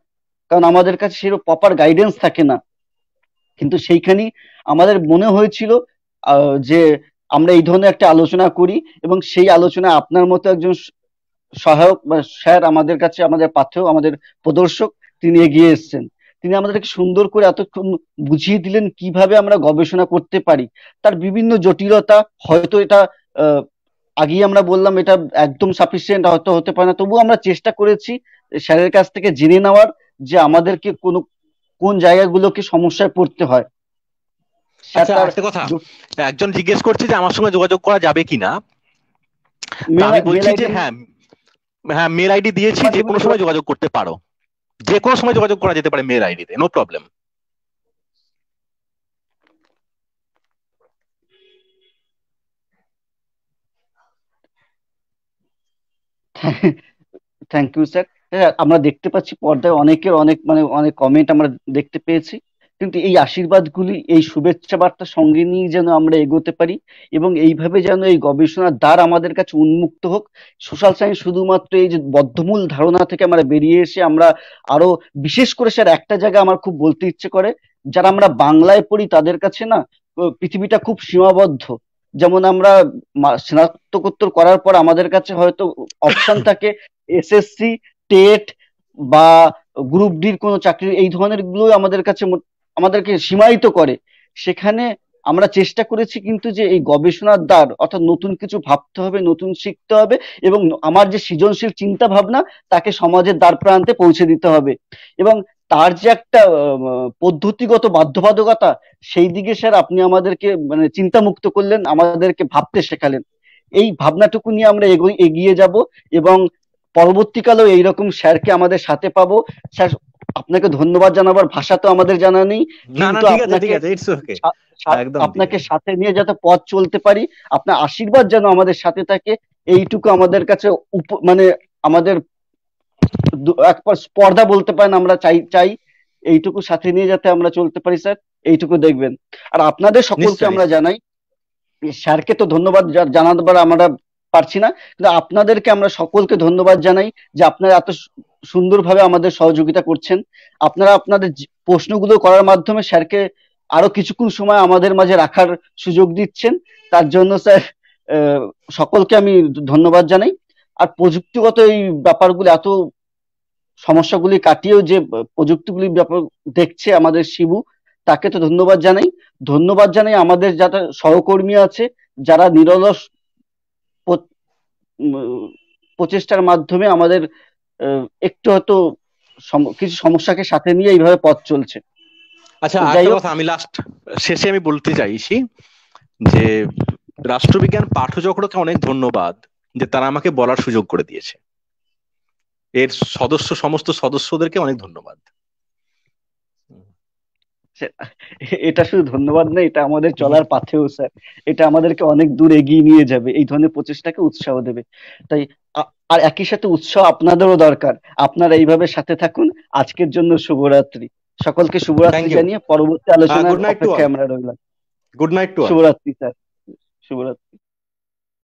কারণ আমাদের কাছে সেরকম প্রপার গাইডেন্স থাকে না। কিন্তু সেইখানেই আমাদের মনে হয়েছিল যে আমরা এই ধরনের একটা আলোচনা করি, এবং সেই আলোচনা আপনার মতো একজন সহায়ক বা স্যার আমাদের কাছে, আমাদের পাথেয়, আমাদের প্রদর্শক, তিনি এগিয়ে এসেছেন। তিনি আমাদেরকে সুন্দর করে এতক্ষণ বুঝিয়ে দিলেন কিভাবে আমরা গবেষণা করতে পারি। তার বিভিন্ন জটিলতা, হয়তো এটা আগেই আমরা বললাম এটা একদম সাফিসিয়েন্ট হয়তো হতে পারে না, তবুও আমরা চেষ্টা করেছি স্যারের কাছ থেকে জেনে নেওয়ার যে আমাদেরকে কোন জায়গাগুলোকে সমস্যায় পড়তে হয়। আচ্ছা, একটা কথা, একজন জিজ্ঞেস করছে যে আমার সঙ্গে যোগাযোগ করা যাবে কিনা। আমি বলছি যে হ্যাঁ, মেল আইডি দিয়েছি, যে কোনো সময় যোগাযোগ করতে পারো, যে কোনো সময় যোগাযোগ করা যেতে পারে মেল আইডিতে, no problem. Thank you sir. আমরা দেখতে পাচ্ছি পর্দায় অনেকের অনেক কমেন্ট আমরা দেখতে পেয়েছি, কিন্তু এই আশীর্বাদগুলি, এই শুভেচ্ছা বার্তা সঙ্গে নিয়ে যেন আমরা এগোতে পারি, এবং এইভাবে যেন এই গবেষণার দ্বার আমাদের কাছে উন্মুক্ত হোক। সোশ্যাল সায়েন্স শুধুমাত্র এই যে বদ্ধমূল ধারণা থেকে আমরা বেরিয়ে এসে আমরা আরো, বিশেষ করে স্যার একটা জায়গা আমার খুব বলতে ইচ্ছে করে, যারা আমরা বাংলায় পড়ি তাদের কাছে না পৃথিবীটা খুব সীমাবদ্ধ। যেমন আমরা স্নাতকোত্তর করার পর আমাদের কাছে হয়তো অপশন থাকে এসএসসি, টেট বা গ্রুপ ডির কোনো চাকরি, এই ধরনের গুলো আমাদেরকে সীমায়িত করে। সেখানে আমরা চেষ্টা করেছি কিন্তু যে এই গবেষণার দ্বার, অর্থাৎ নতুন কিছু ভাবতে হবে, নতুন শিখতে হবে, এবং আমার যে সৃজনশীল চিন্তা ভাবনা তাকে সমাজের দ্বার প্রান্তে পৌঁছে দিতে হবে। এবং তার যে একটা পদ্ধতিগত বাধ্যবাধকতা, সেই দিকে স্যার আপনি আমাদেরকে চিন্তামুক্ত করলেন, আমাদেরকে ভাবতে শেখালেন। এই ভাবনাটুকু নিয়ে আমরা এগিয়ে যাব, এবং পরবর্তীকালেও এইরকম স্যারকে আমাদের সাথে পাবো। স্যার, আপনাকে ধন্যবাদ জানাবার ভাষা তো আমাদের জানা নেই, কিন্তু আপনাকে সাথে নিয়ে যাতে পথ চলতে পারি, আপনার আশীর্বাদ যেন আমাদের সাথে থাকে, এইটুকু আমাদের কাছে আমাদের একবার স্পর্ধা বলতে পারেন আমরা চাই চাই এইটুকু সাথে নিয়ে যাতে আমরা চলতে পারি স্যার, এইটুকু দেখবেন। আর আপনাদের সকলকে নিশ্চয়ই আমরা নিশ্চয়ই। জানাই, স্যারকে তো ধন্যবাদ জানাবার আমরা পারছি না, কিন্তু আপনাদেরকে আমরা সকলকে ধন্যবাদ জানাই যে আপনারা এত সুন্দরভাবে আমাদের সহযোগিতা করছেন। আপনারা আপনাদের প্রশ্নগুলো করার মাধ্যমে স্যারকে আরো কিছুক্ষণ সময় আমাদের মাঝে রাখার সুযোগ দিচ্ছেন। তার জন্য স্যার সকলকে আমি ধন্যবাদ জানাই। আর প্রযুক্তিগত এই ব্যাপারগুলো, এত সমস্যাগুলি কাটিয়েও যে প্রযুক্তিগুলি ব্যাপার দেখছে আমাদের শিবু, তাকে তো ধন্যবাদ জানাই। ধন্যবাদ জানাই আমাদের যারা সহকর্মী আছে, যারা নিরলস প্রচেষ্টার মাধ্যমে আমাদের একটু হয়তো কিছু সমস্যাকে সাথে নিয়ে এইভাবে পথ চলছে। আচ্ছা, যাই আরেকটা হোক, কথা আমি লাস্ট শেষে আমি বলতে চাইছি যে রাষ্ট্রবিজ্ঞান পাঠচক্রকে অনেক ধন্যবাদ যে তারা আমাকে বলার সুযোগ করে দিয়েছে। এর সমস্ত সদস্যদেরকে অনেক ধন্যবাদ। এটা শুধু ধন্যবাদ না, এটা আমাদের চলার পাথেও স্যার, এটা আমাদেরকে অনেক দূর এগিয়ে নিয়ে যাবে, এই ধরনের প্রচেষ্টাকে উৎসাহ দেবে। তাই আর একই সাথে উৎসাহ আপনাদেরও দরকার, আপনারা এইভাবে সাথে থাকুন। আজকের জন্য শুভরাত্রি, সকলকে শুভরাত্রি জানিয়ে পরবর্তী আলোচনার গুড নাইট টু অল। অপেক্ষায় আমরা রইলাম। Good night to all. শুভরাত্রি স্যার, শুভরাত্রি।